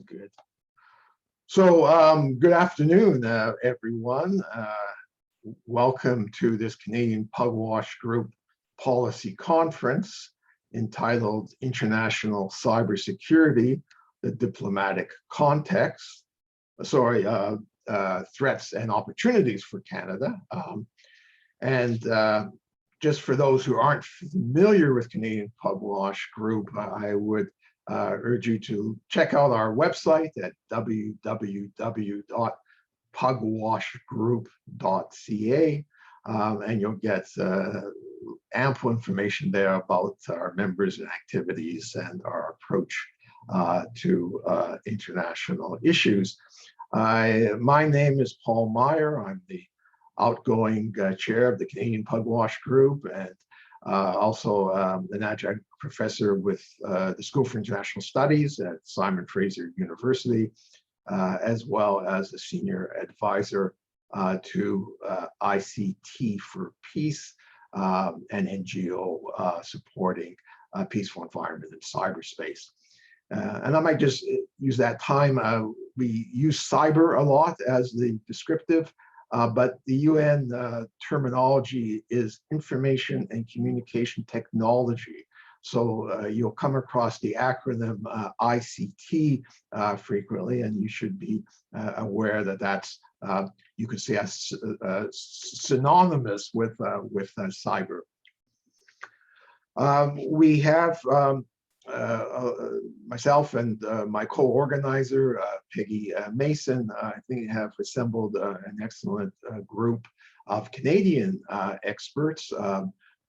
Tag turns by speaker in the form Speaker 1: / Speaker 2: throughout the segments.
Speaker 1: Good. So, good afternoon, everyone. Welcome to this Canadian Pugwash Group Policy Conference entitled International Cybersecurity, the Diplomatic Context, Threats and Opportunities for Canada. Just for those who aren't familiar with Canadian Pugwash Group, I would urge you to check out our website at www.pugwashgroup.ca, and you'll get ample information there about our members and activities and our approach to international issues. My name is Paul Meyer. I'm the outgoing chair of the Canadian Pugwash Group, and also an adjunct professor with the School for International Studies at Simon Fraser University, as well as a senior advisor to ICT for Peace, an NGO supporting a peaceful environment in cyberspace. And I might just use that time. We use cyber a lot as the descriptive, but the UN terminology is information and communication technology. So you'll come across the acronym ICT frequently, and you should be aware that that's, you could say, synonymous with cyber. We have myself and my co-organizer, Peggy Mason, I think have assembled an excellent group of Canadian experts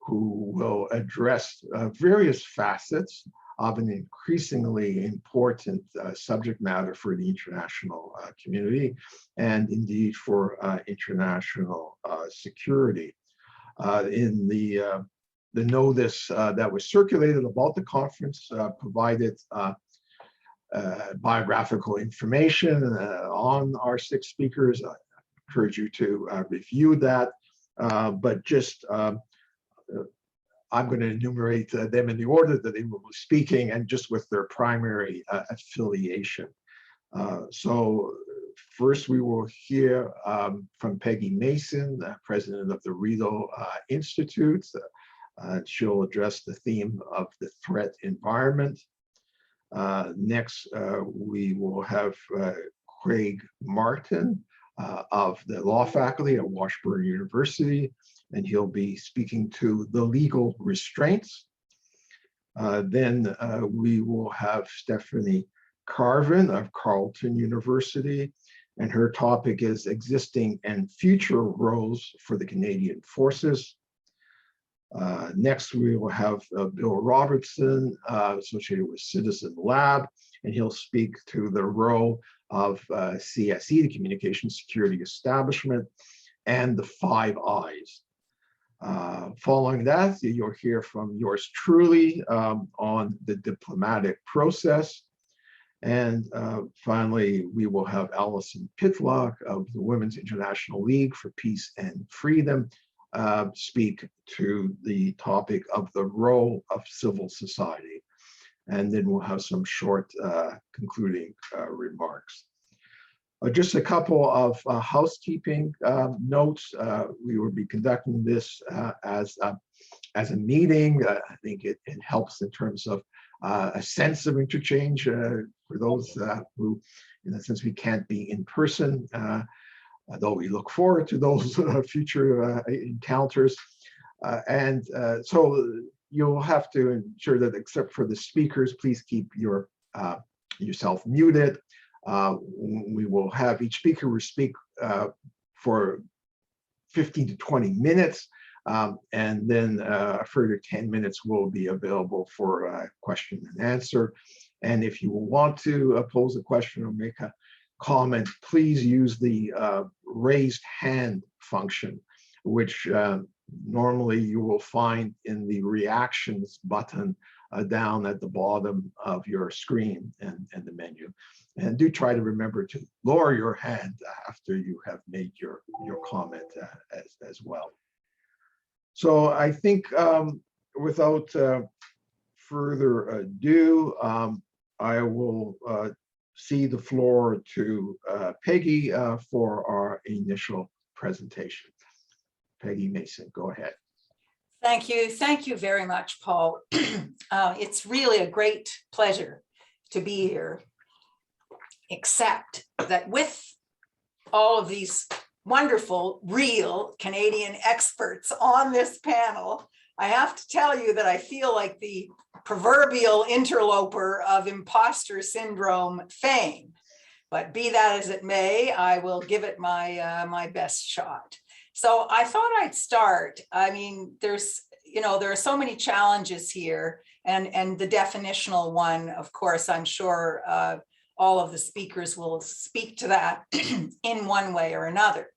Speaker 1: who will address various facets of an increasingly important subject matter for the international community and indeed for international security. In the notice that was circulated about the conference provided biographical information on our 6 speakers. I encourage you to review that, but just I'm going to enumerate them in the order that they will be speaking and just with their primary affiliation. So first we will hear from Peggy Mason, president of the Rideau Institute. She'll address the theme of the threat environment. Next, we will have Craig Martin of the law faculty at Washburn University, and he'll be speaking to the legal restraints. Then we will have Stephanie Carvin of Carleton University, and her topic is existing and future roles for the Canadian forces. Next, we will have Bill Robertson, associated with Citizen Lab, and he'll speak to the role of CSE, the Communication Security Establishment, and the 5 Eyes. Following that, you'll hear from yours truly on the diplomatic process. And finally, we will have Alison Pitlock of the Women's International League for Peace and Freedom speak to the topic of the role of civil society. And then we'll have some short concluding remarks. Just a couple of housekeeping notes. We will be conducting this as a meeting. I think it helps in terms of a sense of interchange for those who, in a sense, we can't be in person, though we look forward to those future encounters. So you'll have to ensure that, except for the speakers, please keep yourself muted. We will have each speaker will speak for 15 to 20 minutes, and then a further 10 minutes will be available for question and answer. And if you want to pose a question or make a comment, please use the raised hand function, which normally you will find in the reactions button down at the bottom of your screen and the menu. And do try to remember to lower your hand after you have made your comment as well. So I think without further ado, I will cede the floor to Peggy for our initial presentation. Peggy Mason, go ahead.
Speaker 2: Thank you. Thank you very much, Paul. It's really a great pleasure to be here, except that with all of these wonderful, real Canadian experts on this panel, I have to tell you that I feel like the proverbial interloper of imposter syndrome fame. But be that as it may, I will give it my best shot. So I thought I'd start. I mean, there are so many challenges here, and the definitional one, of course, I'm sure all of the speakers will speak to that in one way or another.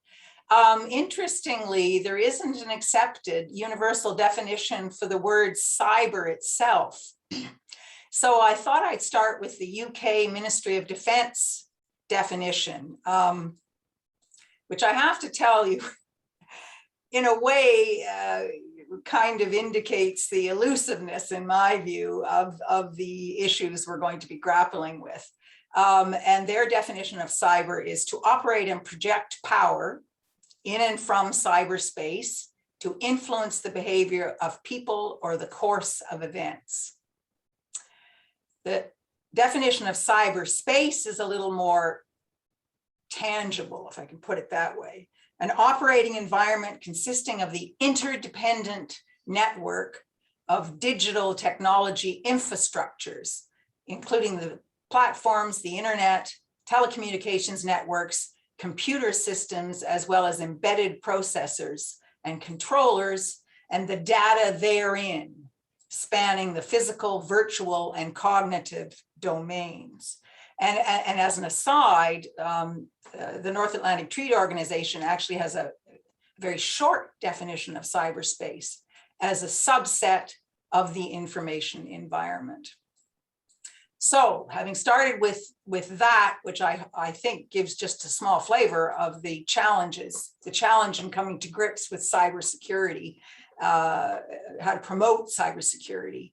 Speaker 2: Interestingly, there isn't an accepted universal definition for the word cyber itself. So I thought I'd start with the UK Ministry of Defence definition, which I have to tell you, in a way, kind of indicates the elusiveness, in my view, of the issues we're going to be grappling with. And their definition of cyber is to operate and project power in and from cyberspace to influence the behavior of people or the course of events. The definition of cyberspace is a little more tangible, if I can put it that way. An operating environment consisting of the interdependent network of digital technology infrastructures, including the platforms, the internet, telecommunications networks, computer systems, as well as embedded processors and controllers, and the data therein, spanning the physical, virtual, and cognitive domains. And as an aside, the North Atlantic Treaty Organization actually has a very short definition of cyberspace as a subset of the information environment. So having started with that, which I think gives just a small flavor of the challenges, the challenge in coming to grips with cybersecurity, how to promote cybersecurity,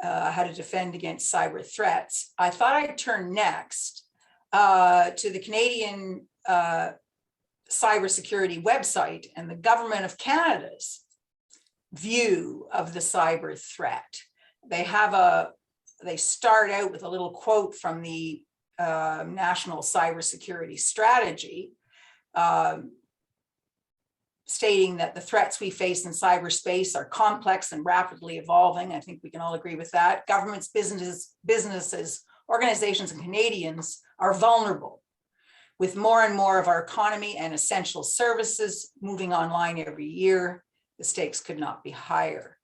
Speaker 2: how to defend against cyber threats, I thought I'd turn next to the Canadian cybersecurity website and the Government of Canada's view of the cyber threat. They start out with a little quote from the National Cybersecurity Strategy, stating that the threats we face in cyberspace are complex and rapidly evolving. I think we can all agree with that. Governments, businesses, organizations, and Canadians are vulnerable, with more and more of our economy and essential services moving online every year. The stakes could not be higher.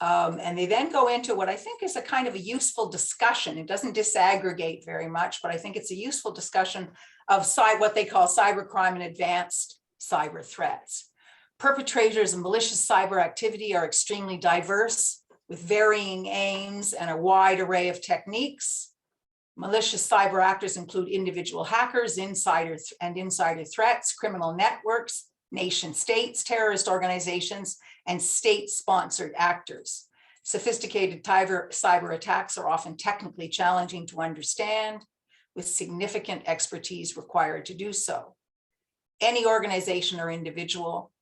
Speaker 2: And they then go into what I think is a kind of a useful discussion. It doesn't disaggregate very much, but I think it's a useful discussion of what they call cybercrime and advanced cyber threats. Perpetrators of malicious cyber activity are extremely diverse, with varying aims and a wide array of techniques. Malicious cyber actors include individual hackers, insider threats, criminal networks, nation states, terrorist organizations, and state-sponsored actors. Sophisticated cyber attacks are often technically challenging to understand, with significant expertise required to do so. Any organization or individual,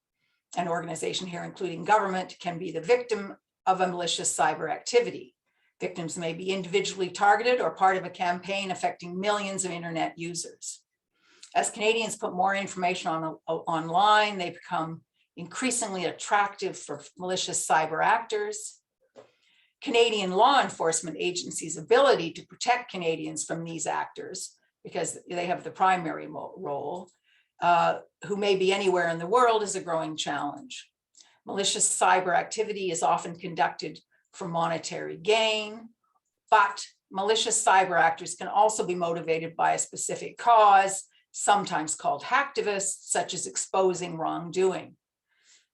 Speaker 2: an organization here including government, can be the victim of a malicious cyber activity. Victims may be individually targeted or part of a campaign affecting millions of internet users. As Canadians put more information online, they become increasingly attractive for malicious cyber actors. Canadian law enforcement agencies' ability to protect Canadians from these actors, because they have the primary role, who may be anywhere in the world, is a growing challenge. Malicious cyber activity is often conducted for monetary gain, but malicious cyber actors can also be motivated by a specific cause, sometimes called hacktivists, such as exposing wrongdoing.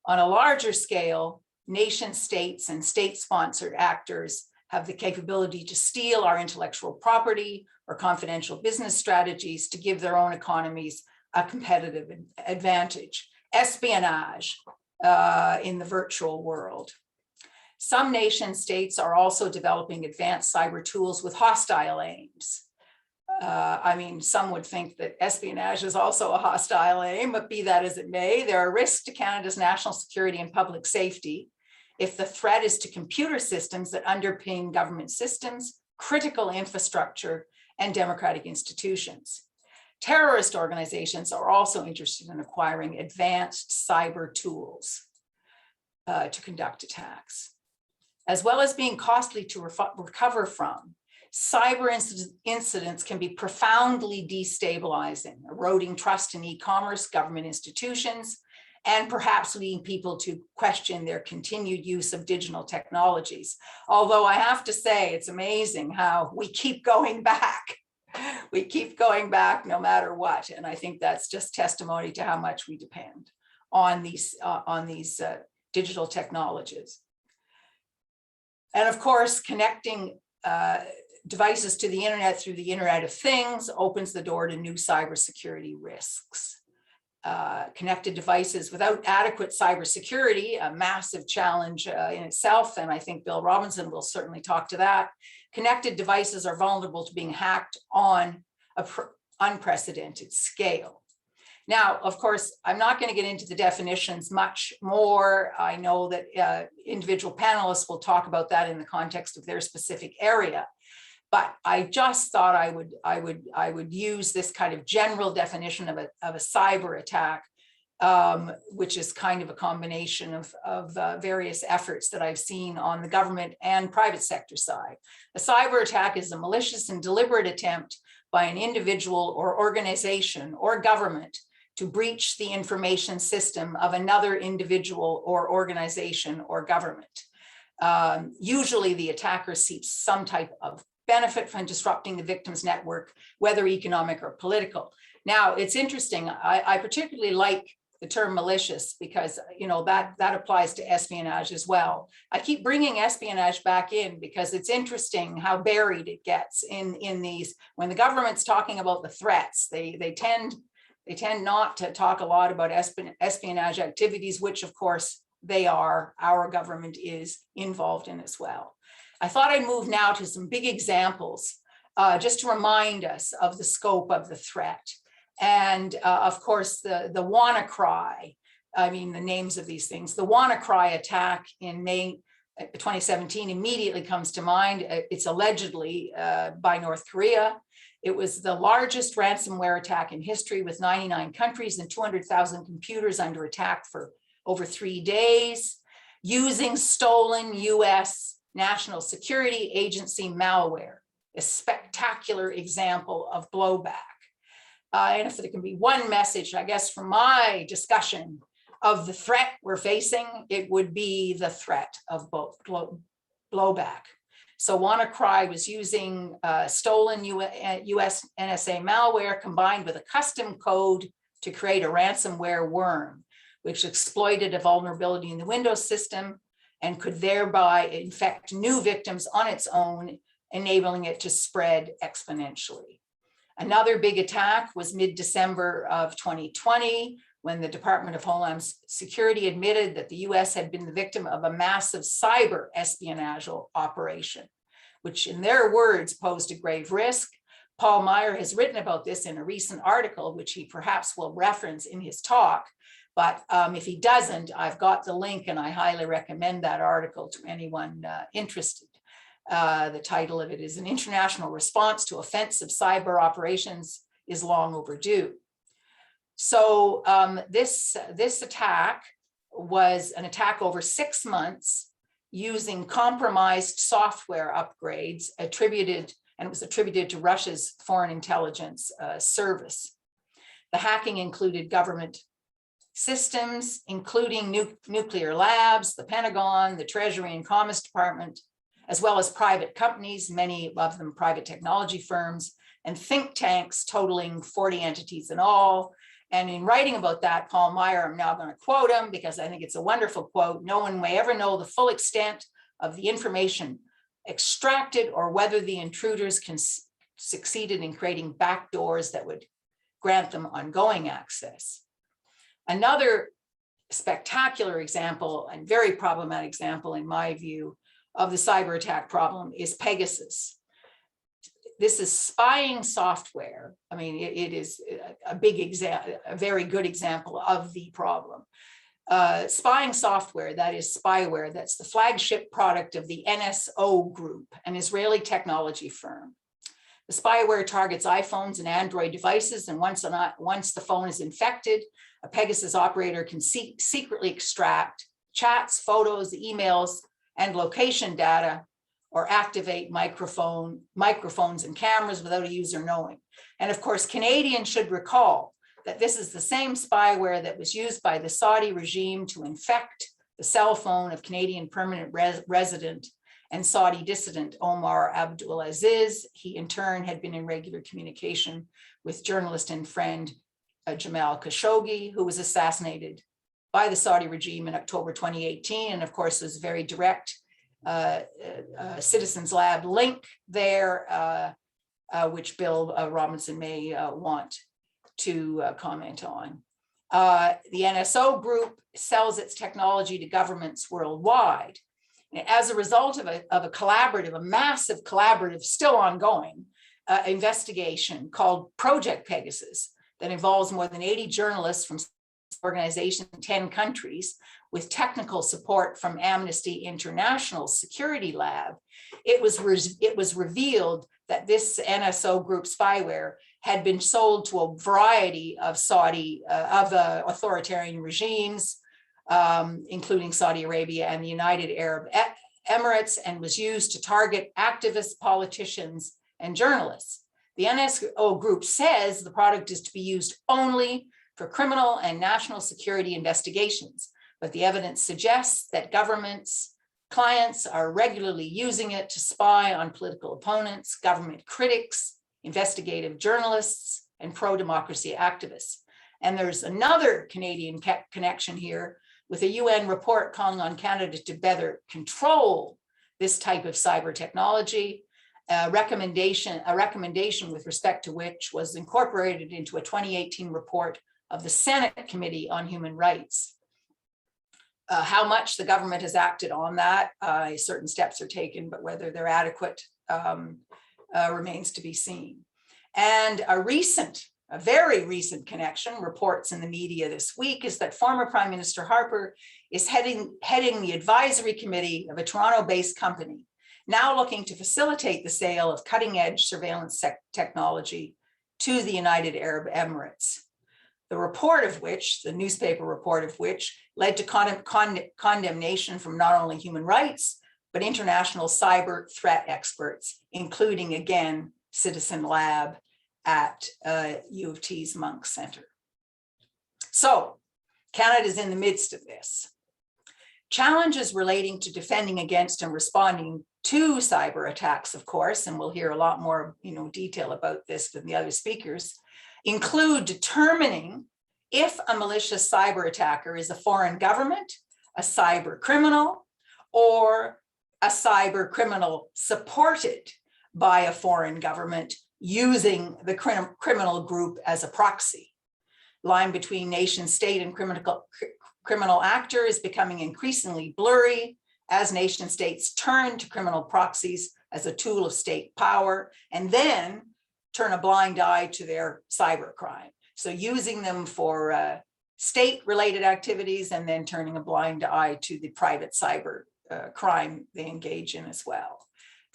Speaker 2: On a larger scale, nation states and state-sponsored actors have the capability to steal our intellectual property or confidential business strategies to give their own economies a competitive advantage. Espionage in the virtual world. Some nation states are also developing advanced cyber tools with hostile aims. I mean, some would think that espionage is also a hostile aim, but be that as it may, there are risks to Canada's national security and public safety if the threat is to computer systems that underpin government systems, critical infrastructure, and democratic institutions. Terrorist organizations are also interested in acquiring advanced cyber tools to conduct attacks. As well as being costly to recover from, cyber incidents can be profoundly destabilizing, eroding trust in e-commerce, government institutions, and perhaps leading people to question their continued use of digital technologies. Although I have to say, it's amazing how we keep going back. We keep going back no matter what. And I think that's just testimony to how much we depend on these digital technologies. And of course, connecting devices to the internet through the Internet of Things opens the door to new cybersecurity risks. Connected devices without adequate cybersecurity, a massive challenge in itself, and I think Bill Robinson will certainly talk to that. Connected devices are vulnerable to being hacked on an unprecedented scale. Now, of course, I'm not going to get into the definitions much more. I know that individual panelists will talk about that in the context of their specific area. But I just thought I would use this kind of general definition of a cyber attack, which is kind of a combination of various efforts that I've seen on the government and private sector side. A cyber attack is a malicious and deliberate attempt by an individual or organization or government to breach the information system of another individual or organization or government. Usually the attacker seeks some type of benefit from disrupting the victim's network, whether economic or political. Now, it's interesting. I particularly like the term malicious because, you know, that applies to espionage as well. I keep bringing espionage back in because it's interesting how buried it gets in these. When the government's talking about the threats, they tend not to talk a lot about espionage activities, which of course our government is involved in as well. I thought I'd move now to some big examples, just to remind us of the scope of the threat. And of course, the WannaCry, I mean, the names of these things, the WannaCry attack in May 2017 immediately comes to mind. It's allegedly by North Korea. It was the largest ransomware attack in history with 99 countries and 200,000 computers under attack for over 3 days, using stolen US National Security Agency malware, a spectacular example of blowback. And if there can be one message, I guess, from my discussion of the threat we're facing, it would be the threat of blowback. So WannaCry was using stolen US NSA malware combined with a custom code to create a ransomware worm, which exploited a vulnerability in the Windows system and could thereby infect new victims on its own, enabling it to spread exponentially. Another big attack was mid-December of 2020, when the Department of Homeland Security admitted that the US had been the victim of a massive cyber espionage operation, which in their words posed a grave risk. Paul Meyer has written about this in a recent article, which he perhaps will reference in his talk. But if he doesn't, I've got the link and I highly recommend that article to anyone interested. The title of it is "An International Response to Offensive Cyber Operations is Long Overdue." So this attack was an attack over 6 months using compromised software upgrades attributed to Russia's foreign intelligence service. The hacking included government systems, including nuclear labs, the Pentagon, the Treasury and Commerce Department, as well as private companies, many of them private technology firms, and think tanks totaling 40 entities in all. And in writing about that, Paul Meyer, I'm now going to quote him because I think it's a wonderful quote: "No one may ever know the full extent of the information extracted or whether the intruders succeeded in creating backdoors that would grant them ongoing access." Another spectacular example and very problematic example, in my view, of the cyber attack problem is Pegasus. this is spying software. I mean, it is a big example, a very good example of the problem. Spying software, that is spyware, that's the flagship product of the NSO Group, an Israeli technology firm. The spyware targets iPhones and Android devices, and once the phone is infected, a Pegasus operator can secretly extract chats, photos, emails, and location data, or activate microphones and cameras without a user knowing. And of course, Canadians should recall that this is the same spyware that was used by the Saudi regime to infect the cell phone of Canadian permanent resident and Saudi dissident Omar Abdulaziz. He in turn had been in regular communication with journalist and friend Jamal Khashoggi, who was assassinated by the Saudi regime in October 2018. And of course, there's a very direct Citizens Lab link there, which Bill Robinson may want to comment on. The NSO Group sells its technology to governments worldwide. And as a result of a massive collaborative, still ongoing investigation called Project Pegasus that involves more than 80 journalists from organizations in 10 countries with technical support from Amnesty International's security lab, it was revealed that this NSO Group spyware had been sold to a variety of authoritarian regimes, including Saudi Arabia and the United Arab Emirates, and was used to target activists, politicians, and journalists. The NSO Group says the product is to be used only for criminal and national security investigations, but the evidence suggests that governments' clients are regularly using it to spy on political opponents, government critics, investigative journalists, and pro-democracy activists. And there's another Canadian connection here with a UN report calling on Canada to better control this type of cyber technology, a recommendation with respect to which was incorporated into a 2018 report of the Senate Committee on Human Rights. How much the government has acted on that, certain steps are taken, but whether they're adequate remains to be seen. And a very recent connection, reports in the media this week, is that former Prime Minister Harper is heading the advisory committee of a Toronto-based company, now looking to facilitate the sale of cutting-edge surveillance technology to the United Arab Emirates. The newspaper report of which led to condemnation from not only human rights, but international cyber threat experts, including, again, Citizen Lab at U of T's Monk Center. So Canada's in the midst of this. Challenges relating to defending against and responding to cyber attacks, of course, and we'll hear a lot more detail about this from the other speakers, include determining if a malicious cyber attacker is a foreign government, a cyber criminal, or a cyber criminal supported by a foreign government using the criminal group as a proxy. Line between nation state and criminal actor is becoming increasingly blurry as nation states turn to criminal proxies as a tool of state power and then turn a blind eye to their cyber crime. So using them for state-related activities and then turning a blind eye to the private cyber crime they engage in as well.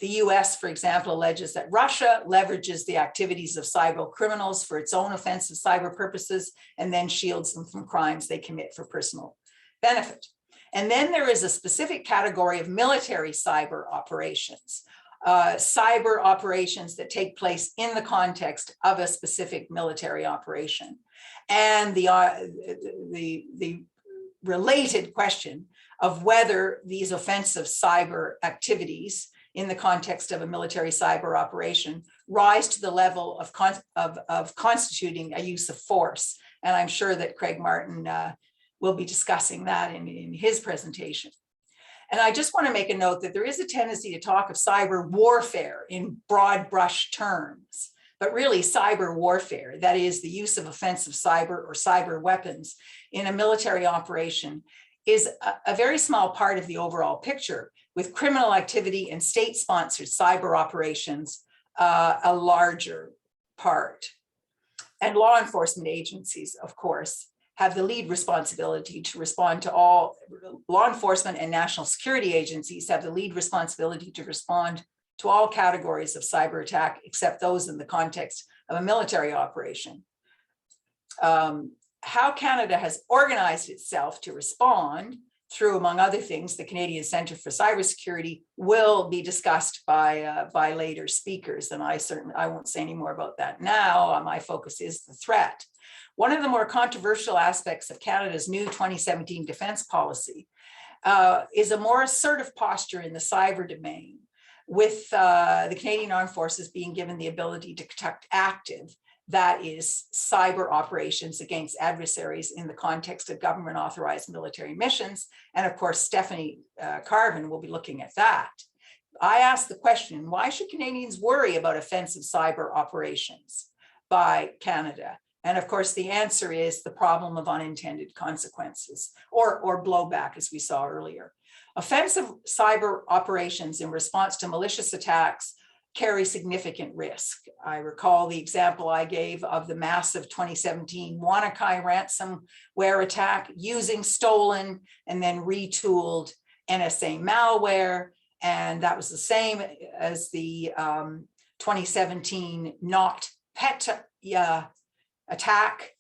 Speaker 2: The US, for example, alleges that Russia leverages the activities of cyber criminals for its own offensive cyber purposes and then shields them from crimes they commit for personal benefit. And then there is a specific category of military cyber operations. Cyber operations that take place in the context of a specific military operation. And the related question of whether these offensive cyber activities in the context of a military cyber operation rise to the level of constituting a use of force. And I'm sure that Craig Martin will be discussing that in his presentation. And I just want to make a note that there is a tendency to talk of cyber warfare in broad brush terms, but really cyber warfare, that is the use of offensive cyber or cyber weapons in a military operation, is a very small part of the overall picture, with criminal activity and state-sponsored cyber operations a larger part. And law enforcement agencies, of course, have the lead responsibility to respond to all. Law enforcement and national security agencies have the lead responsibility to respond to all categories of cyber attack, except those in the context of a military operation. How Canada has organized itself to respond through, among other things, the Canadian Centre for Cybersecurity will be discussed by later speakers. And I won't say any more about that now. My focus is the threat. One of the more controversial aspects of Canada's new 2017 defense policy is a more assertive posture in the cyber domain, with the Canadian Armed Forces being given the ability to conduct active, that is, cyber operations against adversaries in the context of government authorized military missions. And of course, Stephanie Carvin will be looking at that. I asked the question, why should Canadians worry about offensive cyber operations by Canada? And of course, the answer is the problem of unintended consequences or blowback, as we saw earlier. Offensive cyber operations in response to malicious attacks carry significant risk. I recall the example I gave of the massive 2017 WannaCry ransomware attack using stolen and then retooled NSA malware. And that was the same as the 2017 NotPetya attack,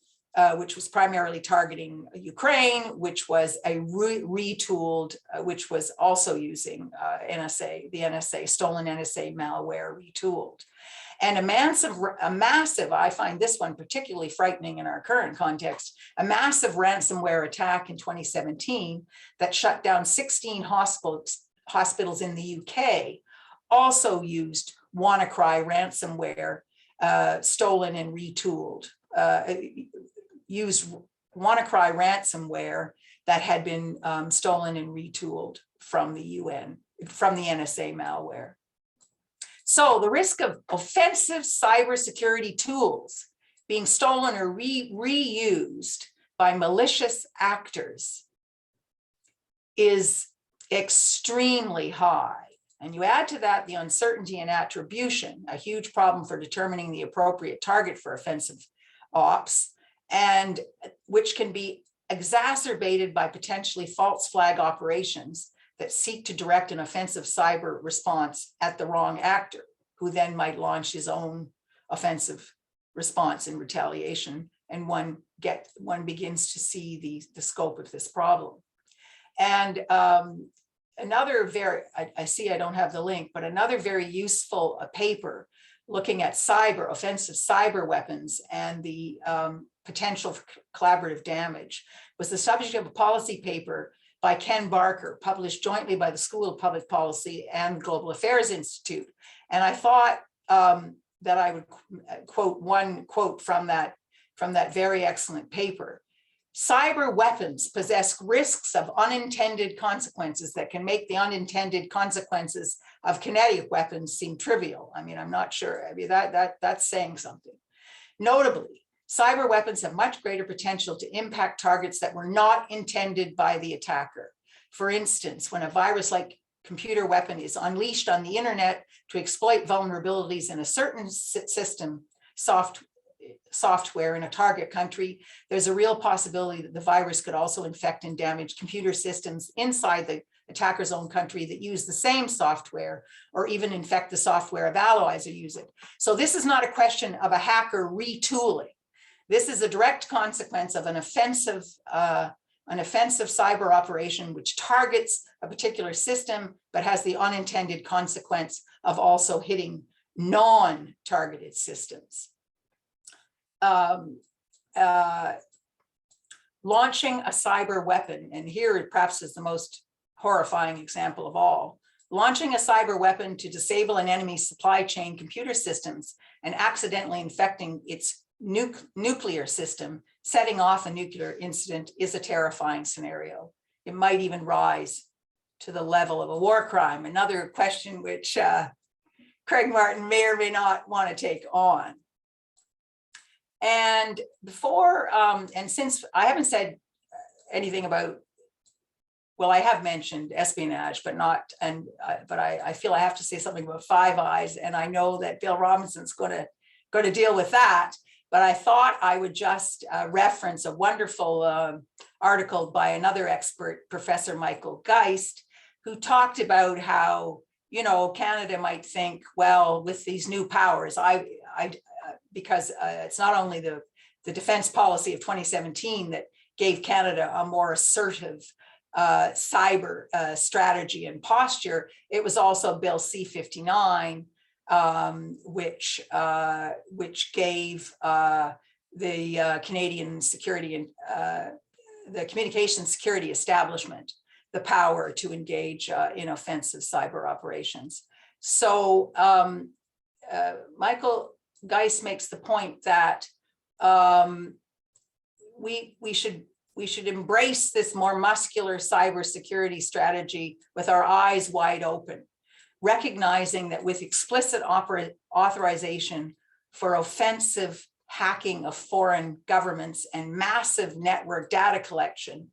Speaker 2: which was primarily targeting Ukraine, which was a retooled, which was also using the NSA, stolen NSA malware retooled. And a massive, I find this one particularly frightening in our current context, a massive ransomware attack in 2017 that shut down 16 hospitals in the UK also used WannaCry ransomware, stolen and retooled. Used WannaCry ransomware that had been stolen and retooled from the NSA malware. So the risk of offensive cybersecurity tools being stolen or reused by malicious actors is extremely high. And you add to that the uncertainty in attribution, a huge problem for determining the appropriate target for offensive ops, and which can be exacerbated by potentially false flag operations that seek to direct an offensive cyber response at the wrong actor, who then might launch his own offensive response in retaliation. And one begins to see the scope of this problem. And another I see I don't have the link, but another very useful paper looking at offensive cyber weapons and the potential for collaborative damage was the subject of a policy paper by Ken Barker, published jointly by the School of Public Policy and Global Affairs Institute. And I thought that I would quote one quote from that very excellent paper. Cyber weapons possess risks of unintended consequences that can make the unintended consequences of kinetic weapons seem trivial. I mean, I'm not sure. I mean, that's saying something. Notably, cyber weapons have much greater potential to impact targets that were not intended by the attacker. For instance, when a virus-like computer weapon is unleashed on the internet to exploit vulnerabilities in a certain system, software in a target country, there's a real possibility that the virus could also infect and damage computer systems inside the attacker's own country that use the same software, or even infect the software of allies who use it. So this is not a question of a hacker retooling. This is a direct consequence of an offensive cyber operation which targets a particular system, but has the unintended consequence of also hitting non-targeted systems. Launching a cyber weapon, and here perhaps is the most horrifying example of all, launching a cyber weapon to disable an enemy's supply chain computer systems and accidentally infecting its nuclear system, setting off a nuclear incident, is a terrifying scenario. It might even rise to the level of a war crime, another question which Craig Martin may or may not want to take on. And before, and since I haven't said anything about well, I have mentioned espionage, but not, but I feel I have to say something about Five Eyes, and I know that Bill Robinson's going to deal with that. But I thought I would just reference a wonderful article by another expert, Professor Michael Geist, who talked about how, you know, Canada might think, well, with these new powers, because it's not only the defense policy of 2017 that gave Canada a more assertive cyber strategy and posture, it was also Bill C-59, which gave the Canadian security and the communications security establishment the power to engage in offensive cyber operations. So Michael Geist makes the point that we should embrace this more muscular cybersecurity strategy with our eyes wide open, recognizing that with explicit authorization for offensive hacking of foreign governments and massive network data collection,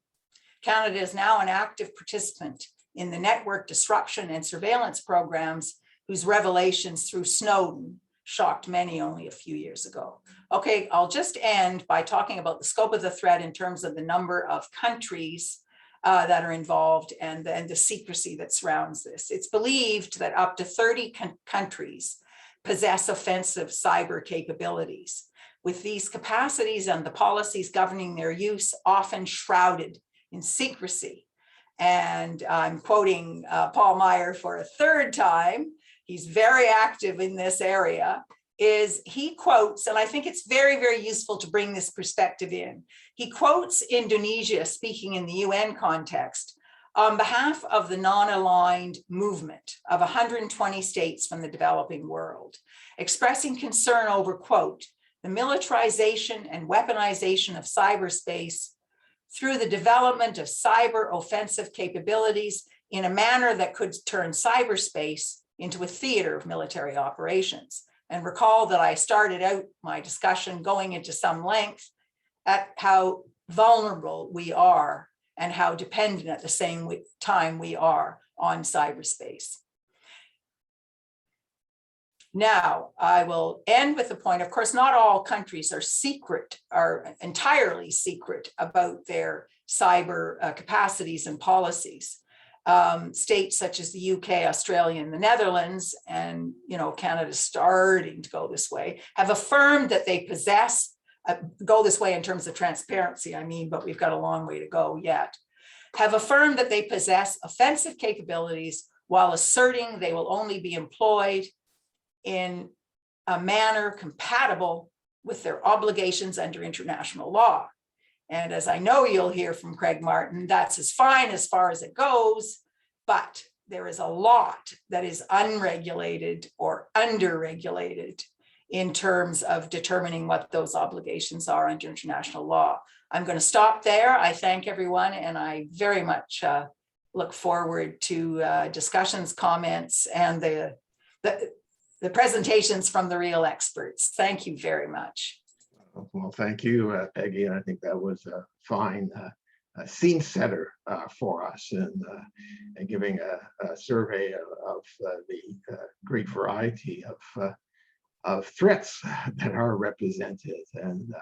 Speaker 2: Canada is now an active participant in the network disruption and surveillance programs whose revelations through Snowden shocked many only a few years ago. Okay, I'll just end by talking about the scope of the threat in terms of the number of countries that are involved and the secrecy that surrounds this. It's believed that up to 30 countries possess offensive cyber capabilities, with these capacities and the policies governing their use often shrouded in secrecy. And I'm quoting Paul Meyer for a third time. He's very active in this area. He quotes, and I think it's very, very useful to bring this perspective in. He quotes Indonesia speaking in the UN context on behalf of the non-aligned movement of 120 states from the developing world, expressing concern over, quote, the militarization and weaponization of cyberspace through the development of cyber offensive capabilities in a manner that could turn cyberspace into a theater of military operations. And recall that I started out my discussion going into some length at how vulnerable we are and how dependent at the same time we are on cyberspace. Now, I will end with the point, of course, not all countries are entirely secret about their cyber capacities and policies. States such as the UK, Australia, and the Netherlands, and Canada's starting to go this way, have affirmed that they possess, go this way in terms of transparency, I mean, but we've got a long way to go yet, have affirmed that they possess offensive capabilities while asserting they will only be employed in a manner compatible with their obligations under international law. And as I know you'll hear from Craig Martin, that's as fine as far as it goes, but there is a lot that is unregulated or underregulated in terms of determining what those obligations are under international law. I'm going to stop there. I thank everyone, and I very much look forward to discussions, comments, and the presentations from the real experts. Thank you very much.
Speaker 1: Well, thank you, Peggy. And I think that was a fine scene setter for us and giving a survey of the great variety of threats that are represented. And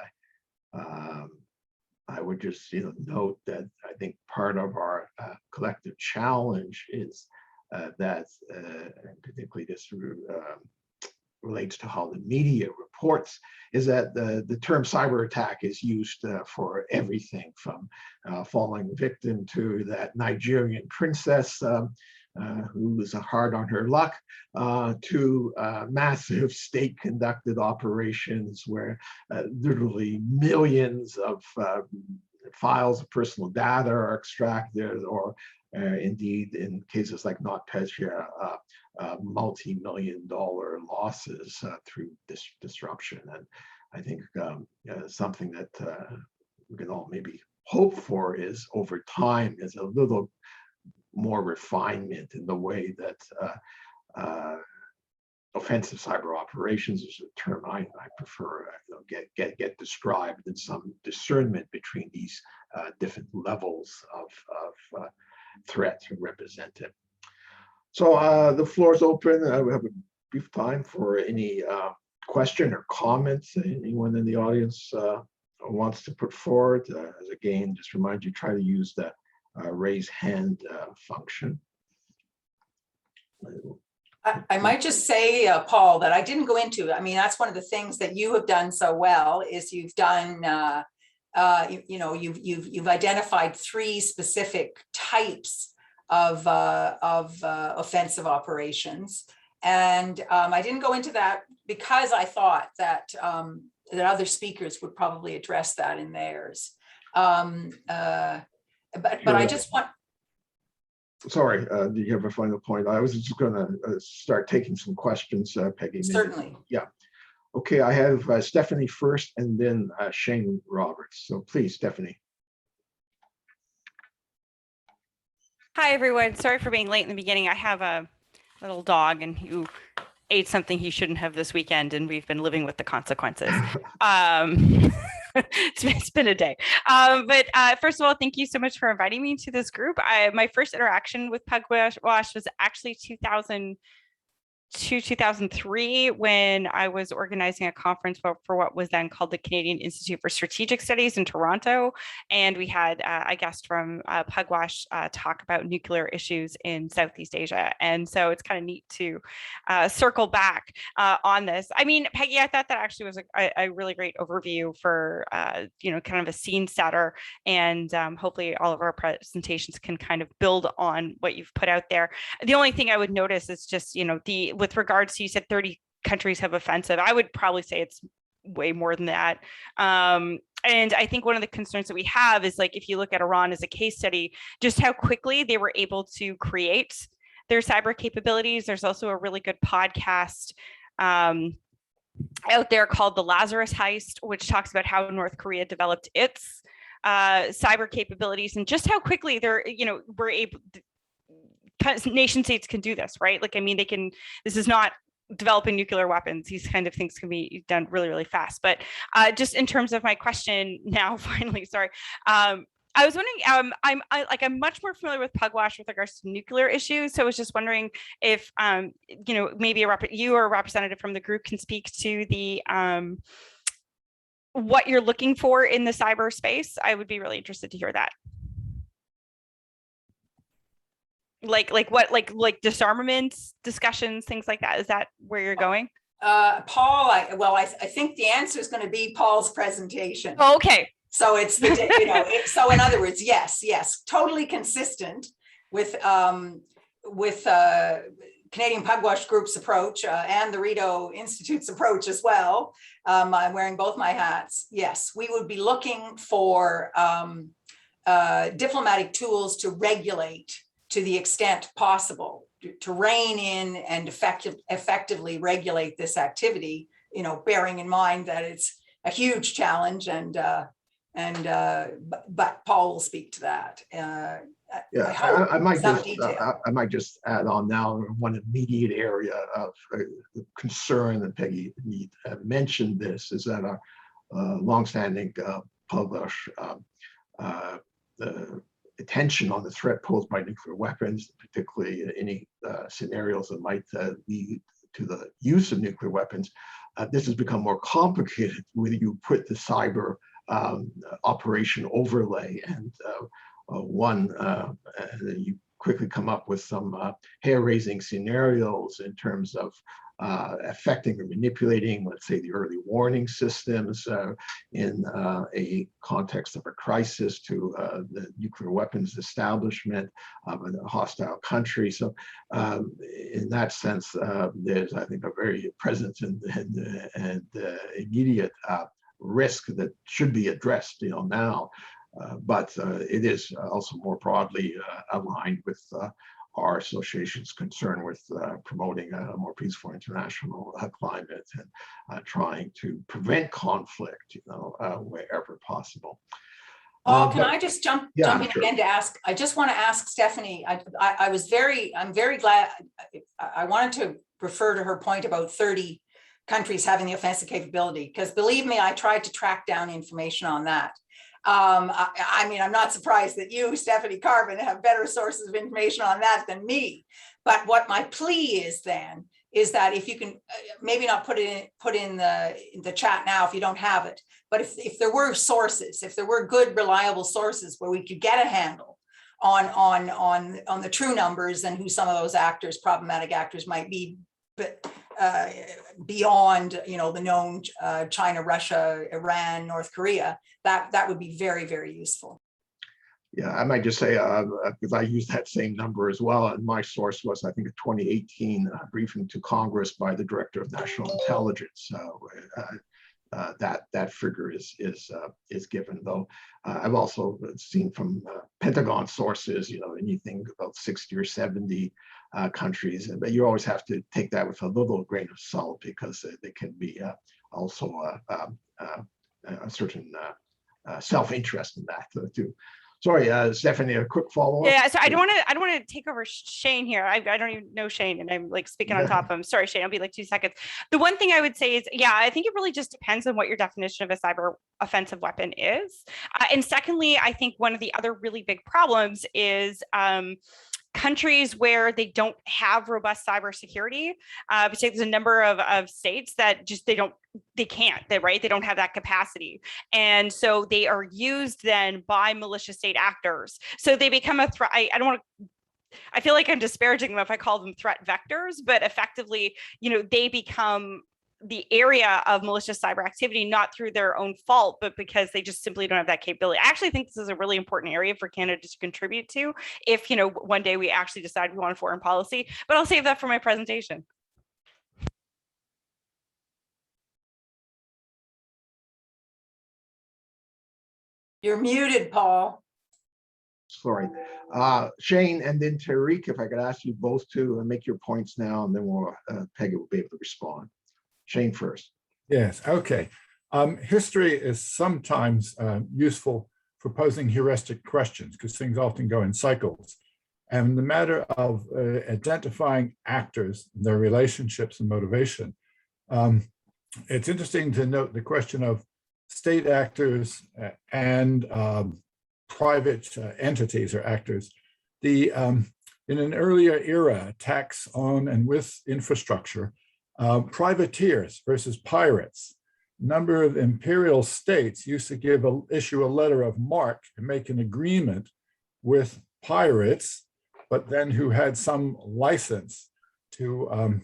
Speaker 1: I would just note that I think part of our collective challenge is that, particularly this relates to how the media reports, is that the term cyber attack is used for everything from falling victim to that Nigerian princess who was hard on her luck, to massive state-conducted operations where literally millions of files of personal data are extracted, or indeed, in cases like NotPetya, multi-million-dollar losses through this disruption. And I think something that we can all maybe hope for is, over time, is a little more refinement in the way that offensive cyber operations is a term I prefer, get described, and some discernment between these different levels of threat represented. So the floor is open. We have a brief time for any question or comments anyone in the audience wants to put forward. As again, just remind you, try to use the raise hand function.
Speaker 2: I might just say, Paul, that I didn't go into, I mean, that's one of the things that you have done so well is you've done, you've identified 3 specific types of offensive operations. And I didn't go into that because I thought that that other speakers would probably address that in theirs. But I just want.
Speaker 1: Sorry, do you have a final point? I was just going to start taking some questions, Peggy.
Speaker 2: Certainly.
Speaker 1: Yeah. Okay, I have Stephanie first and then Shane Roberts. So please, Stephanie.
Speaker 3: Hi, everyone. Sorry for being late in the beginning. I have a little dog and who ate something he shouldn't have this weekend, and we've been living with the consequences. It's been a day. But first of all, thank you so much for inviting me to this group. My first interaction with Pugwash was actually 2003 when I was organizing a conference for what was then called the Canadian Institute for Strategic Studies in Toronto. And we had a guest from Pugwash talk about nuclear issues in Southeast Asia. And so it's kind of neat to circle back on this. I mean, Peggy, I thought that actually was a really great overview for, kind of a scene setter. And hopefully all of our presentations can kind of build on what you've put out there. The only thing I would notice is just, with regards to, you said 30 countries have offensive. I would probably say it's way more than that. And I think one of the concerns that we have is, like, if you look at Iran as a case study, just how quickly they were able to create their cyber capabilities. There's also a really good podcast out there called The Lazarus Heist, which talks about how North Korea developed its cyber capabilities and just how quickly they're, were able to, nation states can do this, right? Like, I mean, this is not developing nuclear weapons. These kind of things can be done really, really fast. But just in terms of my question now, finally, sorry. I was wondering, I'm much more familiar with Pugwash with regards to nuclear issues. So I was just wondering if, maybe you or a representative from the group can speak to the, what you're looking for in the cyberspace. I would be really interested to hear that. Like disarmament discussions, things like that. Is that where you're going?
Speaker 2: Paul, I think the answer is going to be Paul's presentation.
Speaker 3: Oh, okay.
Speaker 2: So it's so in other words, yes, totally consistent with Canadian Pugwash Group's approach and the Rideau Institute's approach as well. I'm wearing both my hats. Yes, we would be looking for diplomatic tools to regulate to the extent possible, to rein in and effectively regulate this activity, bearing in mind that it's a huge challenge but Paul will speak to that.
Speaker 1: I might just add on now one immediate area of concern, and Peggy mentioned this, is that our longstanding Pugwash attention on the threat posed by nuclear weapons, particularly any scenarios that might lead to the use of nuclear weapons. This has become more complicated when you put the cyber operation overlay, and you quickly come up with some hair-raising scenarios in terms of affecting or manipulating, let's say, the early warning systems in a context of a crisis to the nuclear weapons establishment of a hostile country. So in that sense, there's, I think, a very present and immediate risk that should be addressed, now. But it is also more broadly aligned with our association's concern with promoting a more peaceful international climate and trying to prevent conflict, wherever possible.
Speaker 2: Can I just jump in again to ask? I just want to ask Stephanie. I'm very glad. I wanted to refer to her point about 30 countries having the offensive capability, because believe me, I tried to track down information on that. I mean, I'm not surprised that you, Stephanie Carbon, have better sources of information on that than me. But what my plea is then is that if you can maybe not put in the chat now if you don't have it, but if there were sources, if there were good, reliable sources where we could get a handle on the true numbers and who some of those actors, problematic actors, might be, but beyond, you know, the known China, Russia, Iran, North Korea, that would be very, very useful.
Speaker 1: Yeah, I might just say, because I use that same number as well, and my source was, I think, a 2018 briefing to Congress by the Director of National Intelligence. That figure is given, though. I've also seen from Pentagon sources, you know, anything about 60 or 70 countries, but you always have to take that with a little grain of salt because they can be also a certain self-interest in that too. Sorry, Stephanie, a quick follow-up.
Speaker 3: Yeah, so I don't want to take over Shane here. I don't even know Shane, and I'm like speaking on top of him. Sorry, Shane, I'll be like 2 seconds. The one thing I would say is, yeah, I think it really just depends on what your definition of a cyber offensive weapon is. And secondly, I think one of the other really big problems is countries where they don't have robust cybersecurity. There's a number of states that just they can't, right? They don't have that capacity. And so they are used then by malicious state actors. So they become a threat. I don't want to, I feel like I'm disparaging them if I call them threat vectors, but effectively, you know, they become the area of malicious cyber activity, not through their own fault, but because they just simply don't have that capability. I actually think this is a really important area for Canada to contribute to if, you know, one day we actually decide we want a foreign policy, but I'll save that for my presentation.
Speaker 2: You're muted, Paul.
Speaker 1: Sorry. Shane and then Tariq, if I could ask you both to make your points now, and then we'll, Peggy will be able to respond. Shane first.
Speaker 4: Yes, okay. History is sometimes useful for posing heuristic questions because things often go in cycles. And the matter of identifying actors, their relationships and motivation, it's interesting to note the question of state actors and private entities or actors. In an earlier era, attacks on and with infrastructure, privateers versus pirates. Number of imperial states used to issue a letter of marque and make an agreement with pirates, but then who had some license to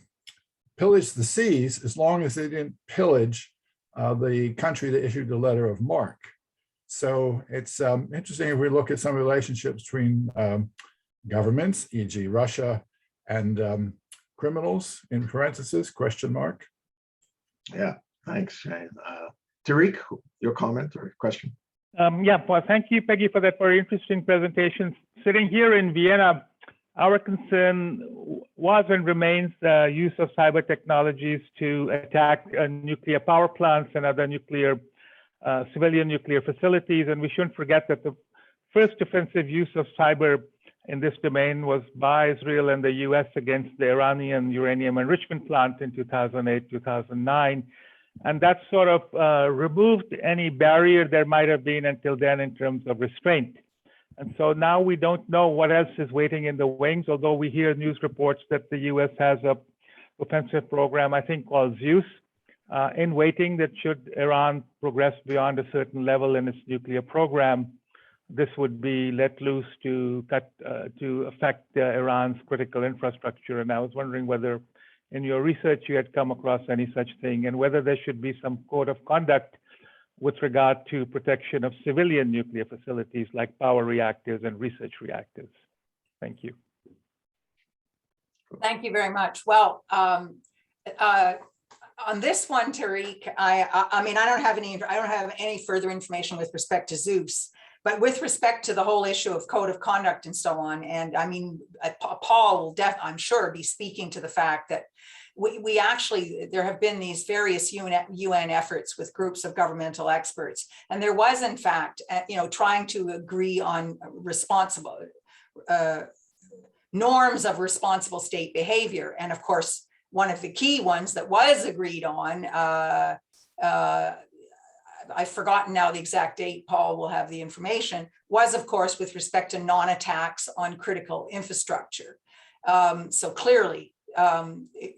Speaker 4: pillage the seas as long as they didn't pillage the country that issued the letter of marque. So it's interesting if we look at some relationships between governments, e.g. Russia, and criminals, in parentheses, question mark.
Speaker 1: Yeah, thanks, Shane. Tariq, your comment or question?
Speaker 5: Yeah, well, thank you, Peggy, for that very interesting presentation. Sitting here in Vienna, our concern was and remains the use of cyber technologies to attack nuclear power plants and other nuclear, civilian nuclear facilities. And we shouldn't forget that the first offensive use of cyber in this domain was by Israel and the US against the Iranian uranium enrichment plant in 2008, 2009. And that sort of removed any barrier there might have been until then in terms of restraint. And so now we don't know what else is waiting in the wings, although we hear news reports that the US has a offensive program, I think called Zeus, in waiting, that should Iran progress beyond a certain level in its nuclear program, this would be let loose to affect Iran's critical infrastructure. And I was wondering whether in your research you had come across any such thing, and whether there should be some code of conduct with regard to protection of civilian nuclear facilities like power reactors and research reactors. Thank you.
Speaker 2: Thank you very much. Well, on this one, Tariq, I mean, I don't have any further information with respect to Zeus, but with respect to the whole issue of code of conduct and so on, and I mean, Paul will I'm sure be speaking to the fact that we actually, there have been these various UN efforts with groups of governmental experts, and there was in fact, you know, trying to agree on responsible norms of responsible state behavior. And of course, one of the key ones that was agreed on I've forgotten now the exact date, Paul will have the information, was of course with respect to non-attacks on critical infrastructure. So clearly,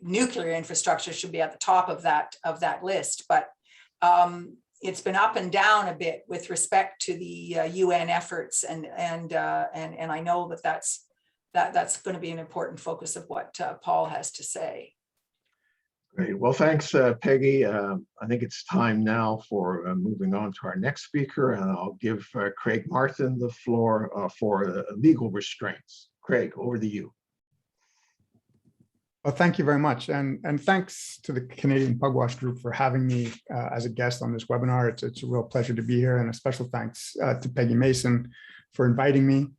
Speaker 2: nuclear infrastructure should be at the top of that list, but it's been up and down a bit with respect to the UN efforts, and I know that's going to be an important focus of what Paul has to say.
Speaker 1: Great. Well, thanks, Peggy. I think it's time now for moving on to our next speaker, and I'll give Craig Martin the floor for legal restraints. Craig, over to you.
Speaker 6: Well, thank you very much. And thanks to the Canadian Pugwash Group for having me as a guest on this webinar. It's a real pleasure to be here, and a special thanks to Peggy Mason for inviting me.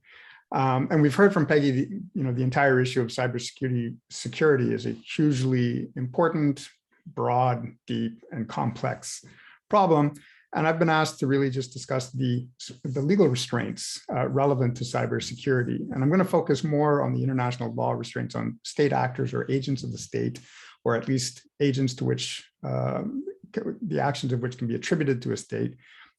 Speaker 6: And we've heard from Peggy, the entire issue of cybersecurity is a hugely important, broad, deep, and complex problem. And I've been asked to really just discuss the legal restraints relevant to cybersecurity. And I'm going to focus more on the international law restraints on state actors or agents of the state, or at least agents to which the actions of which can be attributed to a state,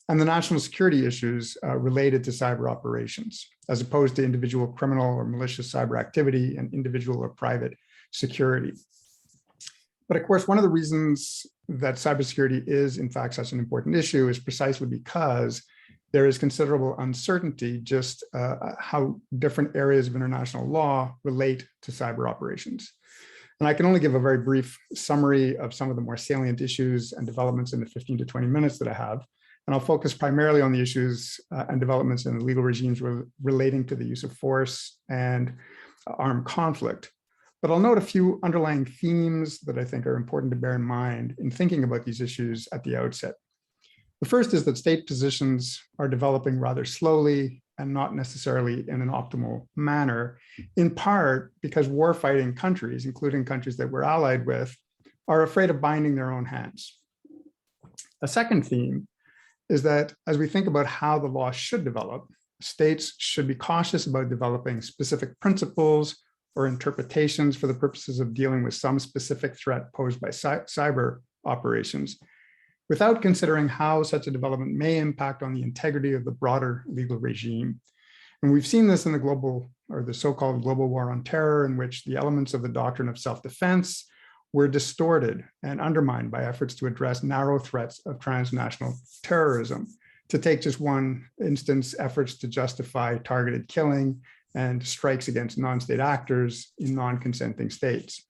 Speaker 6: and the national security issues related to cyber operations, as opposed to individual criminal or malicious cyber activity and individual or private security. But of course, one of the reasons that cybersecurity is in fact such an important issue is precisely because there is considerable uncertainty just how different areas of international law relate to cyber operations. And I can only give a very brief summary of some of the more salient issues and developments in the 15 to 20 minutes that I have. And I'll focus primarily on the issues and developments in the legal regimes relating to the use of force and armed conflict. But I'll note a few underlying themes that I think are important to bear in mind in thinking about these issues at the outset. The first is that state positions are developing rather slowly and not necessarily in an optimal manner, in part because warfighting countries, including countries that we're allied with, are afraid of binding their own hands. A second theme is that as we think about how the law should develop, states should be cautious about developing specific principles or interpretations for the purposes of dealing with some specific threat posed by cyber operations, without considering how such a development may impact on the integrity of the broader legal regime. And we've seen this in the so-called global war on terror, in which the elements of the doctrine of self-defense were distorted and undermined by efforts to address narrow threats of transnational terrorism. To take just one instance, efforts to justify targeted killing and strikes against non-state actors in non-consenting states.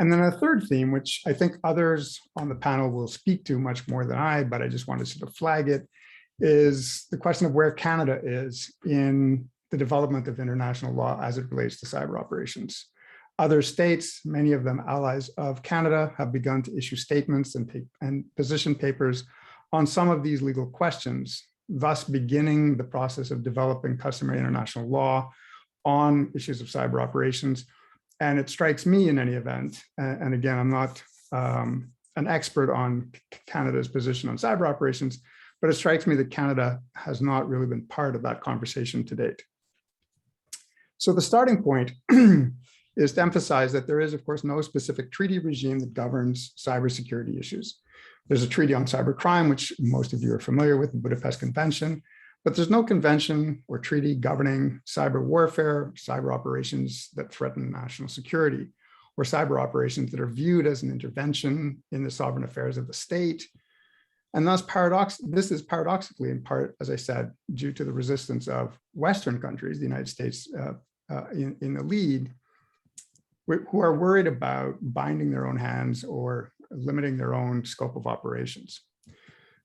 Speaker 6: And then a third theme, which I think others on the panel will speak to much more than I, but I just want to sort of flag it, is the question of where Canada is in the development of international law as it relates to cyber operations. Other states, many of them allies of Canada, have begun to issue statements and position papers on some of these legal questions, thus beginning the process of developing customary international law on issues of cyber operations. And it strikes me in any event, and again, I'm not an expert on Canada's position on cyber operations, but it strikes me that Canada has not really been part of that conversation to date. So the starting point is to emphasize that there is, of course, no specific treaty regime that governs cybersecurity issues. There's a treaty on cybercrime, which most of you are familiar with, the Budapest Convention, but there's no convention or treaty governing cyber warfare, cyber operations that threaten national security, or cyber operations that are viewed as an intervention in the sovereign affairs of the state. And thus, this is paradoxically in part, as I said, due to the resistance of Western countries, the United States in the lead, who are worried about binding their own hands or limiting their own scope of operations.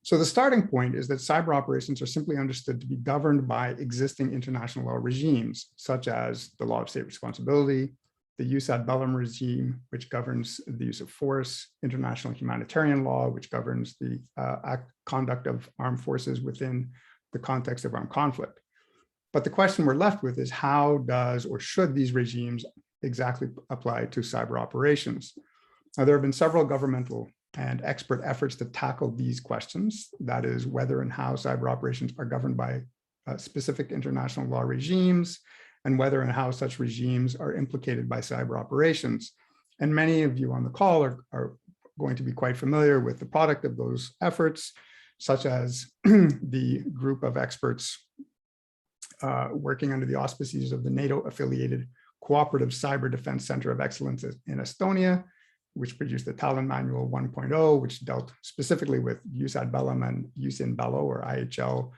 Speaker 6: So the starting point is that cyber operations are simply understood to be governed by existing international law regimes, such as the law of state responsibility, the jus ad bellum regime, which governs the use of force, international humanitarian law, which governs the conduct of armed forces within the context of armed conflict. But the question we're left with is how does or should these regimes exactly apply to cyber operations? Now, there have been several governmental and expert efforts to tackle these questions, that is, whether and how cyber operations are governed by specific international law regimes, and whether and how such regimes are implicated by cyber operations. And many of you on the call are going to be quite familiar with the product of those efforts, such as the group of experts working under the auspices of the NATO-affiliated Cooperative Cyber Defense Center of Excellence in Estonia, which produced the Talon Manual 1.0, which dealt specifically with use ad bellum and use in bello, or IHL,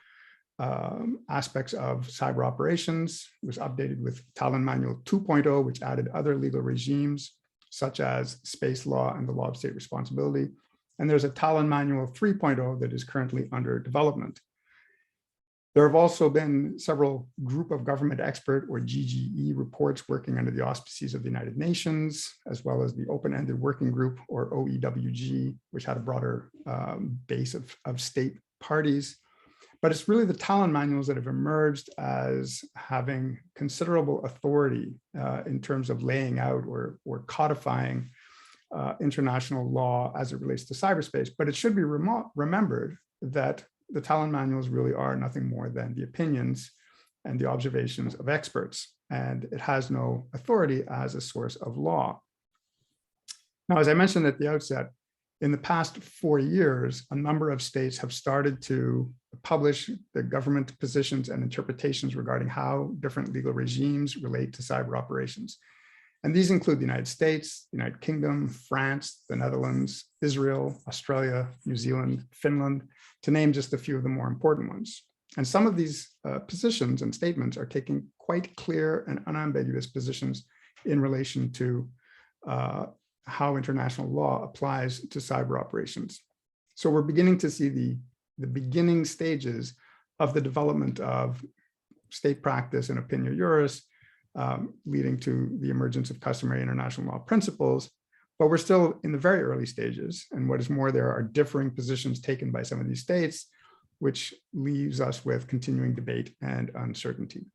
Speaker 6: aspects of cyber operations. It was updated with Talon Manual 2.0, which added other legal regimes, such as space law and the law of state responsibility. And there's a Talon Manual 3.0 that is currently under development. There have also been several group of government expert, or GGE, reports working under the auspices of the United Nations, as well as the Open-Ended Working Group, or OEWG, which had a broader base of state parties. But it's really the Talon manuals that have emerged as having considerable authority in terms of laying out or codifying international law as it relates to cyberspace. But it should be remembered that the Talon manuals really are nothing more than the opinions and the observations of experts, and it has no authority as a source of law. Now, as I mentioned at the outset, in the past 4 years, a number of states have started to publish the government positions and interpretations regarding how different legal regimes relate to cyber operations. And these include the United States, the United Kingdom, France, the Netherlands, Israel, Australia, New Zealand, Finland, to name just a few of the more important ones. And some of these positions and statements are taking quite clear and unambiguous positions in relation to how international law applies to cyber operations. So we're beginning to see the beginning stages of the development of state practice and opinio juris, leading to the emergence of customary international law principles, but we're still in the very early stages. And what is more, there are differing positions taken by some of these states, which leaves us with continuing debate and uncertainty.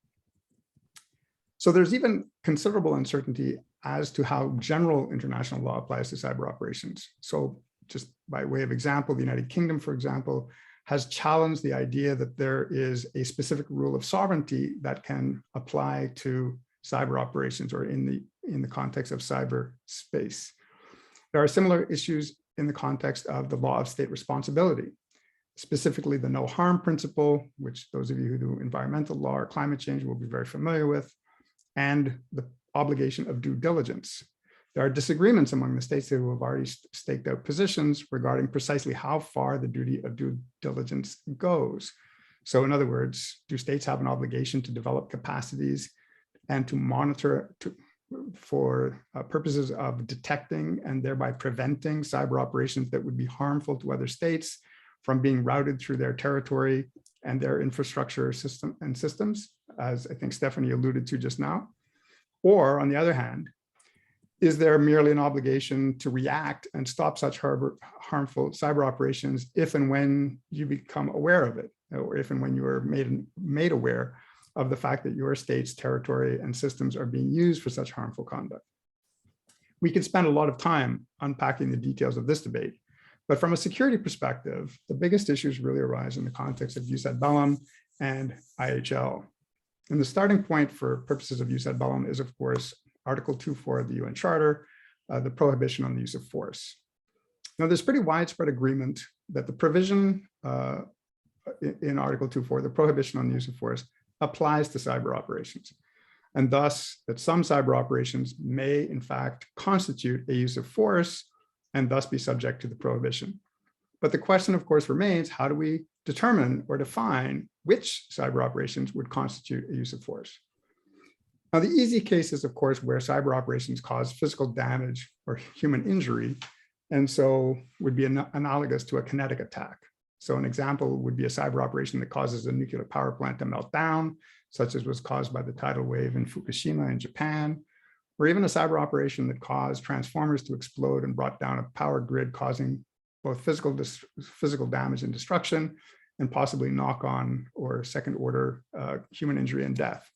Speaker 6: So there's even considerable uncertainty as to how general international law applies to cyber operations. So just by way of example, the United Kingdom, for example, has challenged the idea that there is a specific rule of sovereignty that can apply to cyber operations or in the context of cyberspace. There are similar issues in the context of the law of state responsibility, specifically the no harm principle, which those of you who do environmental law or climate change will be very familiar with, and the obligation of due diligence. There are disagreements among the states who have already staked out positions regarding precisely how far the duty of due diligence goes. So in other words, do states have an obligation to develop capacities and to monitor for purposes of detecting and thereby preventing cyber operations that would be harmful to other states from being routed through their territory and their infrastructure systems, as I think Stephanie alluded to just now? Or on the other hand, is there merely an obligation to react and stop such harmful cyber operations if and when you become aware of it, or if and when you are made aware of the fact that your state's territory and systems are being used for such harmful conduct? We could spend a lot of time unpacking the details of this debate, but from a security perspective, the biggest issues really arise in the context of use ad bellum and IHL. And the starting point for purposes of use ad bellum is, of course, Article 2.4 of the UN Charter, the prohibition on the use of force. Now, there's pretty widespread agreement that the provision in Article 2.4, the prohibition on the use of force, applies to cyber operations, and thus that some cyber operations may, in fact, constitute a use of force and thus be subject to the prohibition. But the question, of course, remains, how do we determine or define which cyber operations would constitute a use of force? Now, the easy case is, of course, where cyber operations cause physical damage or human injury, and so would be analogous to a kinetic attack. So an example would be a cyber operation that causes a nuclear power plant to melt down, such as was caused by the tidal wave in Fukushima in Japan, or even a cyber operation that caused transformers to explode and brought down a power grid, causing both physical damage and destruction, and possibly knock-on or second-order human injury and death.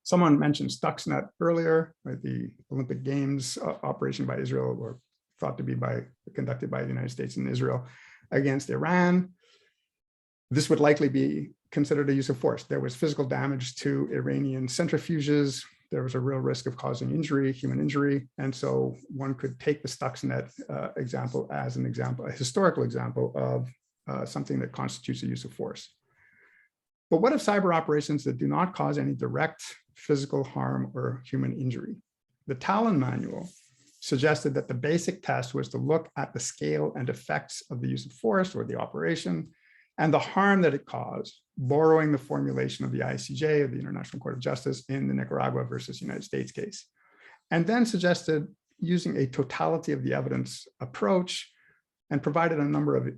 Speaker 6: Someone mentioned Stuxnet earlier, right? The Olympic Games operation by Israel, or thought to be conducted by the United States and Israel against Iran. This would likely be considered a use of force. There was physical damage to Iranian centrifuges. There was a real risk of causing injury, human injury. And so one could take the Stuxnet example as an example, a historical example of something that constitutes a use of force. But what if cyber operations that do not cause any direct physical harm or human injury? The Talon manual suggested that the basic test was to look at the scale and effects of the use of force or the operation and the harm that it caused, borrowing the formulation of the ICJ, of the International Court of Justice, in the Nicaragua versus United States case, and then suggested using a totality of the evidence approach and provided a number of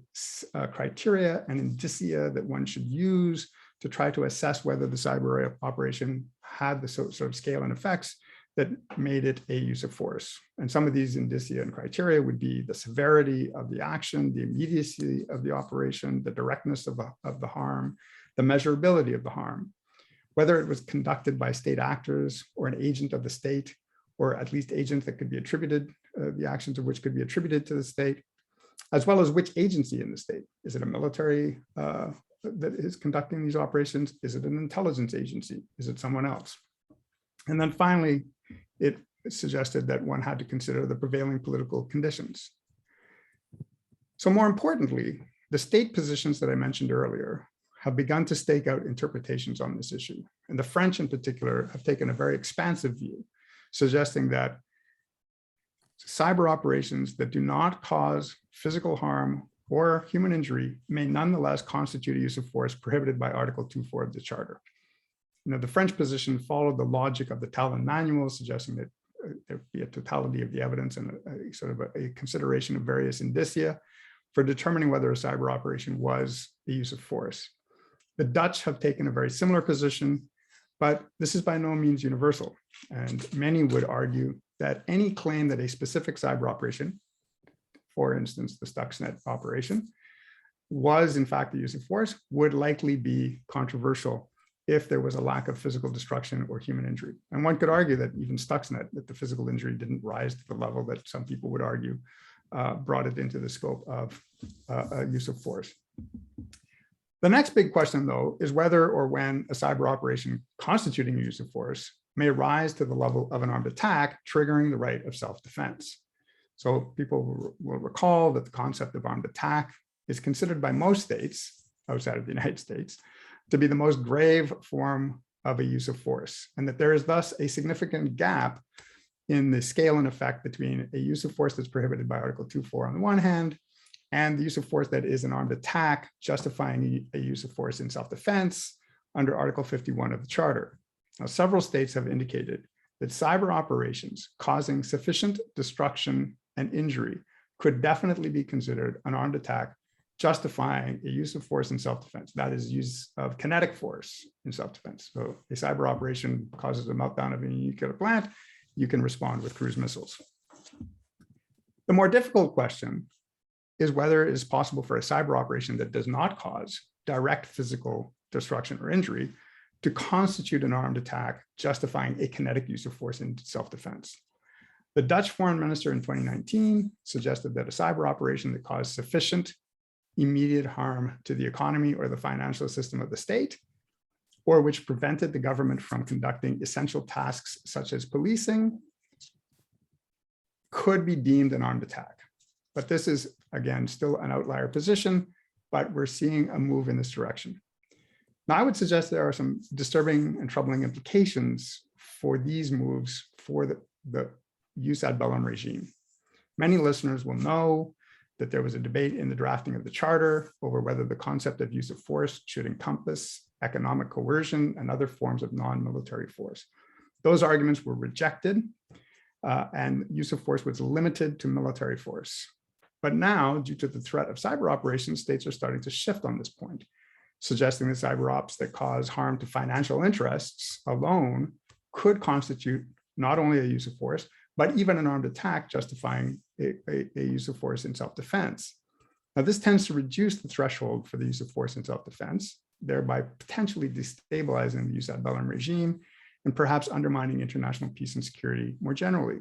Speaker 6: criteria and indicia that one should use to try to assess whether the cyber operation had the sort of scale and effects that made it a use of force. And some of these indicia and criteria would be the severity of the action, the immediacy of the operation, the directness of the harm, the measurability of the harm, whether it was conducted by state actors or an agent of the state, or at least agents that could be attributed, the actions of which could be attributed to the state, as well as which agency in the state. Is it a military that is conducting these operations? Is it an intelligence agency? Is it someone else? And then finally, it suggested that one had to consider the prevailing political conditions. So more importantly, the state positions that I mentioned earlier have begun to stake out interpretations on this issue. And the French in particular have taken a very expansive view, suggesting that cyber operations that do not cause physical harm or human injury may nonetheless constitute a use of force prohibited by Article 2.4 of the Charter. The French position followed the logic of the Talon manual, suggesting that there be a totality of the evidence and a sort of a consideration of various indicia for determining whether a cyber operation was a use of force. The Dutch have taken a very similar position, but this is by no means universal. And many would argue that any claim that a specific cyber operation, for instance, the Stuxnet operation, was in fact the use of force, would likely be controversial if there was a lack of physical destruction or human injury. And one could argue that even Stuxnet, that the physical injury didn't rise to the level that some people would argue brought it into the scope of a use of force. The next big question, though, is whether or when a cyber operation constituting a use of force may rise to the level of an armed attack, triggering the right of self-defense. So people will recall that the concept of armed attack is considered by most states outside of the United States to be the most grave form of a use of force, and that there is thus a significant gap in the scale and effect between a use of force that's prohibited by Article 2.4 on the one hand, and the use of force that is an armed attack justifying a use of force in self-defense under Article 51 of the Charter. Now, several states have indicated that cyber operations causing sufficient destruction and injury could definitely be considered an armed attack justifying a use of force in self-defense. That is, use of kinetic force in self-defense. So a cyber operation causes a meltdown of a nuclear plant, you can respond with cruise missiles. The more difficult question is whether it is possible for a cyber operation that does not cause direct physical destruction or injury to constitute an armed attack justifying a kinetic use of force in self-defense. The Dutch foreign minister in 2019 suggested that a cyber operation that caused sufficient immediate harm to the economy or the financial system of the state, or which prevented the government from conducting essential tasks such as policing, could be deemed an armed attack. But this is, again, still an outlier position, but we're seeing a move in this direction. Now, I would suggest there are some disturbing and troubling implications for these moves for the jus ad bellum regime. Many listeners will know that there was a debate in the drafting of the Charter over whether the concept of use of force should encompass economic coercion and other forms of non-military force. Those arguments were rejected, and use of force was limited to military force. But now, due to the threat of cyber operations, states are starting to shift on this point, suggesting that cyber ops that cause harm to financial interests alone could constitute not only a use of force, but even an armed attack justifying a use of force in self-defense. Now, this tends to reduce the threshold for the use of force in self-defense, thereby potentially destabilizing the jus ad bellum regime and perhaps undermining international peace and security more generally.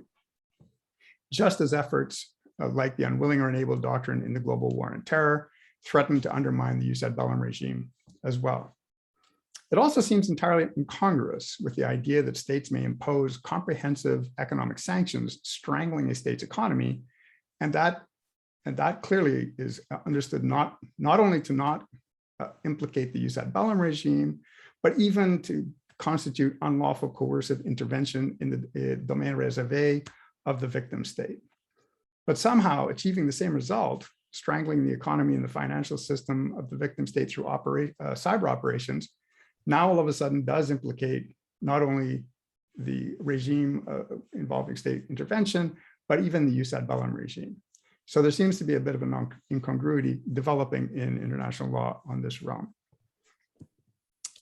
Speaker 6: Just as efforts like the unwilling or unable doctrine in the global war on terror threaten to undermine the jus ad bellum regime as well. It also seems entirely incongruous with the idea that states may impose comprehensive economic sanctions strangling a state's economy, and that And that clearly is understood not only to not implicate the jus ad bellum regime, but even to constitute unlawful coercive intervention in the domaine réservé of the victim state. But somehow achieving the same result, strangling the economy and the financial system of the victim state through cyber operations, now all of a sudden does implicate not only the regime involving state intervention, but even the jus ad bellum regime. So there seems to be a bit of an incongruity developing in international law on this realm.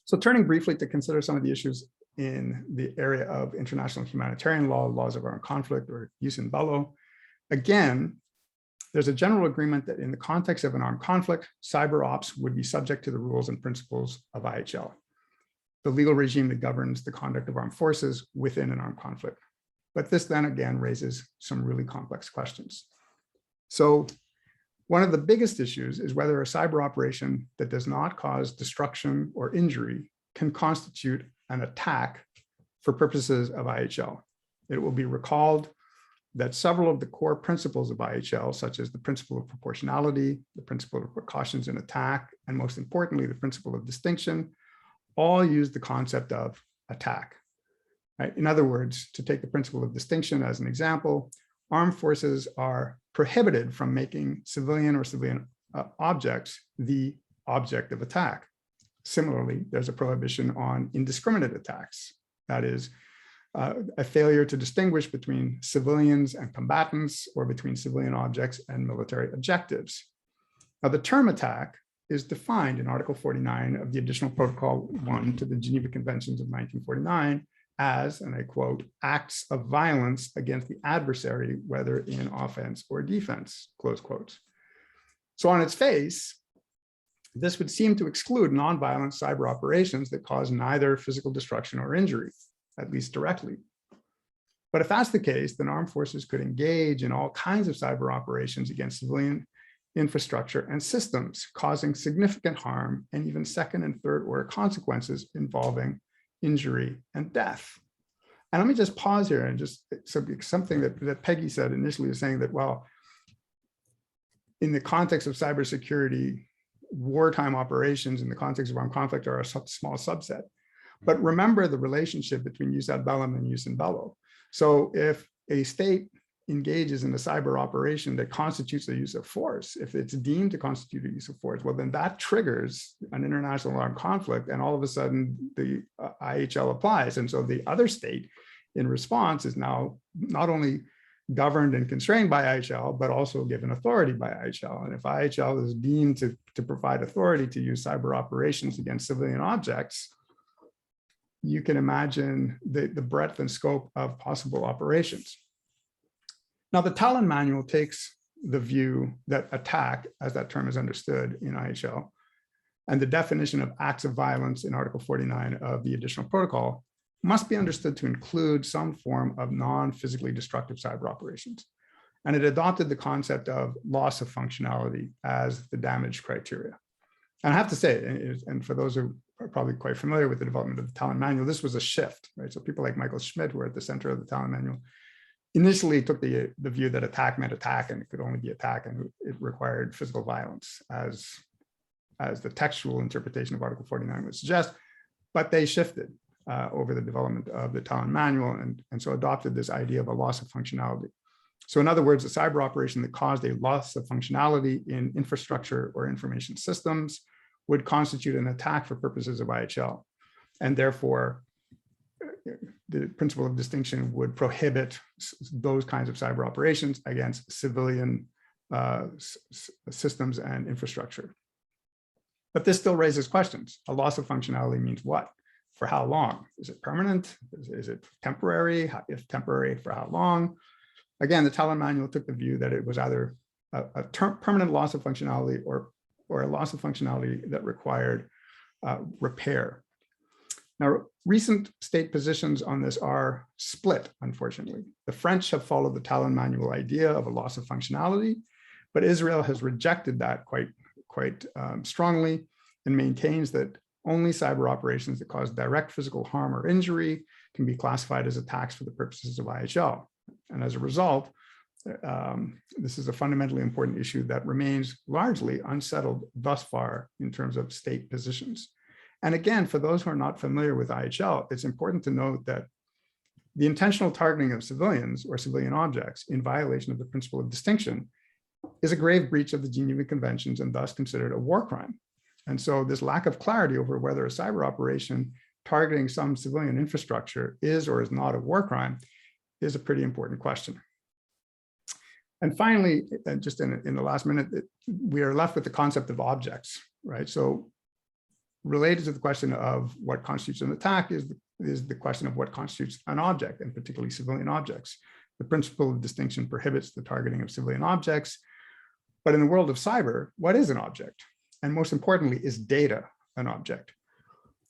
Speaker 6: So turning briefly to consider some of the issues in the area of international humanitarian law, laws of armed conflict, or jus in bello. Again, there's a general agreement that in the context of an armed conflict, cyber ops would be subject to the rules and principles of IHL, the legal regime that governs the conduct of armed forces within an armed conflict. But this then again raises some really complex questions. So one of the biggest issues is whether a cyber operation that does not cause destruction or injury can constitute an attack for purposes of IHL. It will be recalled that several of the core principles of IHL, such as the principle of proportionality, the principle of precautions in attack, and most importantly, the principle of distinction, all use the concept of attack. Right? In other words, to take the principle of distinction as an example, armed forces are prohibited from making civilian or civilian objects the object of attack. Similarly, there's a prohibition on indiscriminate attacks. That is, a failure to distinguish between civilians and combatants or between civilian objects and military objectives. Now, the term attack is defined in Article 49 of the Additional Protocol 1 to the Geneva Conventions of 1949 as, and I quote, acts of violence against the adversary, whether in offense or defense, close quotes. So on its face, this would seem to exclude nonviolent cyber operations that cause neither physical destruction or injury, at least directly. But if that's the case, then armed forces could engage in all kinds of cyber operations against civilian infrastructure and systems, causing significant harm and even second and third order consequences involving injury and death. And let me just pause here and just something that Peggy said initially is saying that, well, in the context of cybersecurity, wartime operations in the context of armed conflict are a small subset. But remember the relationship between jus ad bellum and jus in bello. So if a state engages in a cyber operation that constitutes the use of force, if it's deemed to constitute a use of force, well, then that triggers an international armed conflict, and all of a sudden the IHL applies. And so the other state in response is now not only governed and constrained by IHL, but also given authority by IHL. And if IHL is deemed to provide authority to use cyber operations against civilian objects, you can imagine the breadth and scope of possible operations. Now, the Tallinn Manual takes the view that attack, as that term is understood in IHL, and the definition of acts of violence in Article 49 of the Additional Protocol must be understood to include some form of non-physically destructive cyber operations. And it adopted the concept of loss of functionality as the damage criteria. And I have to say, and for those who are probably quite familiar with the development of the Tallinn Manual, this was a shift, right? So people like Michael Schmidt, who are at the center of the Tallinn Manual, initially took the view that attack meant attack and it could only be attack and it required physical violence as the textual interpretation of Article 49 would suggest, but they shifted over the development of the Tallinn Manual and so adopted this idea of a loss of functionality. So in other words, a cyber operation that caused a loss of functionality in infrastructure or information systems would constitute an attack for purposes of IHL. And therefore, the principle of distinction would prohibit those kinds of cyber operations against civilian systems and infrastructure. But this still raises questions. A loss of functionality means what? For how long? Is it permanent? Is it temporary? If temporary, for how long? Again, the Tallinn Manual took the view that it was either a permanent loss of functionality or a loss of functionality that required repair. Now, recent state positions on this are split, unfortunately. The French have followed the Tallinn Manual idea of a loss of functionality, but Israel has rejected that quite strongly and maintains that only cyber operations that cause direct physical harm or injury can be classified as attacks for the purposes of IHL. And as a result, This is a fundamentally important issue that remains largely unsettled thus far in terms of state positions. And again, for those who are not familiar with IHL, it's important to note that the intentional targeting of civilians or civilian objects in violation of the principle of distinction is a grave breach of the Geneva Conventions and thus considered a war crime. And so this lack of clarity over whether a cyber operation targeting some civilian infrastructure is or is not a war crime is a pretty important question. And finally, just in the last minute, we are left with the concept of objects, right? So related to the question of what constitutes an attack is the question of what constitutes an object, and particularly civilian objects. The principle of distinction prohibits the targeting of civilian objects. But in the world of cyber, what is an object? And most importantly, is data an object?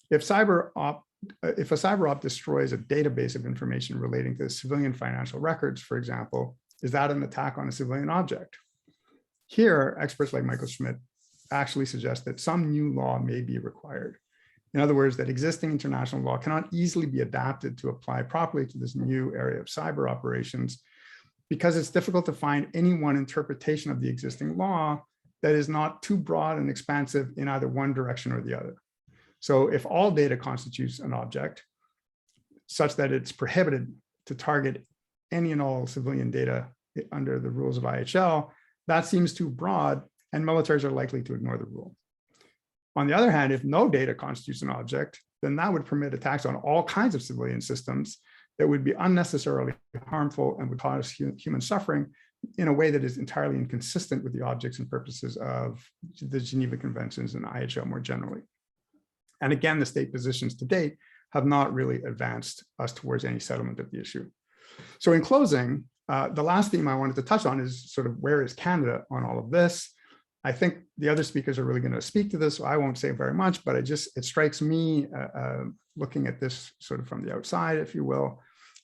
Speaker 6: If a cyber op destroys a database of information relating to civilian financial records, for example, is that an attack on a civilian object? Here, experts like Michael Schmidt actually suggest that some new law may be required. In other words, that existing international law cannot easily be adapted to apply properly to this new area of cyber operations, because it's difficult to find any one interpretation of the existing law that is not too broad and expansive in either one direction or the other. So if all data constitutes an object, such that it's prohibited to target any and all civilian data under the rules of IHL, that seems too broad, and militaries are likely to ignore the rule. On the other hand, if no data constitutes an object, then that would permit attacks on all kinds of civilian systems that would be unnecessarily harmful and would cause human suffering in a way that is entirely inconsistent with the objects and purposes of the Geneva Conventions and IHL more generally. And again, the state positions to date have not really advanced us towards any settlement of the issue. So in closing, the last theme I wanted to touch on is sort of where is Canada on all of this? I think the other speakers are really going to speak to this, so I won't say very much, but it strikes me looking at this sort of from the outside, if you will,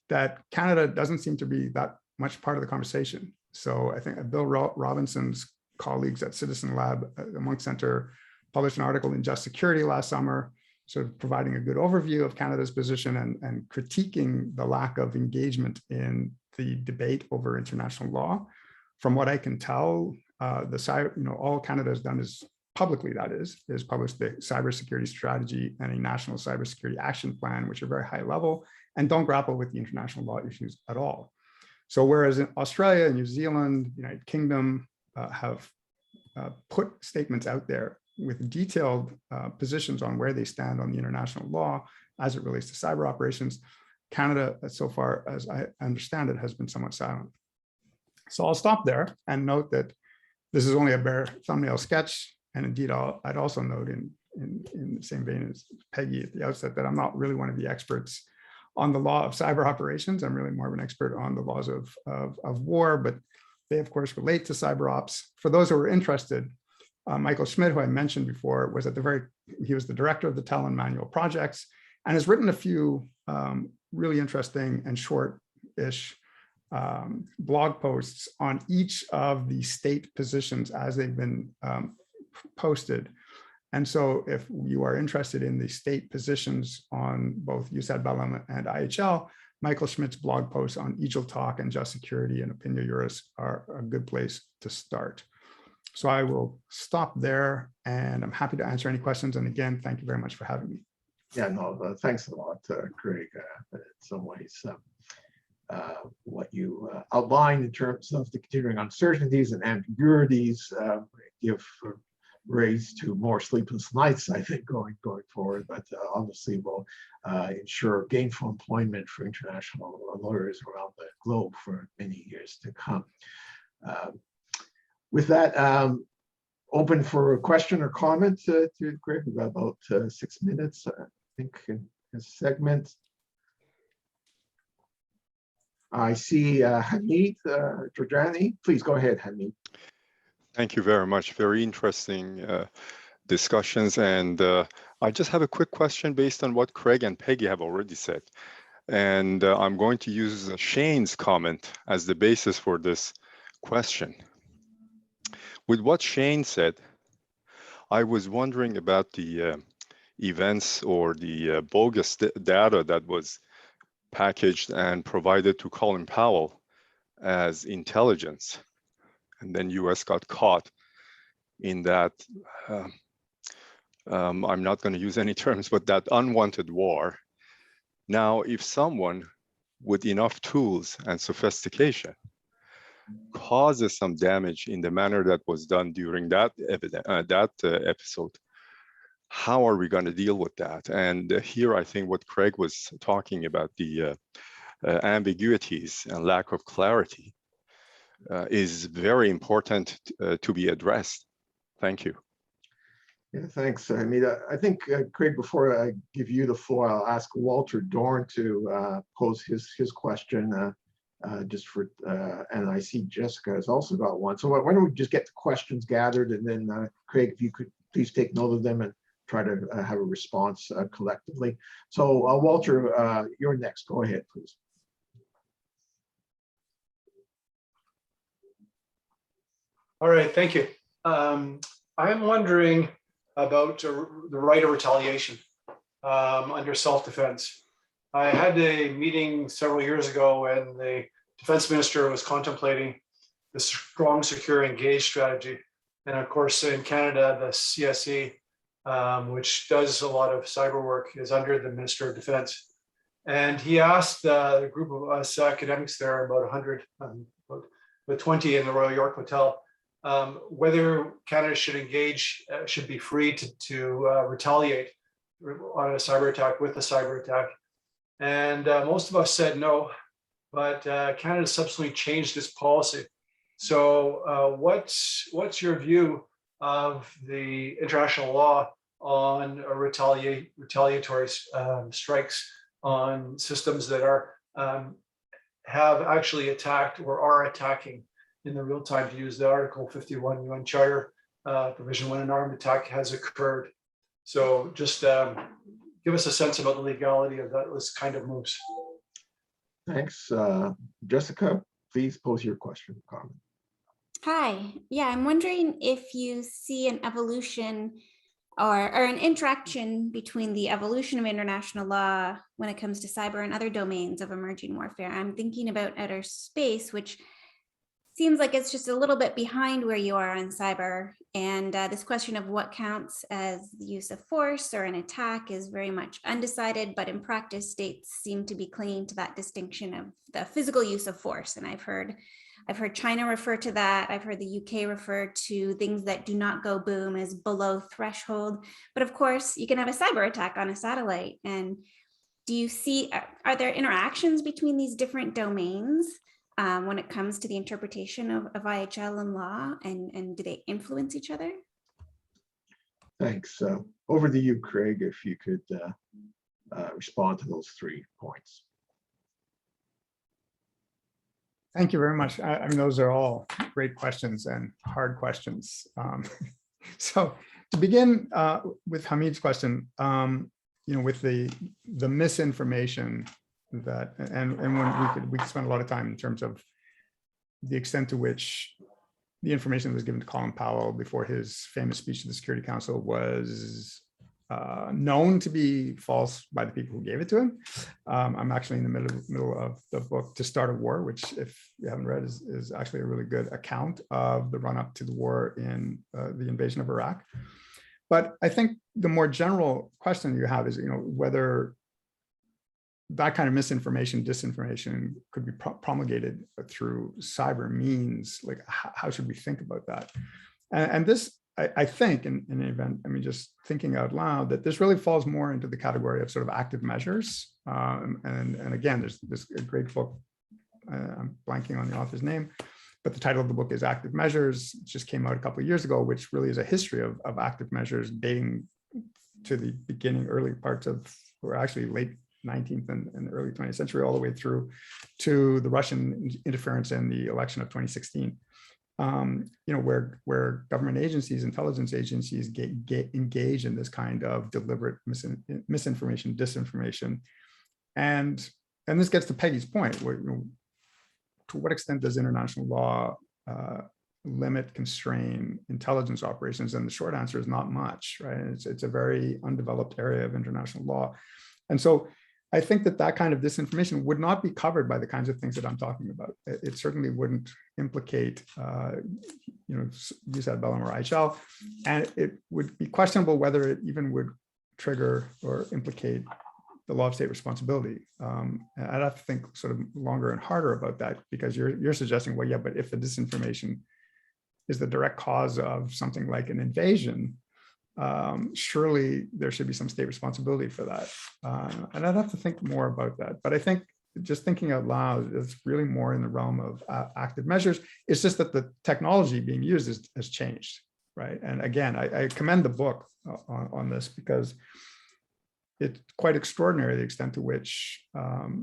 Speaker 6: that Canada doesn't seem to be that much part of the conversation. So I think Bill Robinson's colleagues at Citizen Lab, the Monk Center, published an article in Just Security last summer, sort of providing a good overview of Canada's position and critiquing the lack of engagement in the debate over international law. From what I can tell, all Canada has done is publicly, that is published the cybersecurity strategy and a national cybersecurity action plan, which are very high level and don't grapple with the international law issues at all. So whereas in Australia, New Zealand, United Kingdom have put statements out there with detailed positions on where they stand on the international law as it relates to cyber operations, Canada, so far as I understand it, has been somewhat silent. So I'll stop there and note that this is only a bare thumbnail sketch. And indeed, I'd also note in the same vein as Peggy at the outset that I'm not really one of the experts on the law of cyber operations. I'm really more of an expert on the laws of war, but they of course relate to cyber ops. For those who are interested, Michael Schmidt, who I mentioned before, he was the director of the Talon Manual projects and has written a few really interesting and short-ish blog posts on each of the state positions as they've been posted. And so if you are interested in the state positions on both USAD Bellum and IHL, Michael Schmidt's blog posts on Eagle Talk and Just Security and Opinion Juris are a good place to start. So I will stop there and I'm happy to answer any questions. And again, thank you very much for having me.
Speaker 1: Yeah, no, thanks a lot, Craig. In some ways, what you outlined in terms of the continuing uncertainties and ambiguities give rise to more sleepless nights, I think, going forward, but obviously will ensure gainful employment for international lawyers around the globe for many years to come. With that, open for a question or comment to Greg. We've got about 6 minutes, I think, in this segment. I see Hamid Georgiani. Please go ahead, Hamid.
Speaker 7: Thank you very much. Very interesting discussions. And I just have a quick question based on what Craig and Peggy have already said. And I'm going to use Shane's comment as the basis for this question. With what Shane said, I was wondering about the events or the bogus data that was packaged and provided to Colin Powell as intelligence. And then US got caught in that, I'm not going to use any terms, but that unwanted war. Now, if someone with enough tools and sophistication causes some damage in the manner that was done during that episode, how are we going to deal with that? And here, I think what Craig was talking about, the ambiguities and lack of clarity, is very important to be addressed. Thank you.
Speaker 1: Yeah, thanks. I mean, I think, Craig, before I give you the floor, I'll ask Walter Dorn to pose his question just for, and I see Jessica has also got one. So why don't we just get the questions gathered, and then Craig, if you could please take note of them and try to have a response collectively. So Walter, you're next. Go ahead, please.
Speaker 8: All right, thank you. I'm wondering about the right of retaliation under self-defense. I had a meeting several years ago when the defense minister was contemplating the strong, secure, engaged strategy. And of course, in Canada, the CSE, which does a lot of cyber work, is under the Minister of Defense. And he asked the group of us academics there, about 100, about 20 in the Royal York Hotel, whether Canada should engage, should be free to retaliate on a cyber attack with a cyber attack. And most of us said no, but Canada subsequently changed its policy. So what's your view of the international law on retaliatory strikes on systems that are have actually attacked or are attacking in the real time, to use the Article 51 UN Charter provision when an armed attack has occurred? So just give us a sense about the legality of those kind of moves.
Speaker 1: Thanks. Jessica, please pose your question, comment.
Speaker 9: Hi. Yeah, I'm wondering if you see an evolution or an interaction between the evolution of international law when it comes to cyber and other domains of emerging warfare. I'm thinking about outer space, which seems like it's just a little bit behind where you are on cyber. And this question of what counts as the use of force or an attack is very much undecided, but in practice, states seem to be clinging to that distinction of the physical use of force. And I've heard China refer to that. I've heard the UK refer to things that do not go boom as below threshold. But of course, you can have a cyber attack on a satellite. And do you see, are there interactions between these different domains when it comes to the interpretation of IHL and law, and do they influence each other?
Speaker 1: Thanks. Over to you, Craig, if you could respond to those 3 points.
Speaker 6: Thank you very much. I mean, those are all great questions and hard questions. So to begin with Hamid's question, with the misinformation that, and when we could spend a lot of time in terms of the extent to which the information that was given to Colin Powell before his famous speech to the Security Council was known to be false by the people who gave it to him. I'm actually in the middle of the book To Start a War, which, if you haven't read, is actually a really good account of the run up to the war in the invasion of Iraq. But I think the more general question you have is, whether that kind of misinformation, disinformation could be promulgated through cyber means. Like, how should we think about that? And this, I think, in an event, I mean, just thinking out loud, that this really falls more into the category of sort of active measures. And again, there's this great book, I'm blanking on the author's name, but the title of the book is Active Measures. It just came out a couple of years ago, which really is a history of active measures dating to the early parts of, or actually late 19th and the early 20th century, all the way through to the Russian interference in the election of 2016. Where government agencies, intelligence agencies get engaged in this kind of deliberate misinformation, disinformation. And this gets to Peggy's point, where, to what extent does international law limit, constrain intelligence operations? And the short answer is not much, right? It's a very undeveloped area of international law. And so I think that that kind of disinformation would not be covered by the kinds of things that I'm talking about. It certainly wouldn't implicate, use ad bellum or IHL, and it would be questionable whether it even would trigger or implicate the law of state responsibility. I'd have to think sort of longer and harder about that, because you're suggesting, well, yeah, but if the disinformation is the direct cause of something like an invasion, surely there should be some state responsibility for that. And I'd have to think more about that. But I think just thinking out loud is really more in the realm of active measures. It's just that the technology being used has changed, right? And again, I commend the book on this, because it's quite extraordinary the extent to which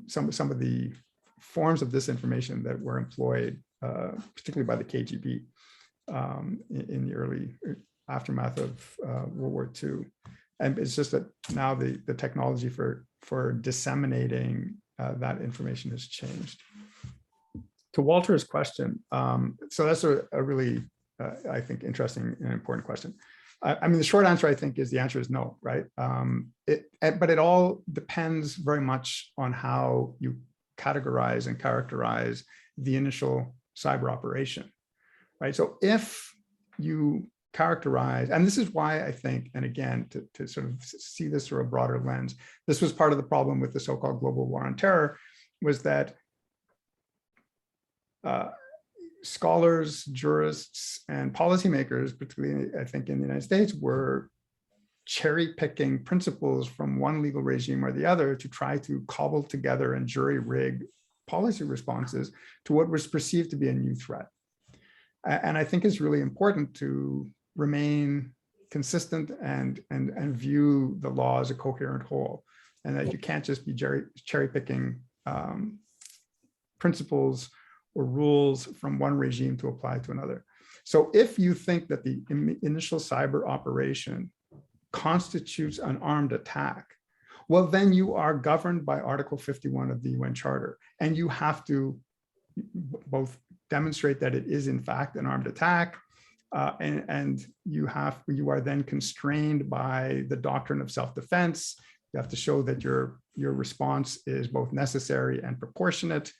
Speaker 6: some of the forms of disinformation that were employed, particularly by the KGB in the early aftermath of World War II. And it's just that now the technology for disseminating that information has changed. To Walter's question, so that's a really, I think, interesting and important question. I mean, the short answer, I think, is the answer is no, right? But it all depends very much on how you categorize and characterize the initial cyber operation, right? So if you characterize, and this is why I think, and again, to sort of see this through a broader lens, this was part of the problem with the so-called global war on terror, was that scholars, jurists, and policymakers, particularly I think in the United States, were cherry picking principles from one legal regime or the other to try to cobble together and jury rig policy responses to what was perceived to be a new threat. And I think it's really important to remain consistent and view the law as a coherent whole, and that you can't just be cherry picking principles or rules from one regime to apply to another. So if you think that the initial cyber operation constitutes an armed attack, well, then you are governed by Article 51 of the UN Charter, and you have to both demonstrate that it is in fact an armed attack, and you are then constrained by the doctrine of self-defense. You have to show that your response is both necessary and proportionate,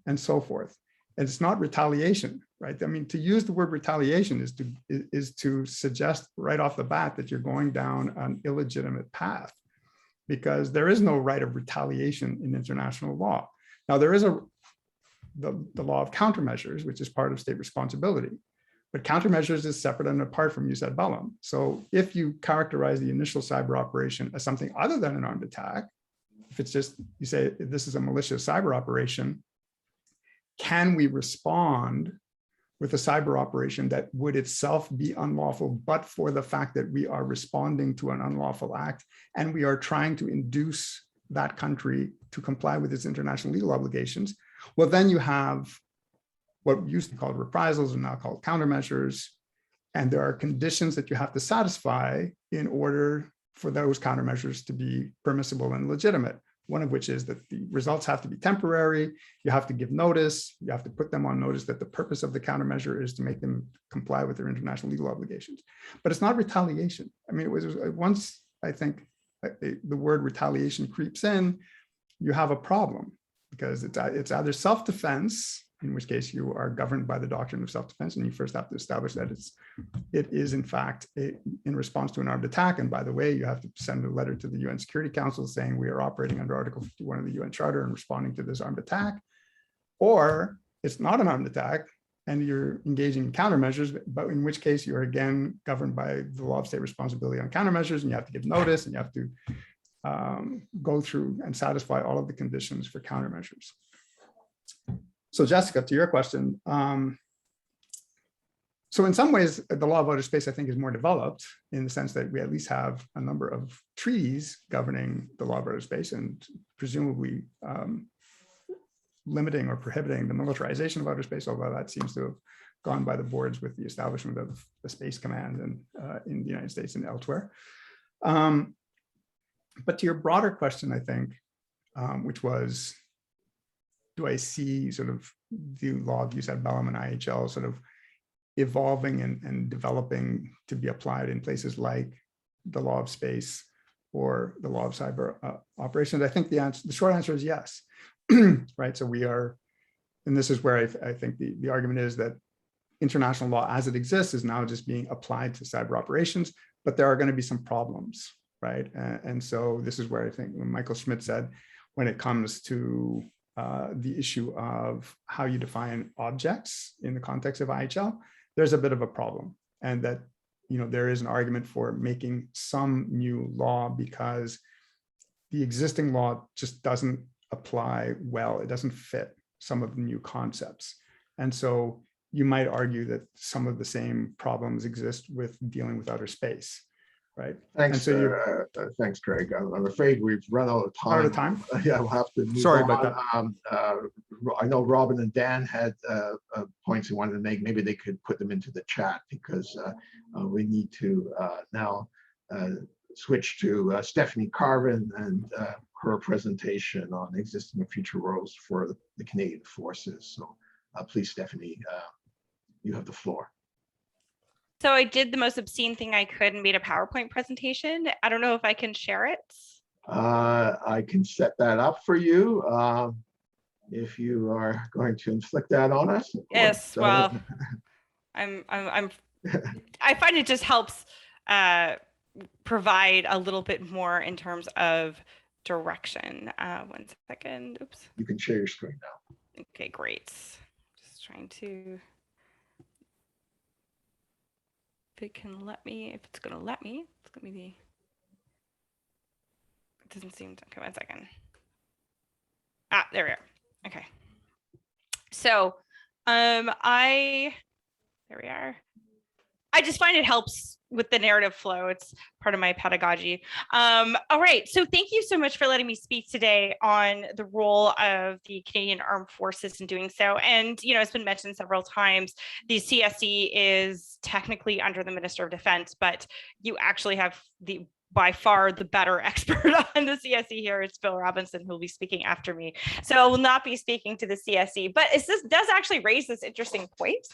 Speaker 6: and so forth. And it's not retaliation, right? I mean, to use the word retaliation is to suggest right off the bat that you're going down an illegitimate path, because there is no right of retaliation in international law. Now, there is the law of countermeasures, which is part of state responsibility, but countermeasures is separate and apart from jus ad bellum. So if you characterize the initial cyber operation as something other than an armed attack, if it's just, you say this is a malicious cyber operation, can we respond with a cyber operation that would itself be unlawful, but for the fact that we are responding to an unlawful act and we are trying to induce that country to comply with its international legal obligations? Well, then you have what used to be called reprisals and now called countermeasures. And there are conditions that you have to satisfy in order for those countermeasures to be permissible and legitimate. One of which is that the results have to be temporary. You have to give notice. You have to put them on notice that the purpose of the countermeasure is to make them comply with their international legal obligations. But it's not retaliation. I mean, it was once, I think, the word retaliation creeps in, you have a problem, because it's either self-defense, in which case you are governed by the doctrine of self-defense, and you first have to establish that it is in fact in response to an armed attack. And by the way, you have to send a letter to the UN Security Council saying we are operating under Article 51 of the UN Charter and responding to this armed attack. Or it's not an armed attack and you're engaging in countermeasures, but in which case you're again governed by the law of state responsibility on countermeasures, and you have to give notice and you have to go through and satisfy all of the conditions for countermeasures. So Jessica, to your question, so in some ways, the law of outer space, I think, is more developed in the sense that we at least have a number of treaties governing the law of outer space and presumably limiting or prohibiting the militarization of outer space, although that seems to have gone by the boards with the establishment of the Space Command and in the United States and elsewhere. But to your broader question, I think, which was, do I see sort of the law of jus ad bellum and IHL sort of evolving and developing to be applied in places like the law of space for the law of cyber operations? I think the short answer is yes, right? So we are, and this is where I think the argument is that international law as it exists is now just being applied to cyber operations, but there are going to be some problems, right? And so this is where I think when Michael Schmidt said, when it comes to the issue of how you define objects in the context of IHL, there's a bit of a problem. And that, there is an argument for making some new law because the existing law just doesn't apply well. It doesn't fit some of the new concepts. And so you might argue that some of the same problems exist with dealing with outer space, right?
Speaker 1: Thanks, thanks, Craig. I'm afraid we've run out of time.
Speaker 6: Out of time?
Speaker 1: Yeah, we'll have to move
Speaker 6: Sorry
Speaker 1: on.
Speaker 6: about that.
Speaker 1: I know Robin and Dan had points they wanted to make. Maybe they could put them into the chat because we need to now switch to Stephanie Carvin and her presentation on existing and future roles for the Canadian Forces. So please, Stephanie, you have the floor.
Speaker 3: So I did the most obscene thing I could and made a PowerPoint presentation. I don't know if I can share it.
Speaker 1: I can set that up for you if you are going to inflict that on us.
Speaker 3: Yes, well, I find it just helps provide a little bit more in terms of direction. 1 second. Oops.
Speaker 1: You can share your screen now.
Speaker 3: Okay, great. Just trying to. If it can let me, if it's going to let me, it's going to be it doesn't seem to. Okay, 1 second. There we are. Okay. So, there we are. I just find it helps with the narrative flow. It's part of my pedagogy. All right. So thank you so much for letting me speak today on the role of the Canadian Armed Forces in doing so. And, it's been mentioned several times, the CSE is technically under the Minister of Defense, but you actually have by far the better expert on the CSE here is Phil Robinson, who will be speaking after me. So I will not be speaking to the CSE, but this does actually raise this interesting point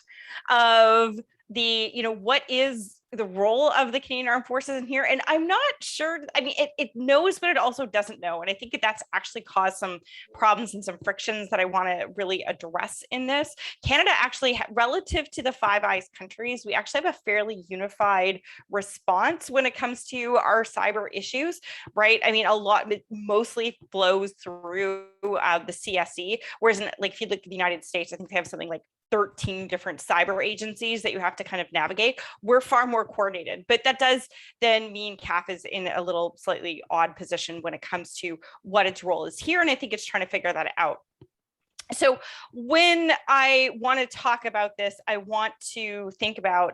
Speaker 3: of what is the role of the Canadian Armed Forces in here? And I'm not sure, it knows, but it also doesn't know. And I think that's actually caused some problems and some frictions that I want to really address in this. Canada actually, relative to the Five Eyes countries, we actually have a fairly unified response when it comes to our cyber issues, right? A lot, it mostly flows through the CSE, whereas if you look at the United States, I think they have something like 13 different cyber agencies that you have to kind of navigate. We're far more coordinated, but that does then mean CAF is in a little slightly odd position when it comes to what its role is here. And I think it's trying to figure that out. So when I want to talk about this, I want to think about,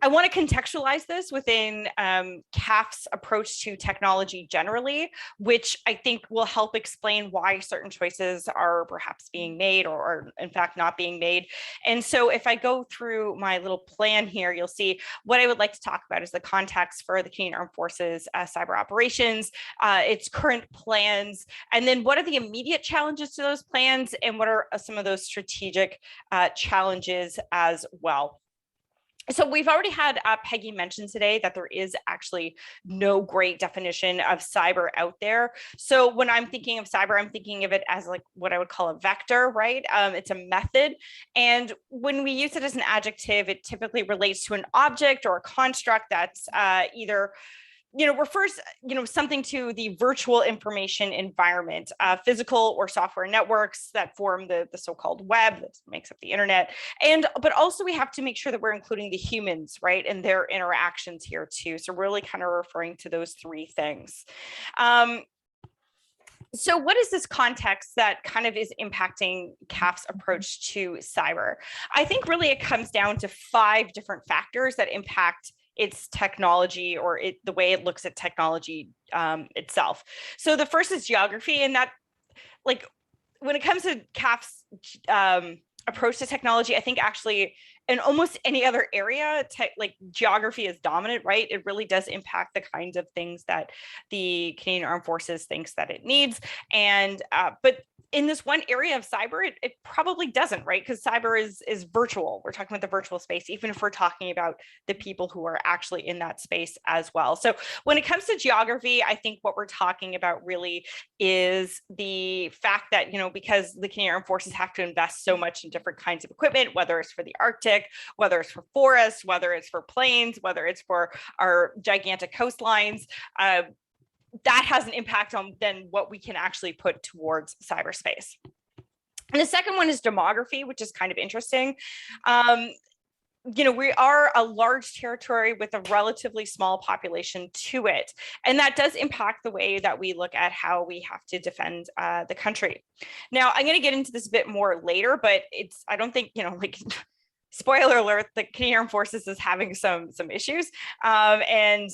Speaker 3: I want to contextualize this within CAF's approach to technology generally, which I think will help explain why certain choices are perhaps being made or in fact not being made. And so if I go through my little plan here, you'll see what I would like to talk about is the context for the Canadian Armed Forces cyber operations, its current plans, and then what are the immediate challenges to those plans and what are some of those strategic challenges as well. So we've already had Peggy mention today that there is actually no great definition of cyber out there. So when I'm thinking of cyber, I'm thinking of it as like what I would call a vector, right? It's a method. And when we use it as an adjective, it typically relates to an object or a construct that's either refers, something to the virtual information environment, physical or software networks that form the so-called web that makes up the internet. But also we have to make sure that we're including the humans, right, and their interactions here too. So really kind of referring to those three things. So what is this context that kind of is impacting CAF's approach to cyber? I think really it comes down to 5 different factors that impact its technology or the way it looks at technology itself. So the first is geography, and that, when it comes to CAF's approach to technology, I think actually in almost any other area, like geography is dominant, right? It really does impact the kinds of things that the Canadian Armed Forces thinks that it needs. And but in this one area of cyber, it probably doesn't, right? Because cyber is virtual. We're talking about the virtual space, even if we're talking about the people who are actually in that space as well. So when it comes to geography, I think what we're talking about really is the fact that, because the Canadian Armed Forces have to invest so much in different kinds of equipment, whether it's for the Arctic, whether it's for forests, whether it's for planes, whether it's for our gigantic coastlines, that has an impact on then what we can actually put towards cyberspace. And the second one is demography, which is kind of interesting. We are a large territory with a relatively small population to it. And that does impact the way that we look at how we have to defend the country. Now, I'm going to get into this a bit more later, but I don't think, spoiler alert, the Canadian Armed Forces is having some issues, and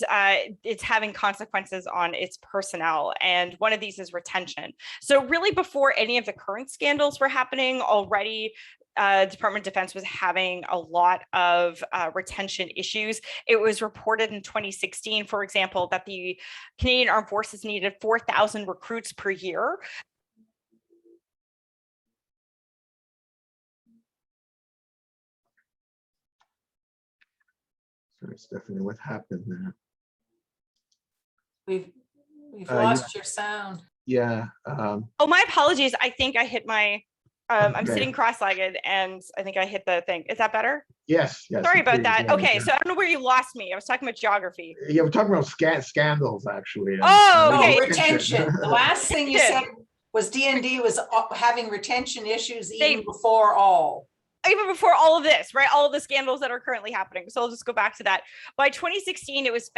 Speaker 3: it's having consequences on its personnel. And one of these is retention. So really, before any of the current scandals were happening already, Department of Defense was having a lot of retention issues. It was reported in 2016, for example, that the Canadian Armed Forces needed 4,000 recruits per year.
Speaker 1: That's definitely what happened there.
Speaker 2: We've lost your sound.
Speaker 1: Yeah.
Speaker 3: Oh, my apologies. I think I hit my, I'm
Speaker 1: Okay.
Speaker 3: sitting cross-legged and I think I hit the thing. Is that better?
Speaker 1: Yes.
Speaker 3: Sorry about that. Okay,
Speaker 1: Yeah.
Speaker 3: so I don't know where you lost me. I was talking about geography.
Speaker 1: Yeah, we're talking about scandals, actually.
Speaker 3: Oh,
Speaker 2: No,
Speaker 3: okay.
Speaker 2: retention. The last thing you said was DND was having retention issues even before all
Speaker 3: of this, right? All of the scandals that are currently happening. So I'll just go back to that. By 2016, it was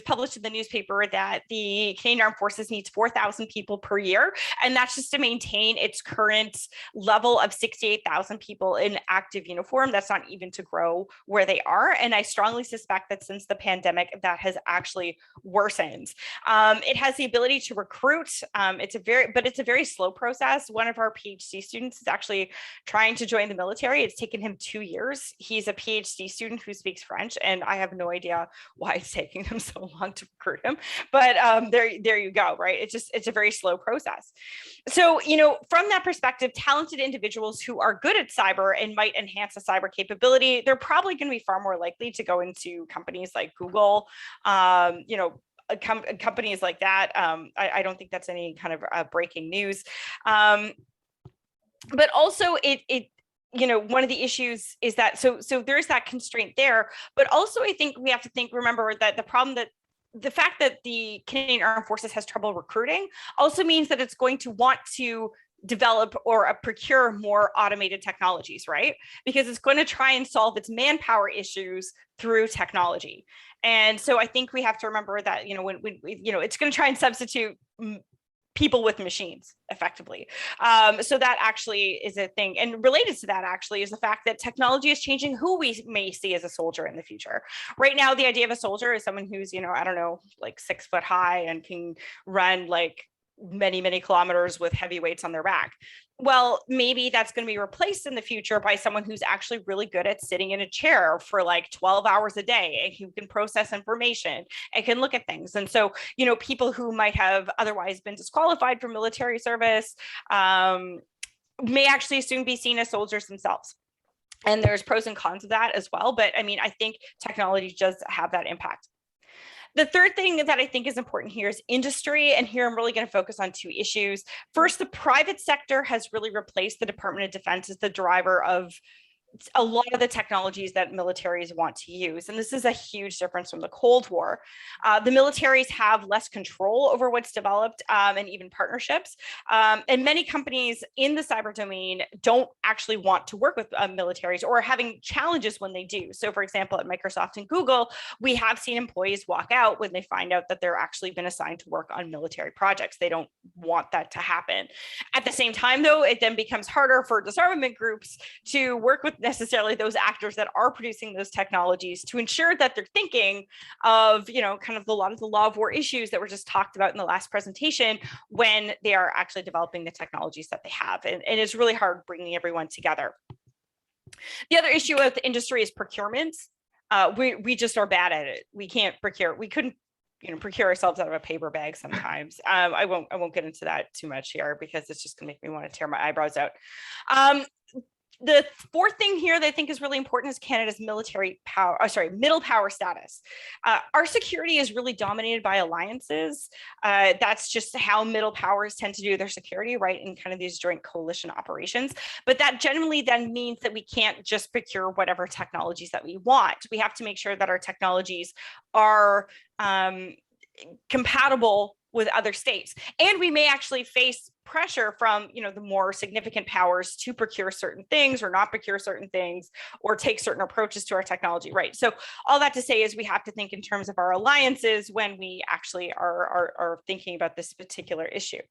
Speaker 3: published in the newspaper that the Canadian Armed Forces needs 4,000 people per year. And that's just to maintain its current level of 68,000 people in active uniform. That's not even to grow where they are. And I strongly suspect that since the pandemic, that has actually worsened. It has the ability to recruit. It's a very slow process. One of our PhD students is actually trying to join the military. It's taken him 2 years. He's a PhD student who speaks French, and I have no idea why it's taking them so long to recruit him. But there you go, right? It's a very slow process. So, from that perspective, talented individuals who are good at cyber and might enhance a cyber capability, they're probably going to be far more likely to go into companies like Google, companies like that. I don't think that's any kind of breaking news. But also one of the issues is that, so there's that constraint there, but also I think we have to remember that the fact that the Canadian Armed Forces has trouble recruiting also means that it's going to want to develop or procure more automated technologies, right? Because it's going to try and solve its manpower issues through technology. And so I think we have to remember that, when it's going to try and substitute people with machines effectively. So that actually is a thing. And related to that actually is the fact that technology is changing who we may see as a soldier in the future. Right now, the idea of a soldier is someone who's, like 6 foot high and can run like many, many kilometers with heavy weights on their back. Well, maybe that's going to be replaced in the future by someone who's actually really good at sitting in a chair for like 12 hours a day and who can process information and can look at things. And so, people who might have otherwise been disqualified from military service may actually soon be seen as soldiers themselves. And there's pros and cons of that as well. But I think technology does have that impact. The third thing that I think is important here is industry. And here I'm really going to focus on 2 issues. First, the private sector has really replaced the Department of Defense as the driver of a lot of the technologies that militaries want to use. And this is a huge difference from the Cold War. The militaries have less control over what's developed and even partnerships. And many companies in the cyber domain don't actually want to work with militaries or are having challenges when they do. So for example, at Microsoft and Google, we have seen employees walk out when they find out that they're actually been assigned to work on military projects. They don't want that to happen. At the same time, though, it then becomes harder for disarmament groups to work with necessarily those actors that are producing those technologies to ensure that they're thinking of, kind of a lot of the law of war issues that were just talked about in the last presentation when they are actually developing the technologies that they have. And it's really hard bringing everyone together. The other issue with the industry is procurement. We just are bad at it. We can't procure. We couldn't, procure ourselves out of a paper bag sometimes. I won't get into that too much here because it's just gonna make me want to tear my eyebrows out. The fourth thing here that I think is really important is Canada's military power, middle power status. Our security is really dominated by alliances. That's just how middle powers tend to do their security, right? In kind of these joint coalition operations. But that generally then means that we can't just procure whatever technologies that we want. We have to make sure that our technologies are compatible with other states. And we may actually face pressure from, the more significant powers to procure certain things or not procure certain things or take certain approaches to our technology, right? So all that to say is we have to think in terms of our alliances when we actually are thinking about this particular issue.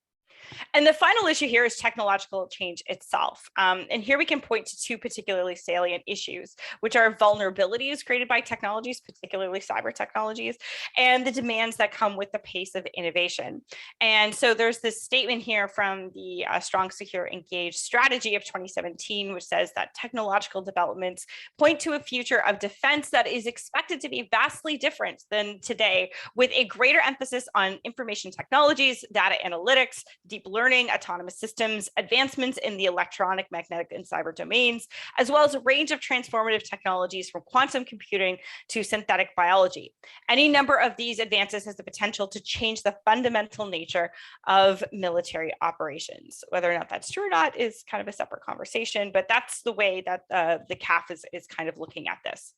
Speaker 3: And the final issue here is technological change itself. And here we can point to two particularly salient issues, which are vulnerabilities created by technologies, particularly cyber technologies, and the demands that come with the pace of innovation. And so there's this statement here from the Strong, Secure, Engaged strategy of 2017, which says that technological developments point to a future of defense that is expected to be vastly different than today, with a greater emphasis on information technologies, data analytics, deep learning, autonomous systems, advancements in the electronic, magnetic, and cyber domains, as well as a range of transformative technologies from quantum computing to synthetic biology. Any number of these advances has the potential to change the fundamental nature of military operations. Whether or not that's true or not is kind of a separate conversation, but that's the way that the CAF is kind of looking at this.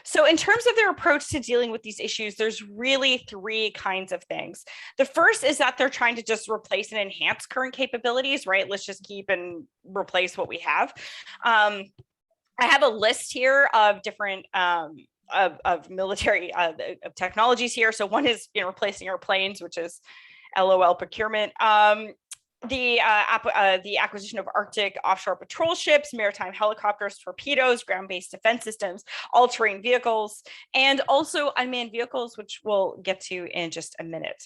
Speaker 3: So in terms of their approach to dealing with these issues, there's really three kinds of things. The first is that they're trying to just replace and enhance current capabilities, right? Let's just keep and replace what we have. I have a list here of different of military of technologies here. So one is replacing airplanes, which is LOL procurement. The acquisition of Arctic offshore patrol ships, maritime helicopters, torpedoes, ground-based defense systems, all-terrain vehicles, and also unmanned vehicles, which we'll get to in just a minute,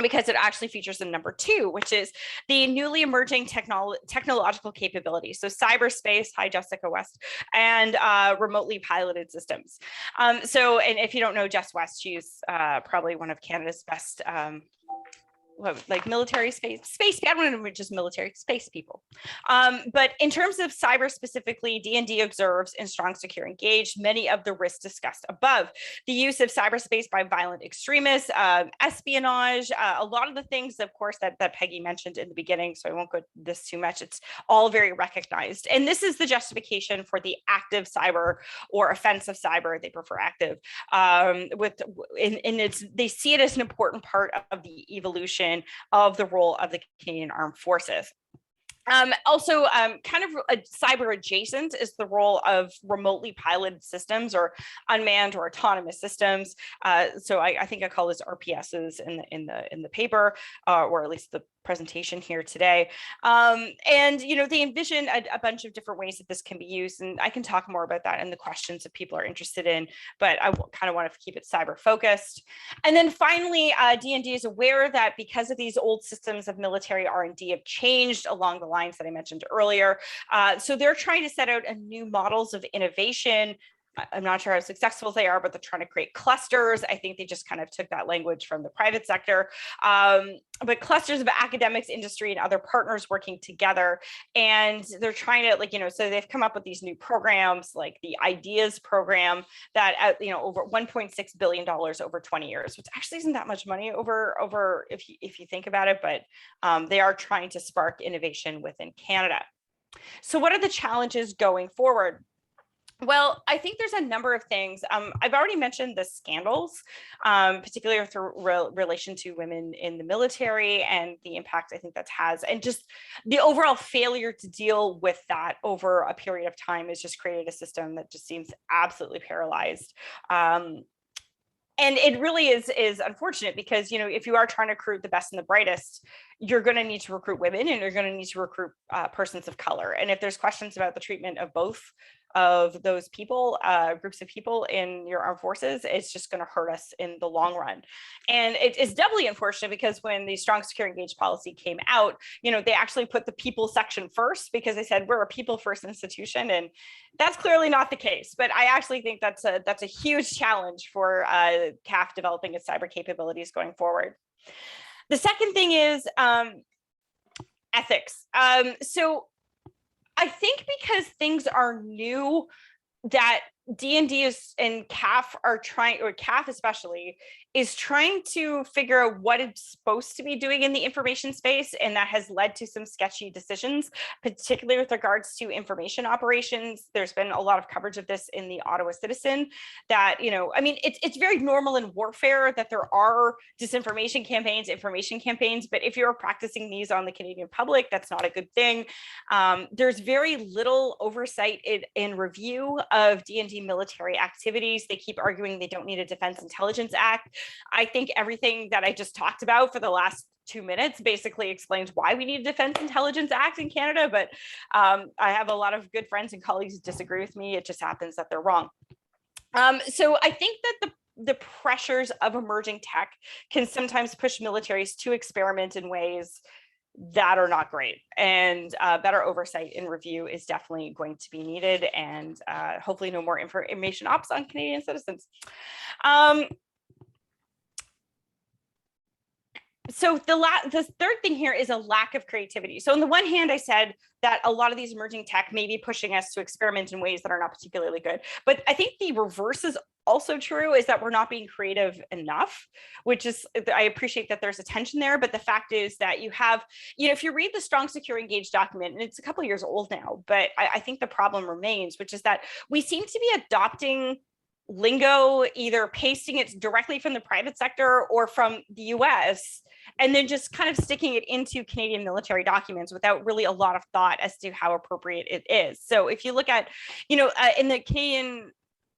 Speaker 3: because it actually features in number 2, which is the newly emerging technological capabilities. So cyberspace, hi Jessica West, and remotely piloted systems. And if you don't know Jess West, she's probably one of Canada's best like military space, I don't know, just military space people. But in terms of cyber specifically, D&D observes in Strong, Secure, Engaged many of the risks discussed above. The use of cyberspace by violent extremists, espionage, a lot of the things, of course, that Peggy mentioned in the beginning, so I won't go this too much. It's all very recognized. And this is the justification for the active cyber or offensive cyber, they prefer active, they see it as an important part of the evolution of the role of the Canadian Armed Forces. Also, kind of cyber adjacent is the role of remotely piloted systems or unmanned or autonomous systems. So I think I call this RPSs in the paper, or at least the presentation here today. And they envision a bunch of different ways that this can be used, and I can talk more about that in the questions if people are interested in, but I kind of want to keep it cyber focused. And then finally, D&D is aware that because of these old systems of military R&D have changed along the lines that I mentioned earlier, so they're trying to set out new models of innovation. I'm not sure how successful they are, but they're trying to create clusters. I think they just kind of took that language from the private sector, but clusters of academics, industry, and other partners working together. And they're trying to so they've come up with these new programs like the IDEAS program that, over $1.6 billion over 20 years, which actually isn't that much money over if you think about it, but they are trying to spark innovation within Canada. So what are the challenges going forward? Well, I think there's a number of things. I've already mentioned the scandals, particularly with relation to women in the military and the impact I think that has, and just the overall failure to deal with that over a period of time has just created a system that just seems absolutely paralyzed. And it really is unfortunate because, if you are trying to recruit the best and the brightest, you're going to need to recruit women and you're going to need to recruit persons of color. And if there's questions about the treatment of both of those people, groups of people in your armed forces, it's just going to hurt us in the long run. And it's doubly unfortunate because when the strong, secure, engaged policy came out, they actually put the people section first because they said we're a people first institution, and that's clearly not the case. But I actually think that's a huge challenge for CAF developing its cyber capabilities going forward. The second thing is ethics. So I think because things are new, that D&D and CAF are trying, or CAF especially, is trying to figure out what it's supposed to be doing in the information space. And that has led to some sketchy decisions, particularly with regards to information operations. There's been a lot of coverage of this in the Ottawa Citizen that, I mean, it's very normal in warfare that there are disinformation campaigns, information campaigns, but if you're practicing these on the Canadian public, that's not a good thing. There's very little oversight in review of D&D military activities. They keep arguing they don't need a Defense Intelligence Act. I think everything that I just talked about for the last 2 minutes basically explains why we need a Defense Intelligence Act in Canada, but I have a lot of good friends and colleagues who disagree with me. It just happens that they're wrong. So I think that the pressures of emerging tech can sometimes push militaries to experiment in ways that are not great, and better oversight and review is definitely going to be needed, and hopefully no more information ops on Canadian citizens. So the third thing here is a lack of creativity. So on the one hand, I said that a lot of these emerging tech may be pushing us to experiment in ways that are not particularly good. But I think the reverse is also true, is that we're not being creative enough, which is, I appreciate that there's a tension there. But the fact is that you have, if you read the Strong, Secure, Engaged document, and it's a couple of years old now, but I think the problem remains, which is that we seem to be adopting lingo, either pasting it directly from the private sector or from the US, and then just kind of sticking it into Canadian military documents without really a lot of thought as to how appropriate it is. So if you look at, in the Canadian,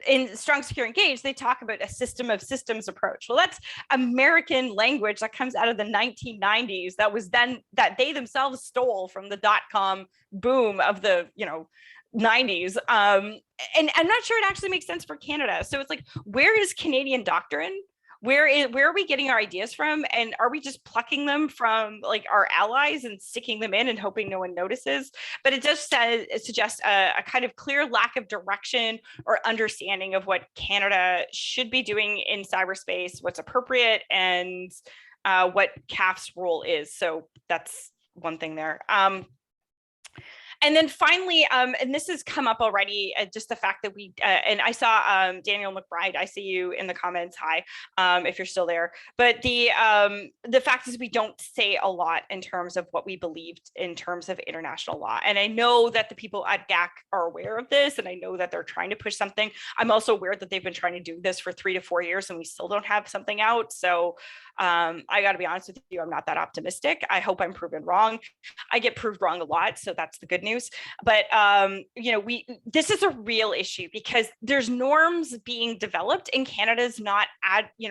Speaker 3: in Strong, Secure, Engaged, they talk about a system of systems approach. Well, that's American language that comes out of the 1990s that they themselves stole from the .com boom of the, 90s. And I'm not sure it actually makes sense for Canada. So it's like, where is Canadian doctrine? Where are we getting our ideas from? And are we just plucking them from like our allies and sticking them in and hoping no one notices? But it does suggest a kind of clear lack of direction or understanding of what Canada should be doing in cyberspace, what's appropriate, and what CAF's role is. So that's one thing there. And then finally, and this has come up already, just the fact that and I saw Daniel McBride, I see you in the comments, hi, if you're still there. But the fact is we don't say a lot in terms of what we believed in terms of international law. And I know that the people at GAC are aware of this, and I know that they're trying to push something. I'm also aware that they've been trying to do this for 3 to 4 years and we still don't have something out. So I got to be honest with you, I'm not that optimistic. I hope I'm proven wrong. I get proved wrong a lot, so that's the good news. But this is a real issue because there's norms being developed and Canada's not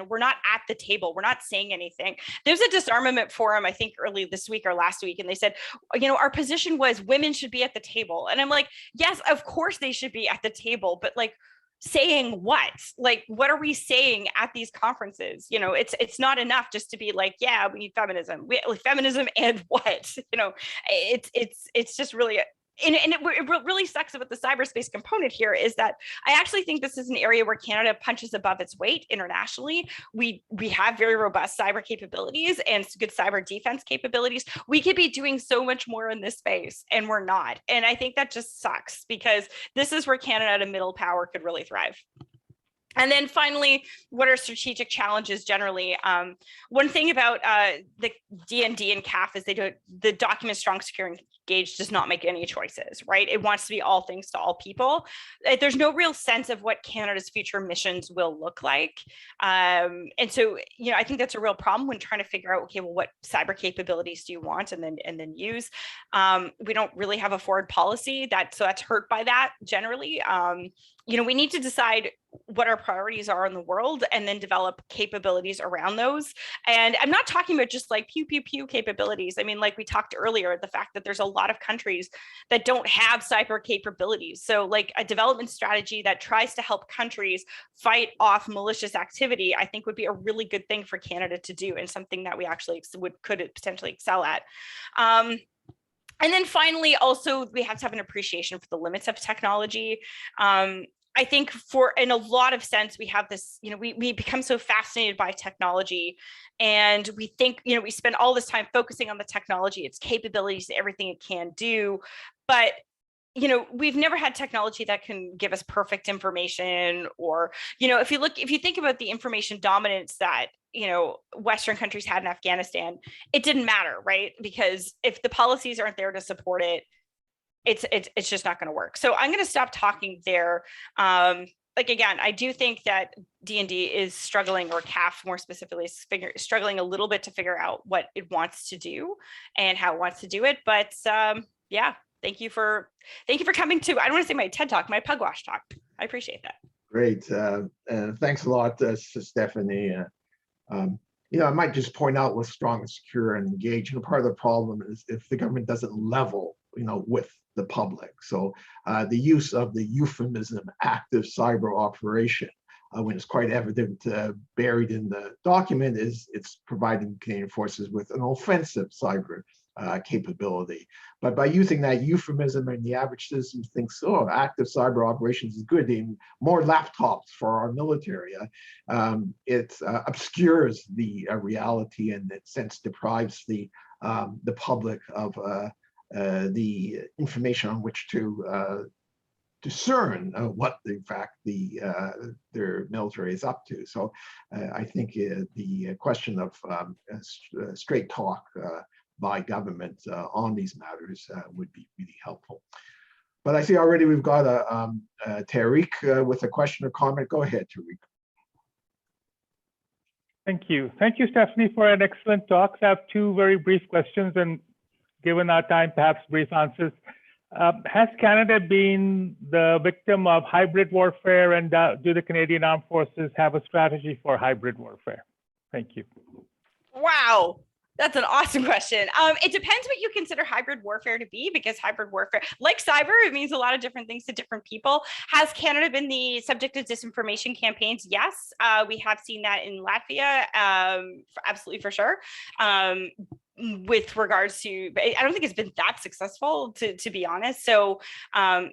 Speaker 3: we're not at the table. We're not saying anything. There's a disarmament forum, I think early this week or last week, and they said, our position was women should be at the table. And I'm like, yes, of course they should be at the table, but like, saying what? Like, what are we saying at these conferences? It's not enough just to be like, yeah, we need feminism. Feminism and what? It's just really. And it really sucks about the cyberspace component here is that I actually think this is an area where Canada punches above its weight internationally. We have very robust cyber capabilities and good cyber defense capabilities. We could be doing so much more in this space and we're not. And I think that just sucks because this is where Canada at a middle power could really thrive. And then finally, what are strategic challenges generally? One thing about the D&D and CAF is the document Strong, Secure, Engaged does not make any choices, right? It wants to be all things to all people. There's no real sense of what Canada's future missions will look like. And so, I think that's a real problem when trying to figure out, okay, well, what cyber capabilities do you want and then use? We don't really have a forward policy so that's hurt by that generally. we need to decide what our priorities are in the world and then develop capabilities around those. And I'm not talking about just like pew, pew, pew capabilities. I mean, like we talked earlier, the fact that there's a lot of countries that don't have cyber capabilities. So like a development strategy that tries to help countries fight off malicious activity, I think would be a really good thing for Canada to do, and something that we actually could potentially excel at. And then finally, also, we have to have an appreciation for the limits of technology. I think in a lot of sense, we have this, we become so fascinated by technology, and we think, we spend all this time focusing on the technology, its capabilities, everything it can do. But we've never had technology that can give us perfect information, or, if you think about the information dominance that, Western countries had in Afghanistan, it didn't matter, right? Because if the policies aren't there to support it, it's just not going to work. So I'm going to stop talking there. Again, I do think that D&D is struggling, or CAF more specifically, is struggling a little bit to figure out what it wants to do and how it wants to do it. But yeah, thank you for coming to, I don't want to say my TED Talk, my Pugwash Talk. I appreciate that.
Speaker 1: Great. Thanks a lot, Stephanie. I might just point out with strong and secure and engaged. Part of the problem is if the government doesn't level, with the public. So the use of the euphemism active cyber operation, when it's quite evident buried in the document, is it's providing Canadian forces with an offensive cyber capability. But by using that euphemism, and the average citizen thinks, oh, active cyber operations is good, in more laptops for our military, it obscures the reality, and in a sense deprives the public of the information on which to discern what in fact their military is up to. So I think the question of straight talk by government on these matters would be really helpful. But I see already we've got a Tariq with a question or comment. Go ahead, Tariq.
Speaker 5: Thank you. Thank you, Stephanie, for an excellent talk. I have two very brief questions, and given our time, perhaps brief answers. Has Canada been the victim of hybrid warfare, and do the Canadian Armed Forces have a strategy for hybrid warfare? Thank you.
Speaker 3: Wow. That's an awesome question. It depends what you consider hybrid warfare to be, because hybrid warfare, like cyber, it means a lot of different things to different people. Has Canada been the subject of disinformation campaigns? Yes, we have seen that in Latvia, absolutely for sure. With regards to, I don't think it's been that successful, to be honest. So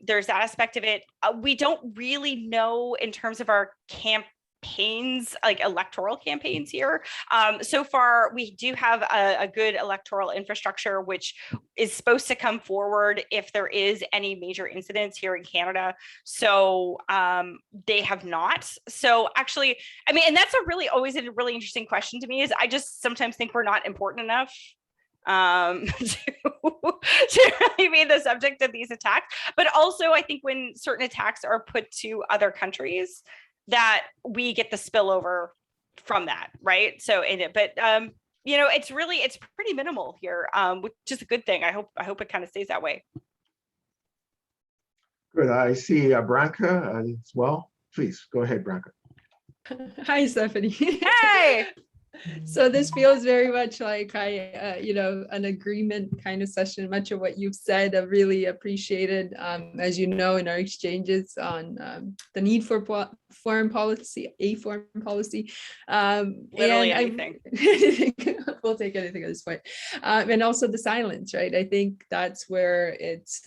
Speaker 3: there's that aspect of it. We don't really know in terms of our campaigns, like electoral campaigns here. So far, we do have a good electoral infrastructure, which is supposed to come forward if there is any major incidents here in Canada. So they have not. So actually, I mean, and that's always a really interesting question to me, is I just sometimes think we're not important enough to really be the subject of these attacks. But also, I think when certain attacks are put to other countries, that we get the spillover from that, right? So it's pretty minimal here, which is a good thing. I hope it kind of stays that way.
Speaker 1: Good. I see Branka as well. Please go ahead, Branka.
Speaker 10: Hi, Stephanie.
Speaker 3: Hey.
Speaker 10: So this feels very much like an agreement kind of session. Much of what you've said, I've really appreciated, as you know, in our exchanges on the need for foreign policy,
Speaker 3: Literally anything.
Speaker 10: We'll take anything at this point. And also the silence, right? I think that's where it's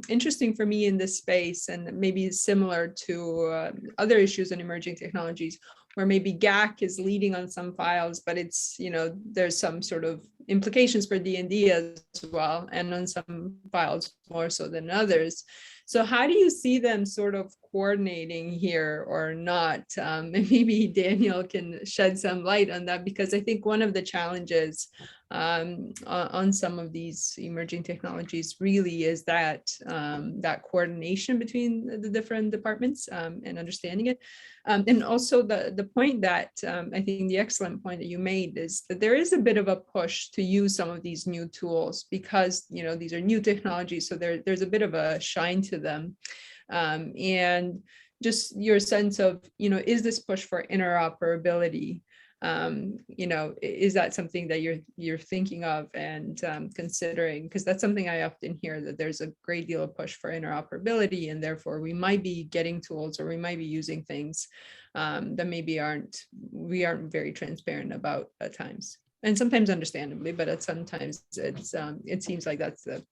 Speaker 10: interesting for me in this space, and maybe similar to other issues in emerging technologies, where maybe GAC is leading on some files, but it's, there's some sort of implications for D&D as well, and on some files more so than others. So how do you see them sort of coordinating here or not? And maybe Daniel can shed some light on that, because I think one of the challenges on some of these emerging technologies really is that that coordination between the different departments and understanding it. And also the point that I think the excellent point that you made is that there is a bit of a push to use some of these new tools, because these are new technologies, so there's a bit of a shine to them. And just your sense of, is this push for interoperability? Is that something that you're thinking of and considering? Because that's something I often hear, that there's a great deal of push for interoperability, and therefore we might be getting tools, or we might be using things that maybe we aren't very transparent about at times. And sometimes understandably, but at sometimes it seems like that's the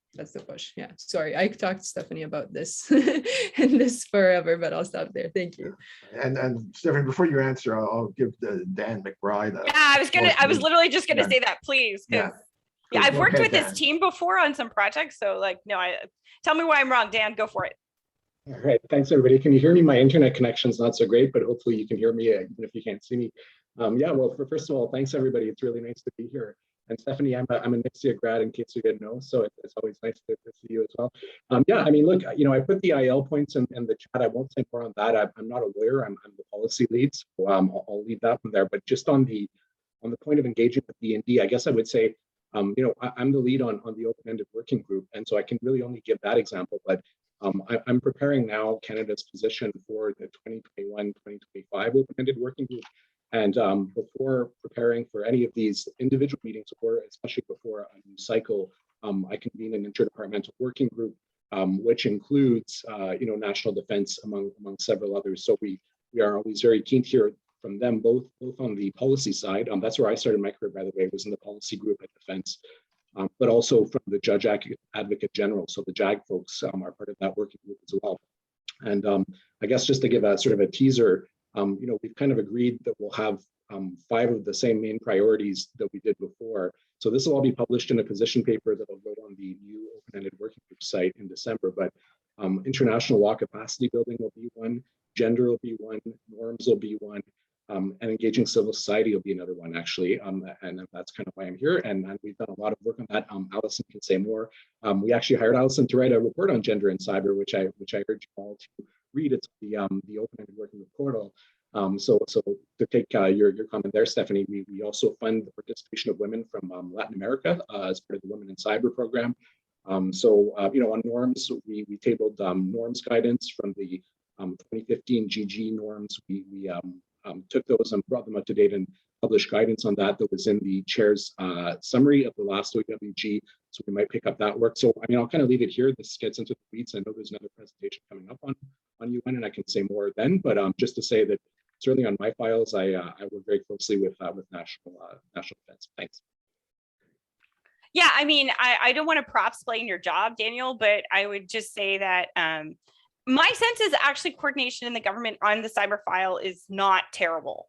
Speaker 10: push. Yeah, sorry, I could talk to Stephanie about this and this forever, but I'll stop there. Thank you.
Speaker 1: And Stephanie, before you answer, I'll give Dan McBride.
Speaker 3: I was literally just gonna say that, please. Yeah, I've worked with this team before on some projects, so tell me why I'm wrong, Dan. Go for it.
Speaker 11: All right, thanks everybody. Can you hear me? My internet connection's not so great, but hopefully you can hear me even if you can't see me. Well, first of all, thanks everybody. It's really nice to be here. And Stephanie, I'm a Nixia grad, in case you didn't know, so it's always nice to see you as well. Look, I put the IL points in the chat. I won't say more on that. I'm not a lawyer. I'm the policy lead, so I'll leave that from there. But just on the point of engaging with D&D, I guess I would say, I'm the lead on the open-ended working group, and so I can really only give that example. But I'm preparing now Canada's position for the 2021-2025 open-ended working group. And before preparing for any of these individual meetings, or especially before a new cycle, I convene an interdepartmental working group, which includes, national defense among several others. So we are always very keen to hear from them, both on the policy side. That's where I started my career, by the way, was in the policy group at Defense, but also from the Judge Advocate General. So the JAG folks are part of that working group as well. And I guess just to give a sort of a teaser, we've kind of agreed that we'll have 5 of the same main priorities that we did before. So this will all be published in a position paper that will go on the new open-ended working group site in December. But international law capacity building will be one, gender will be one, norms will be one, and engaging civil society will be another one, actually. And that's kind of why I'm here. And we've done a lot of work on that. Allison can say more. We actually hired Allison to write a report on gender and cyber, which I urge you all to read. It's the open-ended working group portal. So to take your comment there, Stephanie, we also fund the participation of women from Latin America as part of the Women in Cyber program. On norms, we tabled norms guidance from the 2015 GG norms. We took those and brought them up to date and published guidance on that was in the chair's summary of the last OWG. So we might pick up that work. So I'll kind of leave it here. This gets into the weeds. I know there's another presentation coming up on UN, and I can say more then. But just to say that certainly on my files, I work very closely with national defense. Thanks.
Speaker 3: Yeah, I don't want to prop explain your job, Daniel, but I would just say that my sense is actually coordination in the government on the cyber file is not terrible.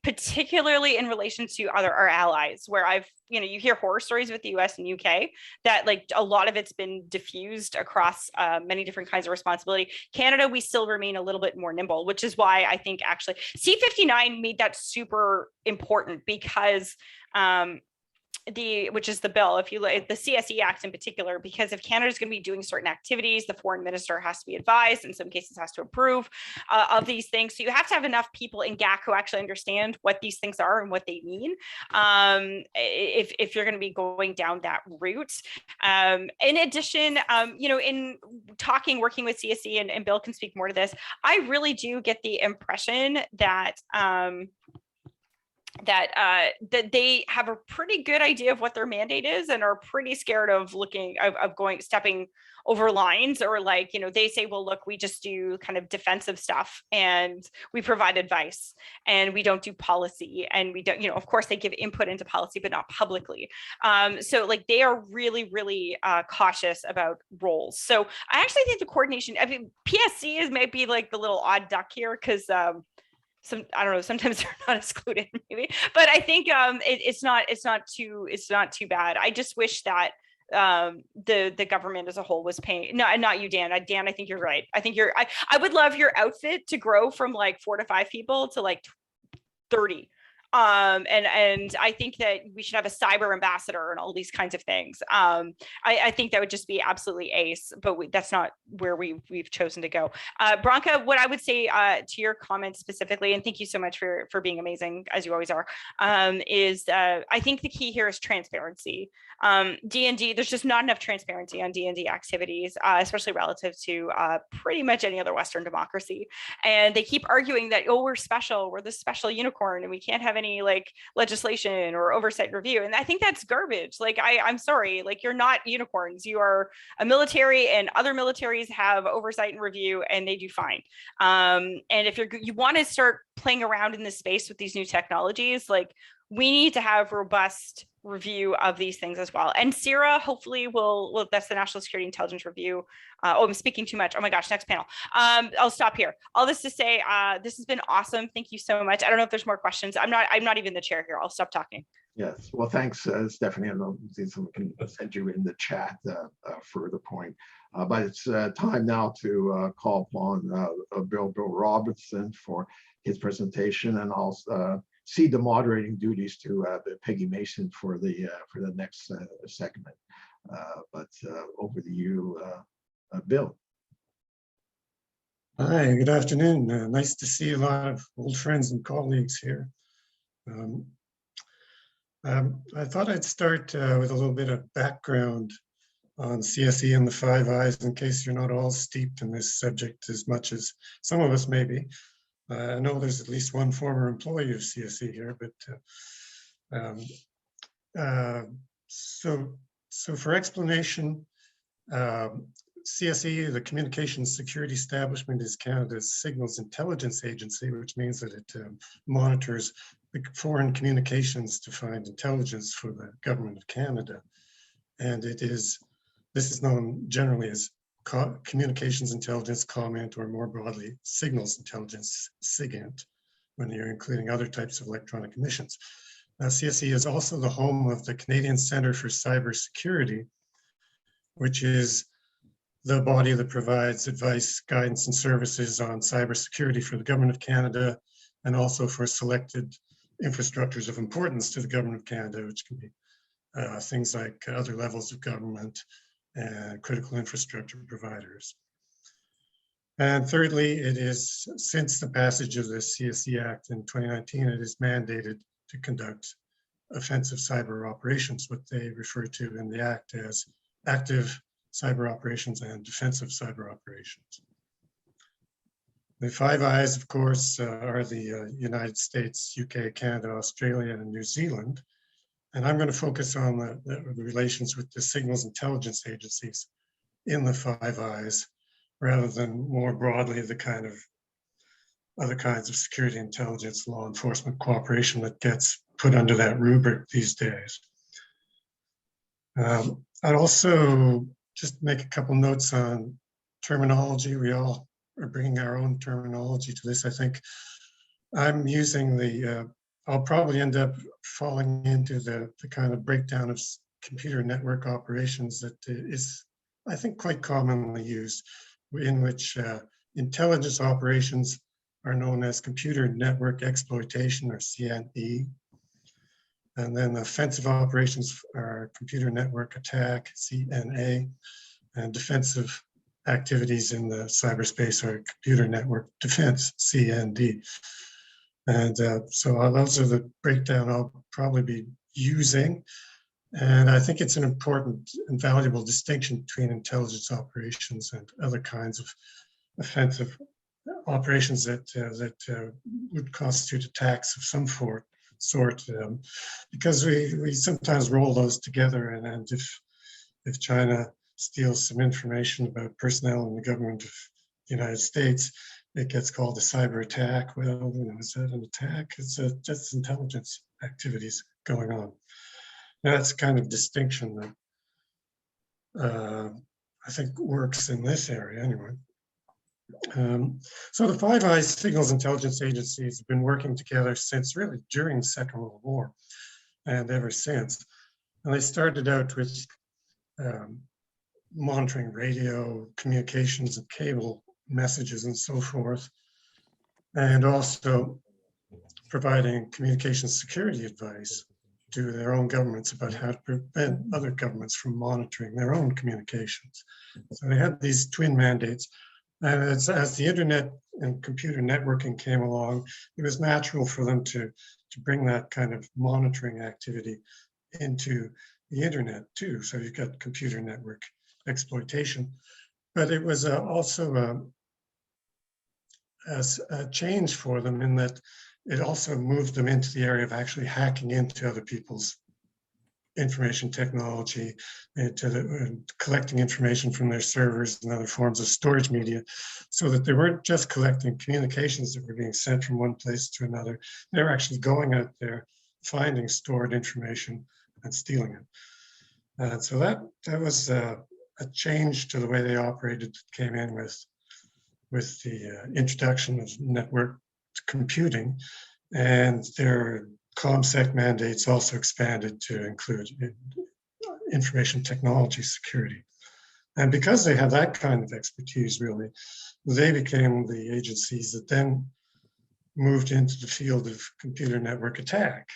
Speaker 3: Particularly in relation to our allies, where you hear horror stories with the US and UK that a lot of it's been diffused across many different kinds of responsibility. Canada, we still remain a little bit more nimble, which is why I think actually C59 made that super important, because which is the bill, if you look at the CSE Act in particular, because if Canada is going to be doing certain activities, the foreign minister has to be advised, in some cases has to approve of these things. So you have to have enough people in GAC who actually understand what these things are and what they mean, if you're going to be going down that route. In addition, in working with CSE, and Bill can speak more to this, I really do get the impression that that they have a pretty good idea of what their mandate is, and are pretty scared of stepping over lines, or they say, well, look, we just do kind of defensive stuff, and we provide advice, and we don't do policy, and we don't, of course they give input into policy, but not publicly. So they are really, really cautious about roles. So I actually think the coordination, PSC is maybe the little odd duck here, because I don't know, sometimes they're not excluded maybe, but I think it's not too bad. I just wish that the government as a whole was paying, not you, Dan. Dan, I think you're right. I would love your outfit to grow from 4 to 5 people to 30. And I think that we should have a cyber ambassador and all these kinds of things. I think that would just be absolutely ace, but that's not where we've chosen to go. Branka, what I would say to your comments specifically, and thank you so much for being amazing, as you always are, is I think the key here is transparency. D&D, there's just not enough transparency on D&D activities, especially relative to pretty much any other Western democracy. And they keep arguing that, oh, we're special, we're the special unicorn, and we can't have any like legislation or oversight review. And I think that's garbage. Like, I'm sorry, like, you're not unicorns. You are a military, and other militaries have oversight and review, and they do fine. And if you want to start playing around in this space with these new technologies, like, we need to have robust review of these things as well. And CIRA hopefully will that's the National Security Intelligence Review. Oh, I'm speaking too much. Oh my gosh, next panel. I'll stop here. All this to say, this has been awesome. Thank you so much. I don't know if there's more questions. I'm not even the chair here. I'll stop talking.
Speaker 1: Yes, well, thanks, Stephanie. I know someone can send you in the chat further point. But it's time now to call upon Bill Robertson for his presentation, and also cede the moderating duties to Peggy Mason for the next segment. But over to you, Bill.
Speaker 12: Hi, good afternoon. Nice to see a lot of old friends and colleagues here. I thought I'd start with a little bit of background on CSE and the Five Eyes, in case you're not all steeped in this subject as much as some of us may be. I know there's at least one former employee of CSE here, but so for explanation, CSE, the Communications Security Establishment, is Canada's signals intelligence agency, which means that it monitors foreign communications to find intelligence for the government of Canada. And this is known generally as Communications Intelligence Comment, or more broadly, Signals Intelligence, SIGINT, when you're including other types of electronic emissions. CSE is also the home of the Canadian Centre for Cybersecurity, which is the body that provides advice, guidance, and services on cybersecurity for the Government of Canada, and also for selected infrastructures of importance to the Government of Canada, which can be things like other levels of government and critical infrastructure providers. And thirdly, it is, since the passage of the CSE Act in 2019, it is mandated to conduct offensive cyber operations, what they refer to in the Act as active cyber operations and defensive cyber operations. The Five Eyes, of course, are the United States, UK, Canada, Australia, and New Zealand. And I'm going to focus on the relations with the signals intelligence agencies in the Five Eyes, rather than more broadly the kind of other kinds of security intelligence, law enforcement cooperation that gets put under that rubric these days. I'd also just make a couple notes on terminology. We all are bringing our own terminology to this. I think I'm using I'll probably end up falling into the kind of breakdown of computer network operations that is, I think, quite commonly used, in which intelligence operations are known as computer network exploitation, or CNE. And then offensive operations are computer network attack, CNA, and defensive activities in the cyberspace are computer network defense, CND. And so those are the breakdown I'll probably be using. And I think it's an important and valuable distinction between intelligence operations and other kinds of offensive operations that would constitute attacks of some sort, because we sometimes roll those together. And if China steals some information about personnel in the government of the United States, it gets called a cyber attack. Well, is that an attack? It's just intelligence activities going on. Now, that's kind of distinction that I think works in this area anyway. So the Five Eyes signals intelligence agencies have been working together since really during the Second World War and ever since. And they started out with monitoring radio communications and cable messages and so forth, and also providing communications security advice to their own governments about how to prevent other governments from monitoring their own communications. So they had these twin mandates. And as the internet and computer networking came along, it was natural for them to bring that kind of monitoring activity into the internet too. So you've got computer network exploitation. But it was also a change for them in that it also moved them into the area of actually hacking into other people's information technology, into collecting information from their servers and other forms of storage media, so that they weren't just collecting communications that were being sent from one place to another. They were actually going out there, finding stored information and stealing it. And so that was a change to the way they operated that came in with the introduction of network computing, and their ComSec mandates also expanded to include information technology security. And because they have that kind of expertise, really, they became the agencies that then moved into the field of computer network attack,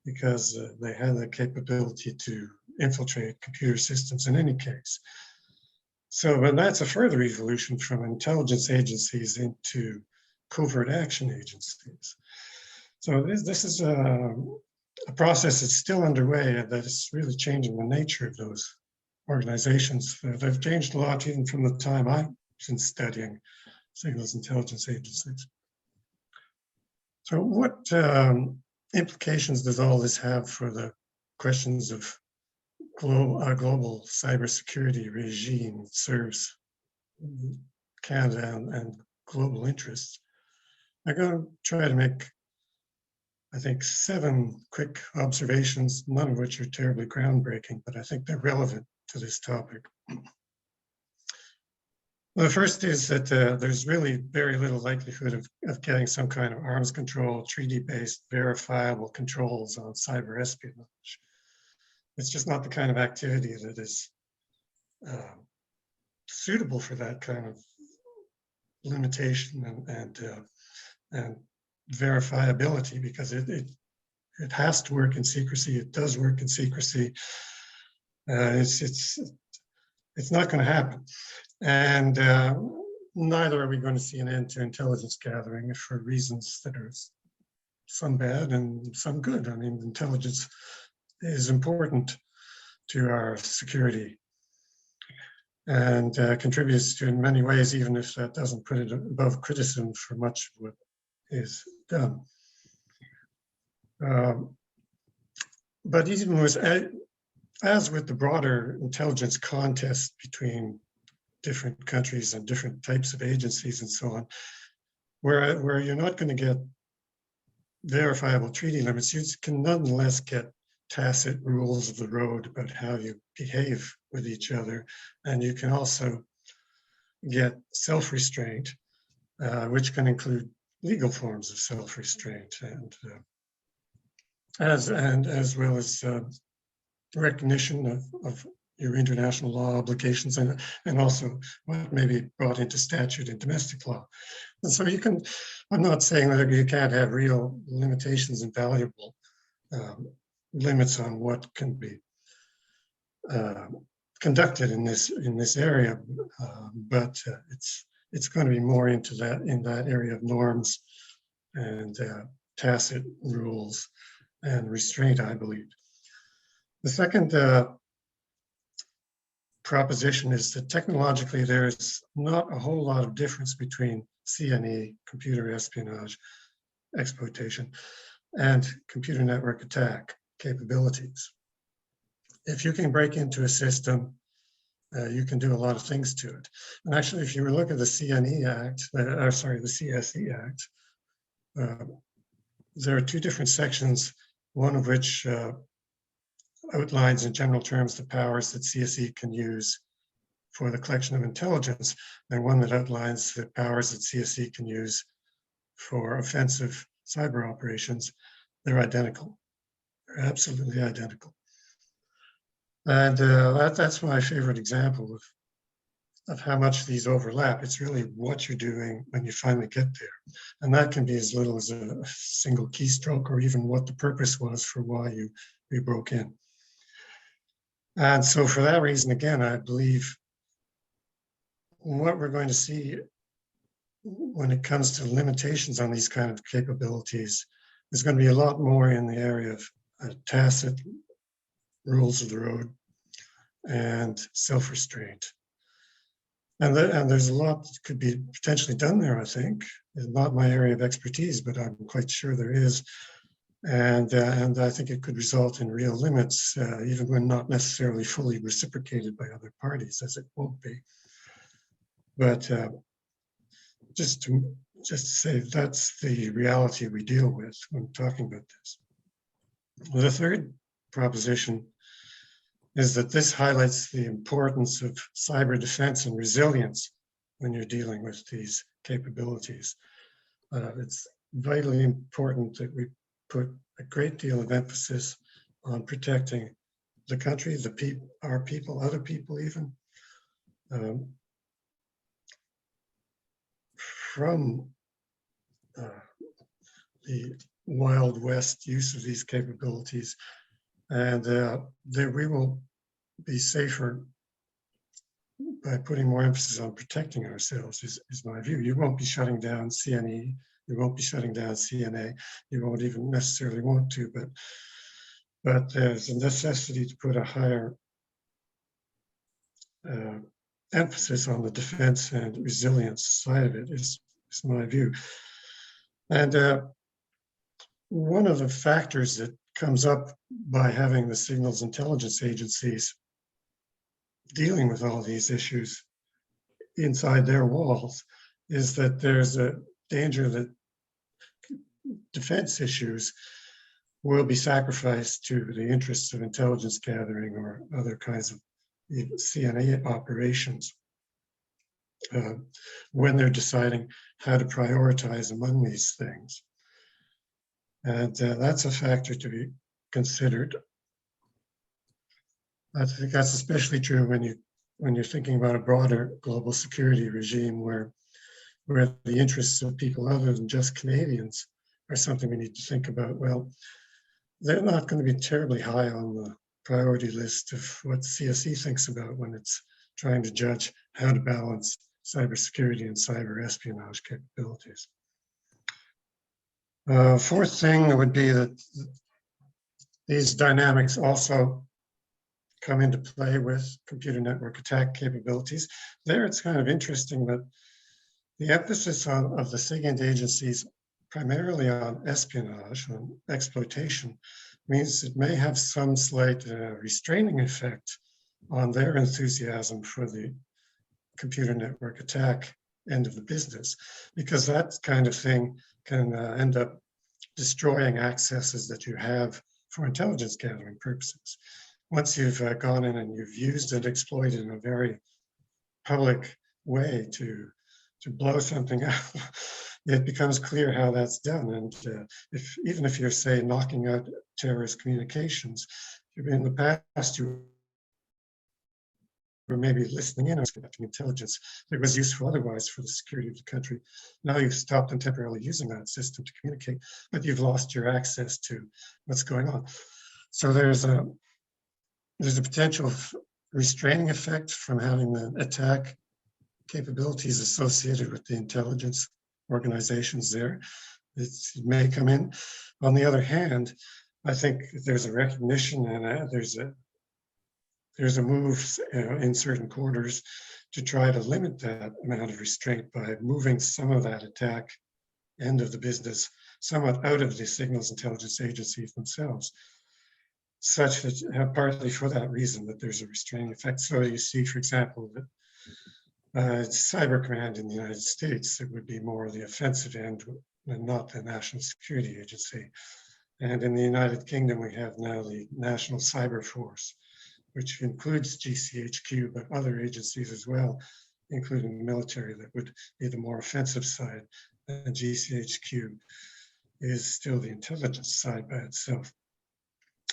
Speaker 12: because they had the capability to infiltrate computer systems in any case. So, but that's a further evolution from intelligence agencies into covert action agencies. So this is a process that's still underway, and that is really changing the nature of those organizations. They've changed a lot even from the time I've been studying signals intelligence agencies. So what implications does all this have for the questions of global cybersecurity regime that serves Canada and global interests? I'm going to try to make, I think, 7 quick observations, none of which are terribly groundbreaking, but I think they're relevant to this topic. Well, the first is that there's really very little likelihood of getting some kind of arms control, treaty-based, verifiable controls on cyber espionage. It's just not the kind of activity that is suitable for that kind of limitation and verifiability, because it has to work in secrecy. It does work in secrecy. It's not going to happen, and neither are we going to see an end to intelligence gathering for reasons that are some bad and some good. I mean, intelligence is important to our security and contributes to in many ways, even if that doesn't put it above criticism for much of what is done. But even as with the broader intelligence contest between different countries and different types of agencies and so on, where you're not going to get verifiable treaty limits, you can nonetheless get tacit rules of the road about how you behave with each other. And you can also get self-restraint, which can include legal forms of self-restraint, and as well as recognition of your international law obligations, and also what may be brought into statute in domestic law. And so you can, I'm not saying that you can't have real limitations and valuable limits on what can be conducted in this area, but it's going to be more into that, in that area of norms and tacit rules and restraint, I believe. The second proposition is that technologically there's not a whole lot of difference between CNE, computer espionage, exploitation, and computer network attack capabilities. If you can break into a system, you can do a lot of things to it. And actually, if you look at the CNE Act, the CSE Act, there are 2 different sections, one of which outlines in general terms the powers that CSE can use for the collection of intelligence, and one that outlines the powers that CSE can use for offensive cyber operations. They're identical. They're absolutely identical. And that's my favorite example of how much these overlap. It's really what you're doing when you finally get there. And that can be as little as a single keystroke or even what the purpose was for why you broke in. And so for that reason, again, I believe what we're going to see when it comes to limitations on these kind of capabilities is going to be a lot more in the area of tacit rules of the road and self-restraint. And there's a lot that could be potentially done there, I think. It's not my area of expertise, but I'm quite sure there is. And I think it could result in real limits, even when not necessarily fully reciprocated by other parties, as it won't be. But just to say that's the reality we deal with when talking about this. The third proposition is that this highlights the importance of cyber defense and resilience when you're dealing with these capabilities. It's vitally important that we put a great deal of emphasis on protecting the country, the people, our people, other people even, from the Wild West use of these capabilities. And there we will be safer by putting more emphasis on protecting ourselves, is my view. You won't be shutting down CNE, you won't be shutting down CNA, you won't even necessarily want to, but there's a necessity to put a higher emphasis on the defense and resilience side of it, is my view. And one of the factors that comes up by having the signals intelligence agencies dealing with all these issues inside their walls is that there's a danger that defense issues will be sacrificed to the interests of intelligence gathering or other kinds of CNA operations when they're deciding how to prioritize among these things. And that's a factor to be considered. I think that's especially true when you're thinking about a broader global security regime where the interests of people other than just Canadians are something we need to think about. Well, they're not going to be terribly high on the priority list of what CSE thinks about when it's trying to judge how to balance cybersecurity and cyber espionage capabilities. Fourth thing would be that these dynamics also come into play with computer network attack capabilities. There it's kind of interesting that the emphasis of the SIGINT agencies primarily on espionage, on exploitation, means it may have some slight restraining effect on their enthusiasm for the computer network attack end of the business, because that kind of thing can end up destroying accesses that you have for intelligence gathering purposes. Once you've gone in and you've used and exploited in a very public way to blow something out, it becomes clear how that's done. And even if you're, say, knocking out terrorist communications, in the past you were maybe listening in on conducting intelligence that was useful otherwise for the security of the country. Now you've stopped and temporarily using that system to communicate, but you've lost your access to what's going on. So there's a potential restraining effect from having the attack capabilities associated with the intelligence organizations there. It may come in. On the other hand, I think there's a recognition and there's a move in certain quarters to try to limit that amount of restraint by moving some of that attack end of the business somewhat out of the signals intelligence agencies themselves, such that partly for that reason that there's a restraining effect. So you see, for example, that Cyber Command in the United States, it would be more the offensive end and not the National Security Agency. And in the United Kingdom, we have now the National Cyber Force, which includes GCHQ, but other agencies as well, including the military, that would be the more offensive side. And GCHQ is still the intelligence side by itself.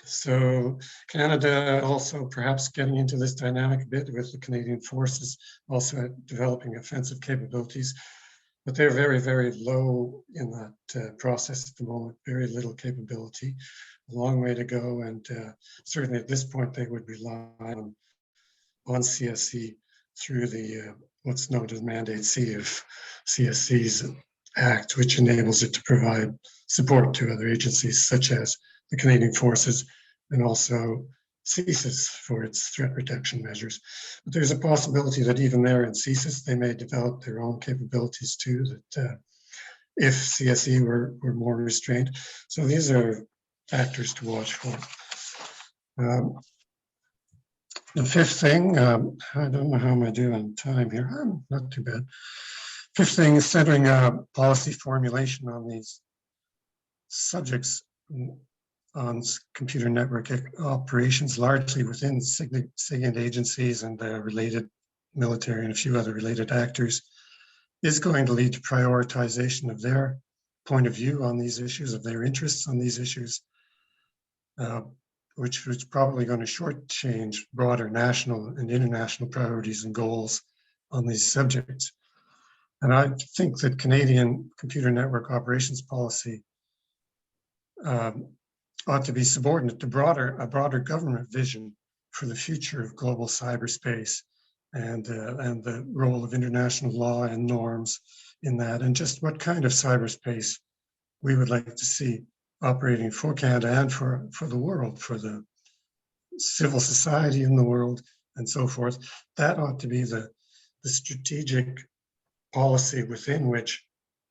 Speaker 12: So Canada also perhaps getting into this dynamic a bit with the Canadian forces, also developing offensive capabilities, but they're very, very low in that process at the moment, very little capability, a long way to go. And certainly at this point, they would rely on CSC through the what's known as Mandate C of CSC's Act, which enables it to provide support to other agencies such as the Canadian Forces and also CSIS for its threat reduction measures. But there's a possibility that even there in CSIS, they may develop their own capabilities too, that if CSE were more restrained. So these are factors to watch for. The fifth thing, I don't know how am I doing on time here. I'm not too bad. Fifth thing is centering policy formulation on these subjects on computer network operations, largely within SIGINT agencies and related military and a few other related actors, is going to lead to prioritization of their point of view on these issues, of their interests on these issues, which is probably going to shortchange broader national and international priorities and goals on these subjects. And I think that Canadian computer network operations policy ought to be subordinate to a broader government vision for the future of global cyberspace and the role of international law and norms in that, and just what kind of cyberspace we would like to see operating for Canada and for the world, for the civil society in the world and so forth. That ought to be the strategic policy within which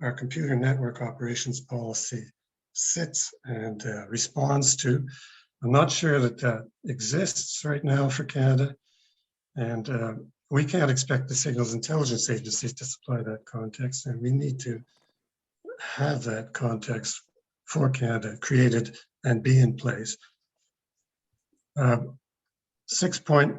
Speaker 12: our computer network operations policy sits and responds to. I'm not sure that that exists right now for Canada, and we can't expect the signals intelligence agencies to supply that context, and we need to have that context for Canada created and be in place. 6 point,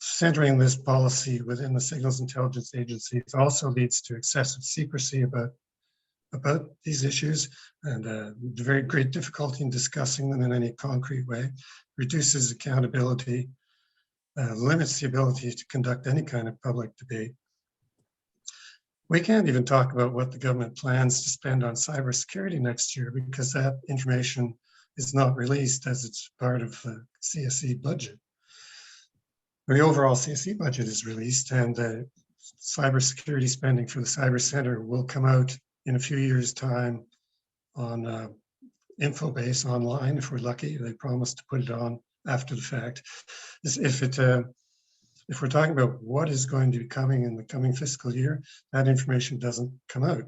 Speaker 12: centering this policy within the signals intelligence agencies also leads to excessive secrecy about these issues and very great difficulty in discussing them in any concrete way, reduces accountability, limits the ability to conduct any kind of public debate. We can't even talk about what the government plans to spend on cybersecurity next year because that information is not released as it's part of the CSE budget. The overall CSE budget is released, and the cybersecurity spending for the Cyber Center will come out in a few years' time on Infobase online. If we're lucky, they promise to put it on after the fact. If we're talking about what is going to be coming in the coming fiscal year, that information doesn't come out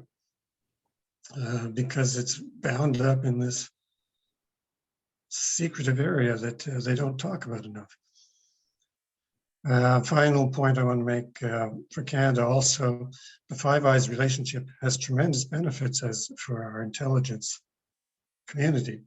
Speaker 12: because it's bound up in this secretive area that they don't talk about enough. Final point I want to make for Canada also, the Five Eyes relationship has tremendous benefits for our intelligence community.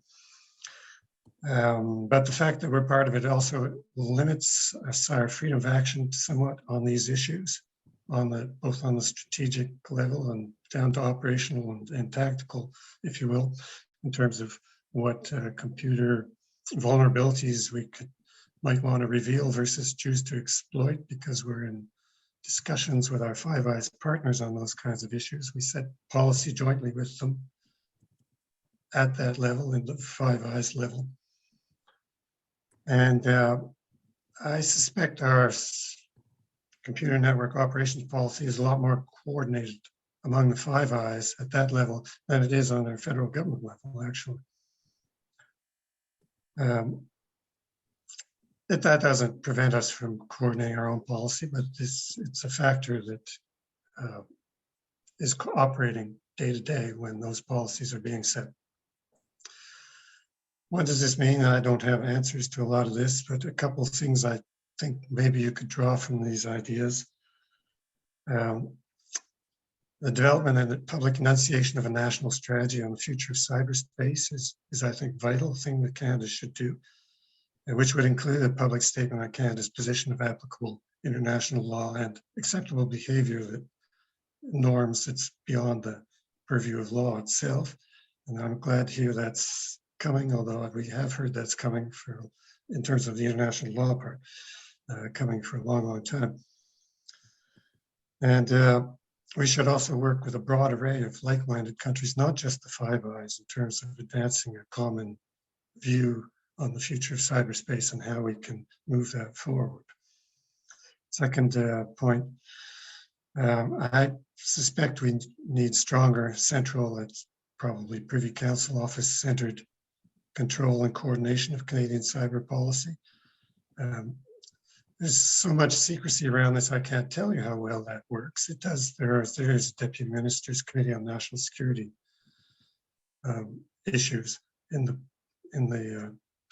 Speaker 12: But the fact that we're part of it also limits our freedom of action somewhat on these issues, both on the strategic level and down to operational and tactical, if you will, in terms of what computer vulnerabilities we might want to reveal versus choose to exploit, because we're in discussions with our Five Eyes partners on those kinds of issues. We set policy jointly with them at that level, in the Five Eyes level. And I suspect our computer network operations policy is a lot more coordinated among the Five Eyes at that level than it is on our federal government level, actually. That doesn't prevent us from coordinating our own policy, but it's a factor that is operating day to day when those policies are being set. What does this mean? I don't have answers to a lot of this, but a couple of things I think maybe you could draw from these ideas. The development and the public enunciation of a national strategy on the future of cyberspace is I think, vital thing that Canada should do, which would include a public statement on Canada's position of applicable international law and acceptable behavior that norms that's beyond the purview of law itself. And I'm glad to hear that's coming, although we have heard that's coming for, in terms of the international law part, coming for a long, long time. And we should also work with a broad array of like-minded countries, not just the Five Eyes, in terms of advancing a common view on the future of cyberspace and how we can move that forward. Second point, I suspect we need stronger central, it's probably Privy Council office-centered control and coordination of Canadian cyber policy. There's so much secrecy around this, I can't tell you how well that works. It does, there is Deputy Minister's Committee on National Security issues in the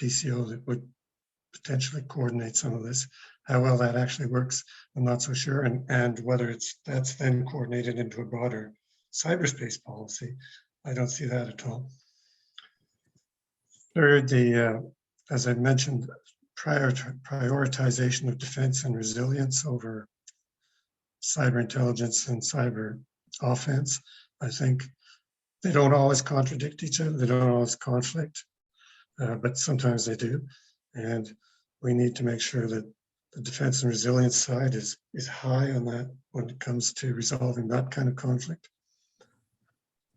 Speaker 12: PCO that would potentially coordinate some of this. How well that actually works, I'm not so sure. And whether that's then coordinated into a broader cyberspace policy, I don't see that at all. Third, as I mentioned, prioritization of defense and resilience over cyber intelligence and cyber offense. I think they don't always contradict each other. They don't always conflict, but sometimes they do. And we need to make sure that the defense and resilience side is high on that when it comes to resolving that kind of conflict.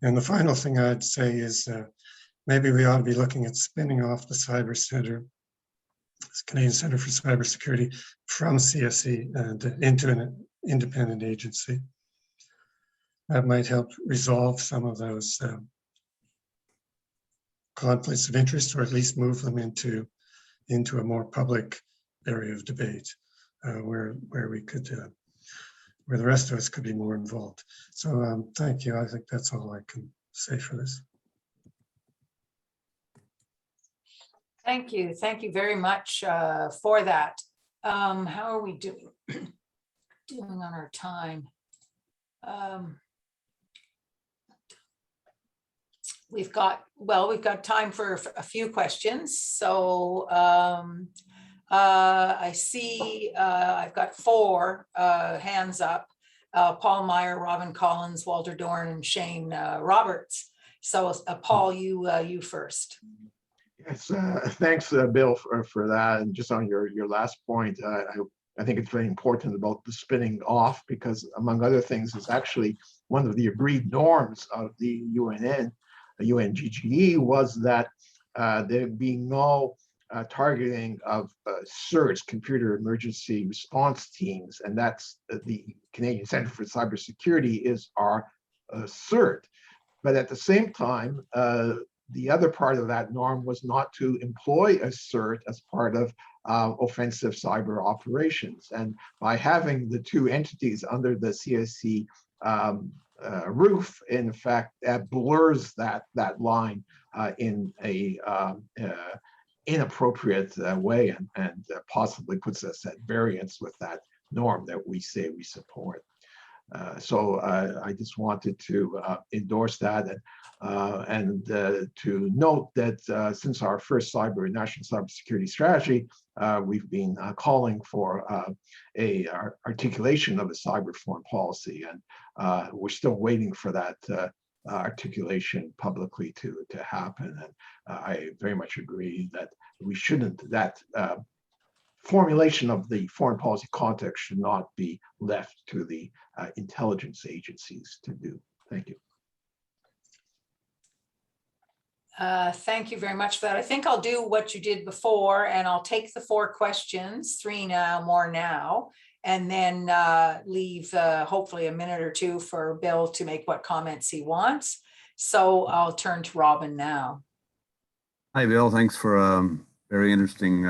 Speaker 12: And the final thing I'd say is maybe we ought to be looking at spinning off the Cyber Center, Canadian Centre for Cybersecurity, from CSE and into an independent agency. That might help resolve some of those conflicts of interest, or at least move them into a more public area of debate where we could, where the rest of us could be more involved. So thank you. I think that's all I can say for this.
Speaker 2: Thank you. Thank you very much for that. How are we doing on our time? We've got time for a few questions. So I see I've got 4 hands up. Paul Meyer, Robin Collins, Walter Dorn, and Shane Roberts. So Paul, you first.
Speaker 1: Yes, thanks, Bill, for that. And just on your last point, I think it's very important about the spinning off, because among other things, it's actually one of the agreed norms of the UNGGE was that there be no targeting of CERTs, Computer Emergency Response Teams, and that's the Canadian Centre for Cybersecurity is our CERT. But at the same time, the other part of that norm was not to employ a CERT as part of offensive cyber operations. And by having the 2 entities under the CSC roof, in fact, that blurs that line in a inappropriate way, and possibly puts us at variance with that norm that we say we support. So I just wanted to endorse that and to note that since our first national cybersecurity strategy, we've been calling for a articulation of a cyber foreign policy, and we're still waiting for that articulation publicly to happen. And I very much agree that we shouldn't, that formulation of the foreign policy context should not be left to the intelligence agencies to do. Thank you.
Speaker 2: Thank you very much for that. I think I'll do what you did before, and I'll take the 4 questions, 3 more now, and then leave hopefully a minute or 2 for Bill to make what comments he wants. So I'll turn to Robin now.
Speaker 13: Hi, Bill. Thanks for a very interesting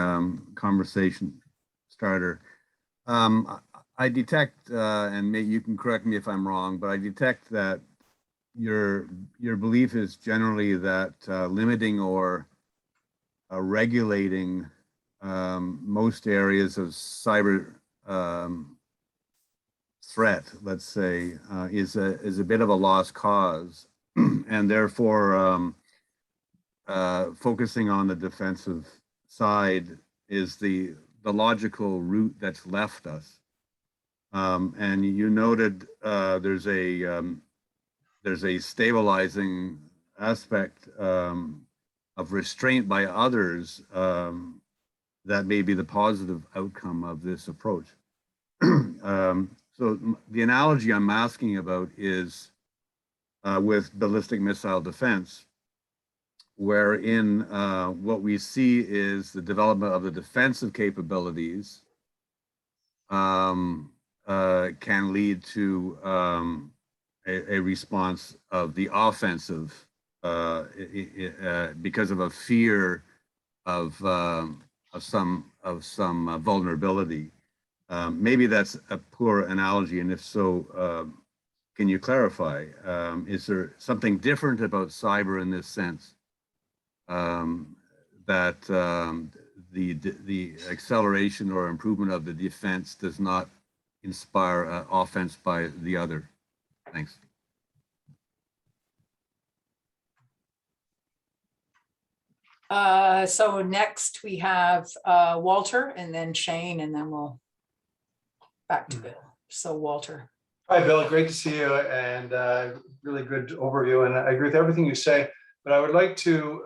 Speaker 13: conversation starter. I detect, and maybe you can correct me if I'm wrong, but I detect that your belief is generally that limiting or regulating most areas of cyber threat, let's say, is a bit of a lost cause, and therefore focusing on the defensive side is the logical route that's left us. And you noted there's a stabilizing aspect of restraint by others, that may be the positive outcome of this approach. So the analogy I'm asking about is with ballistic missile defense, wherein what we see is the development of the defensive capabilities can lead to a response of the offensive because of a fear of some vulnerability. Maybe that's a poor analogy, and if so, can you clarify? Is there something different about cyber in this sense that the acceleration or improvement of the defense does not inspire offense by the other? Thanks.
Speaker 2: So next we have Walter, and then Shane, and then we'll back to Bill. So Walter.
Speaker 8: Hi, Bill. Great to see you, and really good overview. And I agree with everything you say, but I would like to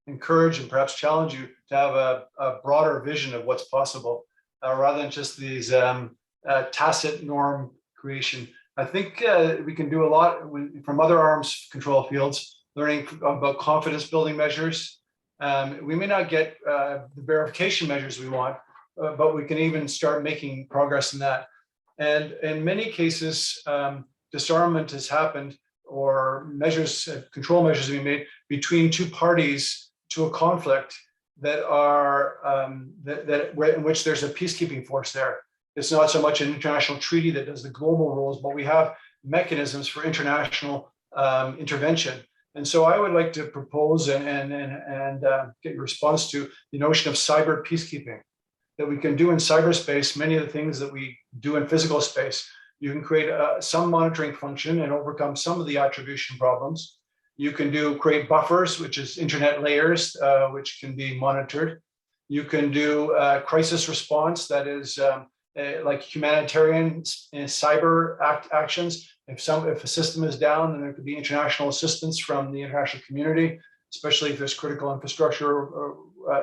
Speaker 8: encourage and perhaps challenge you to have a broader vision of what's possible, rather than just these tacit norm creation. I think we can do a lot from other arms control fields, learning about confidence building measures. We may not get the verification measures we want, but we can even start making progress in that. And in many cases, disarmament has happened, or measures, control measures have been made between two parties to a conflict that are in which there's a peacekeeping force there. It's not so much an international treaty that does the global rules, but we have mechanisms for international intervention. And so I would like to propose and get your response to the notion of cyber peacekeeping, that we can do in cyberspace many of the things that we do in physical space. You can create some monitoring function and overcome some of the attribution problems. You can create buffers, which is internet layers, which can be monitored. You can do crisis response, that is like humanitarian and cyber actions. If a system is down, then there could be international assistance from the international community, especially if there's critical infrastructure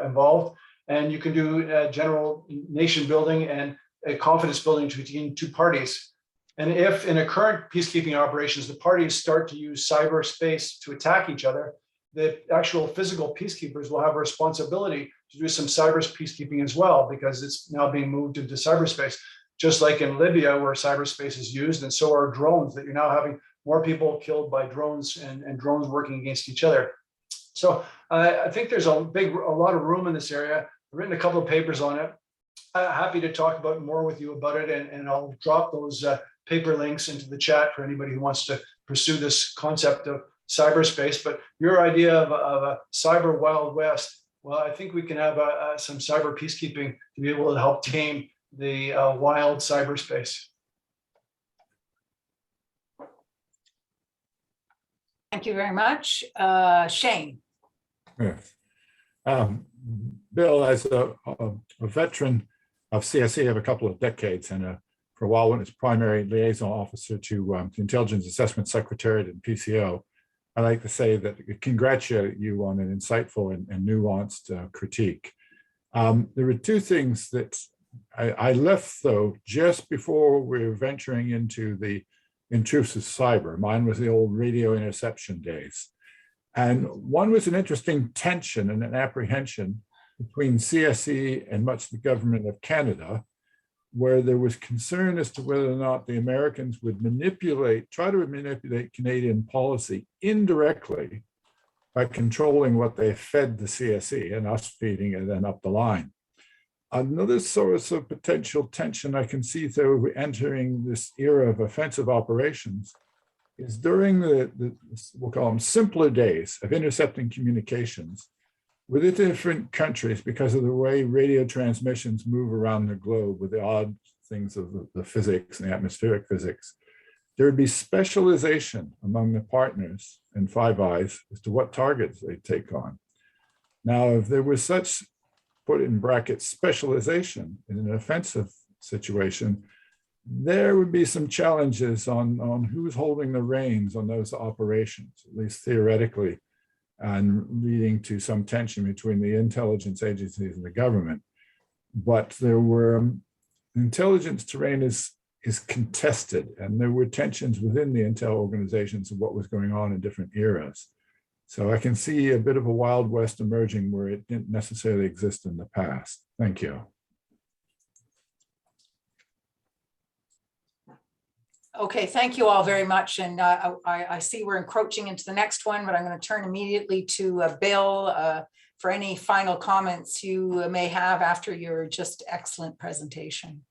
Speaker 8: involved. And you can do general nation building and confidence building between two parties. And if in a current peacekeeping operations, the parties start to use cyberspace to attack each other, the actual physical peacekeepers will have a responsibility to do some cyber peacekeeping as well, because it's now being moved into cyberspace, just like in Libya where cyberspace is used, and so are drones, that you're now having more people killed by drones and drones working against each other. So I think there's a lot of room in this area. I've written a couple of papers on it. Happy to talk more with you about it, and I'll drop those paper links into the chat for anybody who wants to pursue this concept of cyberspace. But your idea of a cyber Wild West, well, I think we can have some cyber peacekeeping to be able to help tame the wild cyberspace.
Speaker 2: Thank you very much. Shane.
Speaker 4: Yes. Bill, as a veteran of CSE of a couple of decades, and for a while when it's primary liaison officer to the Intelligence Assessment Secretariat and PCO, I like to say that I congratulate you on an insightful and nuanced critique. There were two things that I left, though, just before we were venturing into the intrusive cyber. Mine was the old radio interception days. And one was an interesting tension and an apprehension between CSE and much of the government of Canada, where there was concern as to whether or not the Americans would try to manipulate Canadian policy indirectly by controlling what they fed the CSE and us feeding it then up the line. Another source of potential tension I can see though we're entering this era of offensive operations is during we'll call them simpler days of intercepting communications with the different countries, because of the way radio transmissions move around the globe with the odd things of the physics and the atmospheric physics. There would be specialization among the partners in Five Eyes as to what targets they take on. Now, if there was such, put in brackets, specialization in an offensive situation, there would be some challenges on who's holding the reins on those operations, at least theoretically. and leading to some tension between the intelligence agencies and the government. But there were intelligence terrain is contested, and there were tensions within the intel organizations of what was going on in different eras. So I can see a bit of a Wild West emerging where it didn't necessarily exist in the past. Thank you.
Speaker 2: Okay, thank you all very much. And I see we're encroaching into the next one, but I'm going to turn immediately to Bill for any final comments you may have after your just excellent presentation.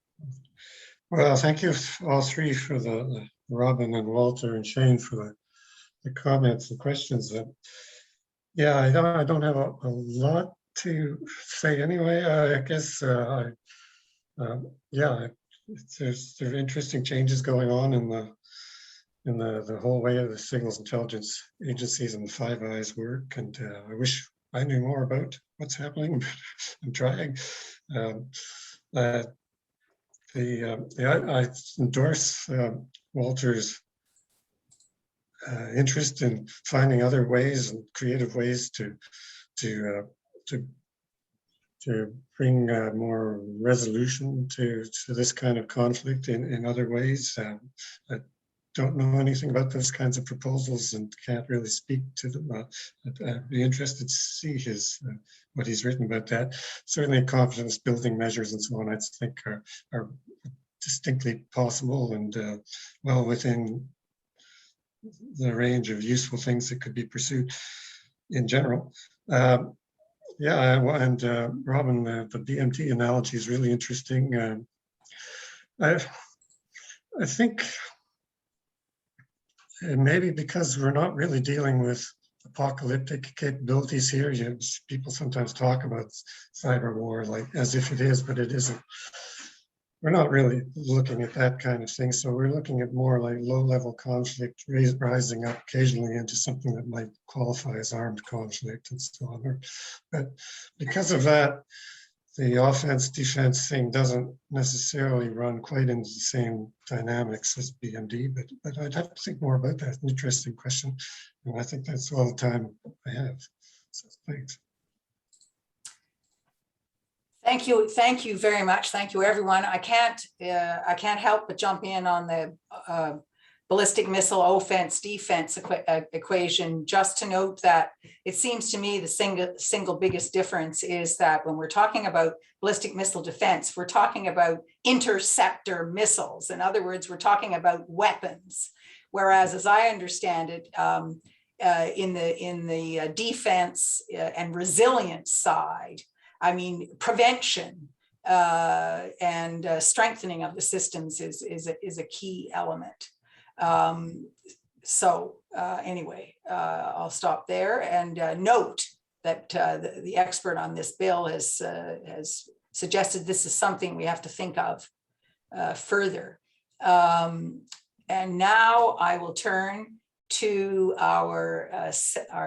Speaker 12: Well, thank you all three for the Robin and Walter and Shane for the comments and questions. Yeah, I don't have a lot to say anyway. I guess yeah, there are interesting changes going on in the whole way of the signals intelligence agencies and the Five Eyes work, and I wish I knew more about what's happening, but I'm trying. I endorse Walter's interest in finding other ways and creative ways to bring more resolution to this kind of conflict in other ways. I don't know anything about those kinds of proposals and can't really speak to them. I'd be interested to see what he's written about that. Certainly confidence building measures and so on, I think are distinctly possible and well within the range of useful things that could be pursued in general. Yeah, and Robin, the BMT analogy is really interesting. I think maybe because we're not really dealing with apocalyptic capabilities here. People sometimes talk about cyber war like as if it is, but it isn't. We're not really looking at that kind of thing. So we're looking at more like low-level conflict rising up occasionally into something that might qualify as armed conflict and so on. But because of that, the offense-defense thing doesn't necessarily run quite into the same dynamics as BMD, but I'd have to think more about that. An interesting question. And I think that's all the time I have. So thanks.
Speaker 2: Thank you very much. Thank you, everyone. I can't help but jump in on the ballistic missile offense defense equation, just to note that it seems to me the single biggest difference is that when we're talking about ballistic missile defense, we're talking about interceptor missiles. In other words, we're talking about weapons. Whereas, as I understand it, in the defense and resilience side, I mean, prevention and strengthening of the systems is a key element. Anyway, I'll stop there and note that the expert on this bill has suggested this is something we have to think of further. And now I will turn to our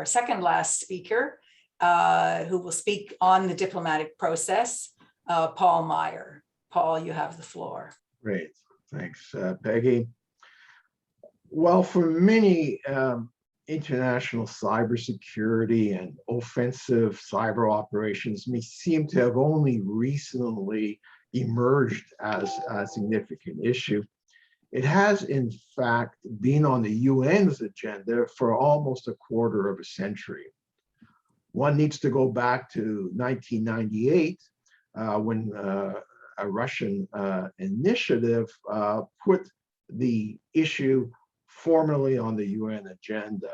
Speaker 2: second last speaker, who will speak on the diplomatic process, Paul Meyer. Paul, you have the floor.
Speaker 1: Great, thanks, Peggy. Well, for many, international cybersecurity and offensive cyber operations may seem to have only recently emerged as a significant issue. It has, in fact, been on the UN's agenda for almost a quarter of a century. One needs to go back to 1998 when a Russian initiative put the issue formally on the UN agenda.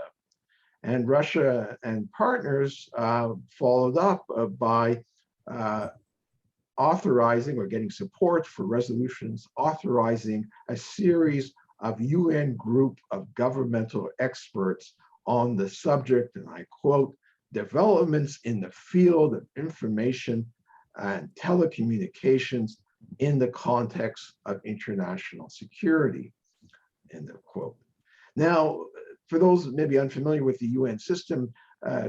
Speaker 1: And Russia and partners followed up by authorizing or getting support for resolutions authorizing a series of UN group of governmental experts on the subject, and I quote, developments in the field of information and telecommunications in the context of international security, end of quote. Now, for those maybe unfamiliar with the UN system,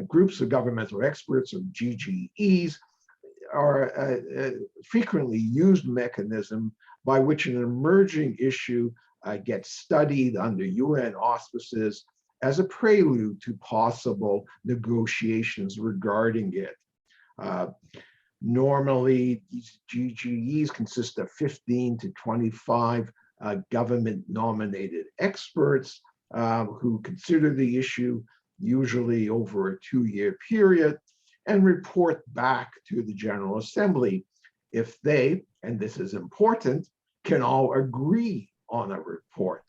Speaker 1: groups of governmental experts, or GGEs, are a frequently used mechanism by which an emerging issue gets studied under UN auspices as a prelude to possible negotiations regarding it. Normally, these GGEs consist of 15 to 25 government-nominated experts who consider the issue, usually over a 2-year period, and report back to the General Assembly if they, and this is important, can all agree on a report.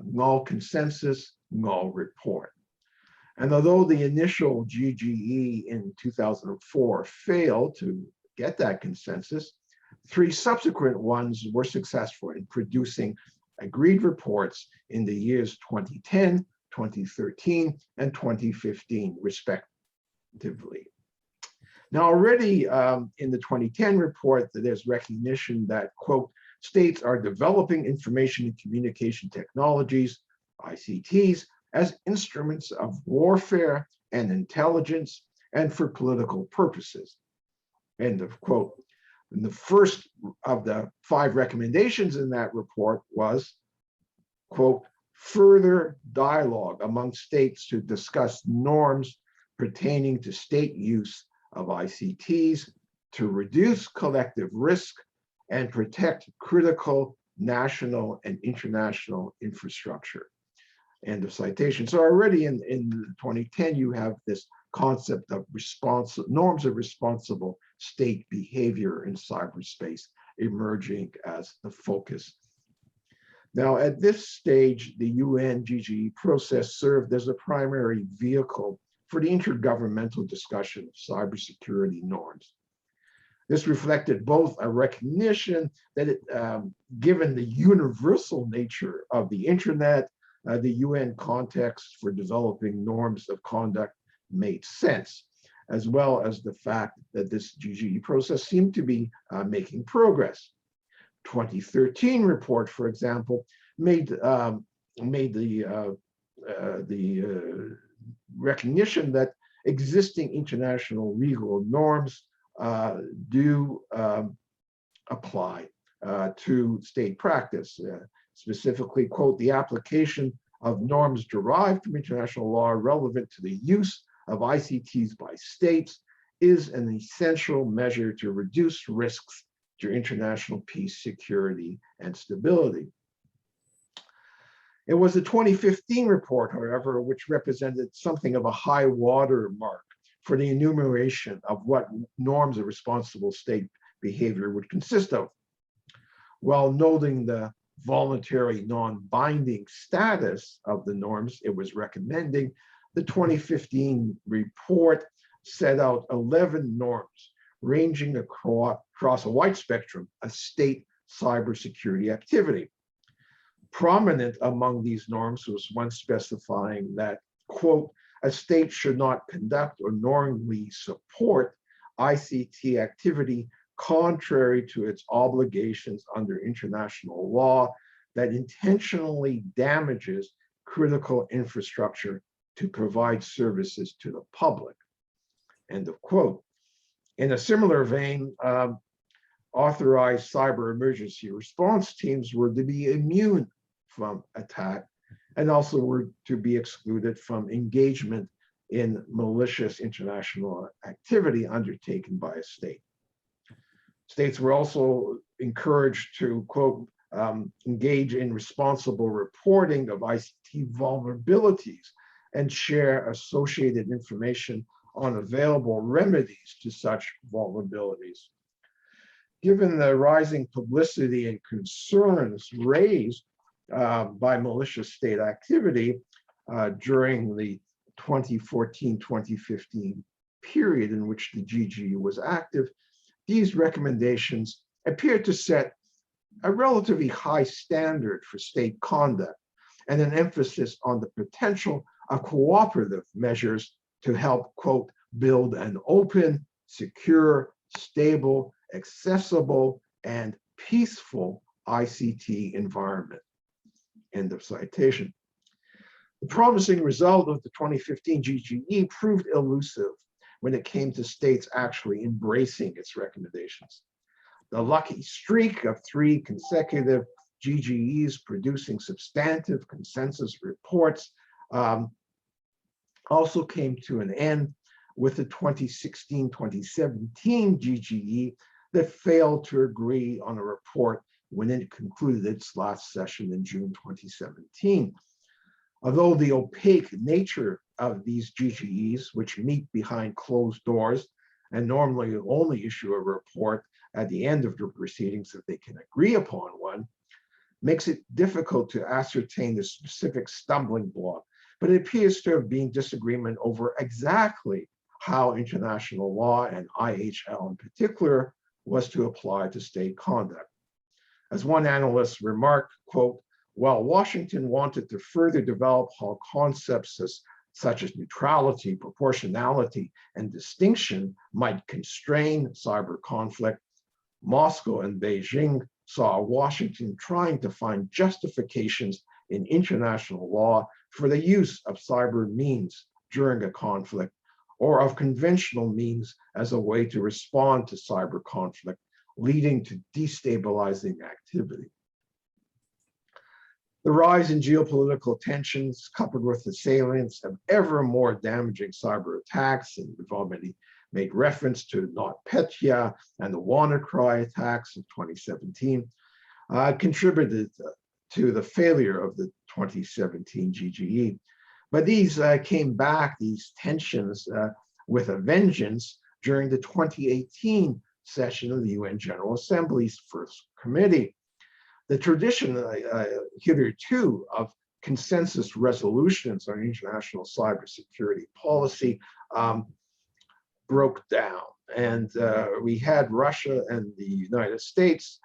Speaker 1: Null consensus, null report. And although the initial GGE in 2004 failed to get that consensus, 3 subsequent ones were successful in producing agreed reports in the years 2010, 2013, and 2015, respectively. Now, already in the 2010 report, there's recognition that, quote, states are developing information and communication technologies, ICTs, as instruments of warfare and intelligence and for political purposes, end of quote. And the first of the 5 recommendations in that report was, quote, further dialogue among states to discuss norms pertaining to state use of ICTs to reduce collective risk and protect critical national and international infrastructure. End of citation. So already in 2010, you have this concept of norms of responsible state behavior in cyberspace emerging as the focus. Now, at this stage, the UN GGE process served as a primary vehicle for the intergovernmental discussion of cybersecurity norms. This reflected both a recognition that given the universal nature of the internet, the UN context for developing norms of conduct made sense, as well as the fact that this GGE process seemed to be making progress. 2013 report, for example, made the recognition that existing international legal norms do apply to state practice. Specifically, quote, the application of norms derived from international law relevant to the use of ICTs by states is an essential measure to reduce risks to international peace, security, and stability. It was the 2015 report, however, which represented something of a high water mark for the enumeration of what norms of responsible state behavior would consist of. While noting the voluntary non-binding status of the norms it was recommending, the 2015 report set out 11 norms ranging across a wide spectrum of state cybersecurity activity. Prominent among these norms was one specifying that, quote, a state should not conduct or knowingly support ICT activity contrary to its obligations under international law that intentionally damages critical infrastructure to provide services to the public, end of quote. In a similar vein, authorized cyber emergency response teams were to be immune from attack and also were to be excluded from engagement in malicious international activity undertaken by a state. States were also encouraged to, quote, engage in responsible reporting of ICT vulnerabilities and share associated information on available remedies to such vulnerabilities. Given the rising publicity and concerns raised by malicious state activity during the 2014-2015 period in which the GGE was active, these recommendations appear to set a relatively high standard for state conduct and an emphasis on the potential of cooperative measures to help, quote, build an open, secure, stable, accessible, and peaceful ICT environment, end of citation. The promising result of the 2015 GGE proved elusive when it came to states actually embracing its recommendations. The lucky streak of 3 consecutive GGEs producing substantive consensus reports also came to an end with the 2016-2017 GGE that failed to agree on a report when it concluded its last session in June 2017. Although the opaque nature of these GGEs, which meet behind closed doors and normally only issue a report at the end of the proceedings if they can agree upon one, makes it difficult to ascertain the specific stumbling block. But it appears to have been disagreement over exactly how international law and IHL in particular was to apply to state conduct. As one analyst remarked, quote, while Washington wanted to further develop how concepts such as neutrality, proportionality, and distinction might constrain cyber conflict, Moscow and Beijing saw Washington trying to find justifications in international law for the use of cyber means during a conflict, or of conventional means as a way to respond to cyber conflict, leading to destabilizing activity. The rise in geopolitical tensions, coupled with the salience of ever more damaging cyber attacks, and we've already made reference to NotPetya and the WannaCry attacks of 2017, contributed to the failure of the 2017 GGE. But these came back, these tensions, with a vengeance during the 2018 session of the UN General Assembly's first committee. The tradition hitherto of consensus resolutions on international cybersecurity policy broke down. And we had Russia and the United States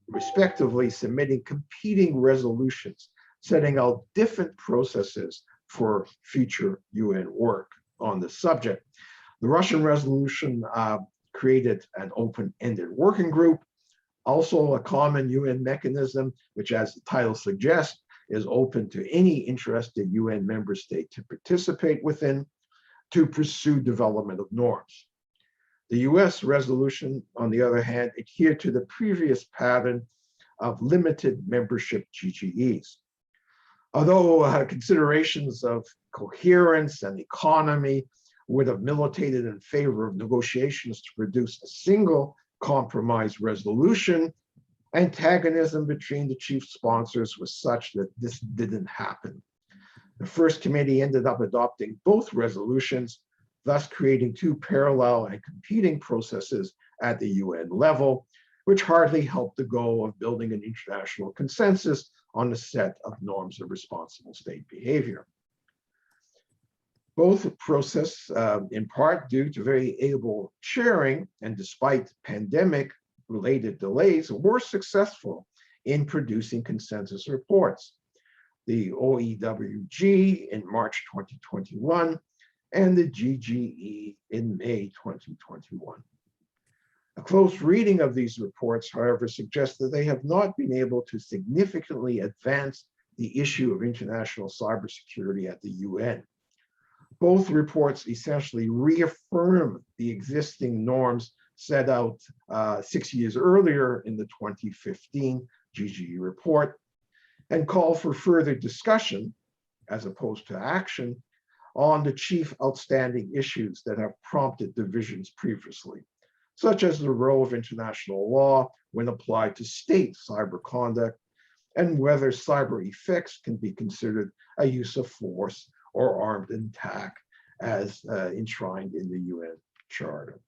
Speaker 1: respectively submitting competing resolutions, setting out different processes for future UN work on the subject. The Russian resolution created an open-ended working group, also a common UN mechanism, which, as the title suggests, is open to any interested UN member state to participate within, to pursue development of norms. The US resolution, on the other hand, adhered to the previous pattern of limited membership GGEs. Although considerations of coherence and economy would have militated in favor of negotiations to produce a single compromise resolution, antagonism between the chief sponsors was such that this didn't happen. The first committee ended up adopting both resolutions, thus creating two parallel and competing processes at the UN level, which hardly helped the goal of building an international consensus on a set of norms of responsible state behavior. Both process, in part due to very able chairing and despite pandemic-related delays, were successful in producing consensus reports. The OEWG in March 2021 and the GGE in May 2021. A close reading of these reports, however, suggests that they have not been able to significantly advance the issue of international cybersecurity at the UN. Both reports essentially reaffirm the existing norms set out 6 years earlier in the 2015 GGE report and call for further discussion, as opposed to action, on the chief outstanding issues that have prompted divisions previously, such as the role of international law when applied to state cyber conduct, and whether cyber effects can be considered a use of force or armed attack as enshrined in the UN Charter.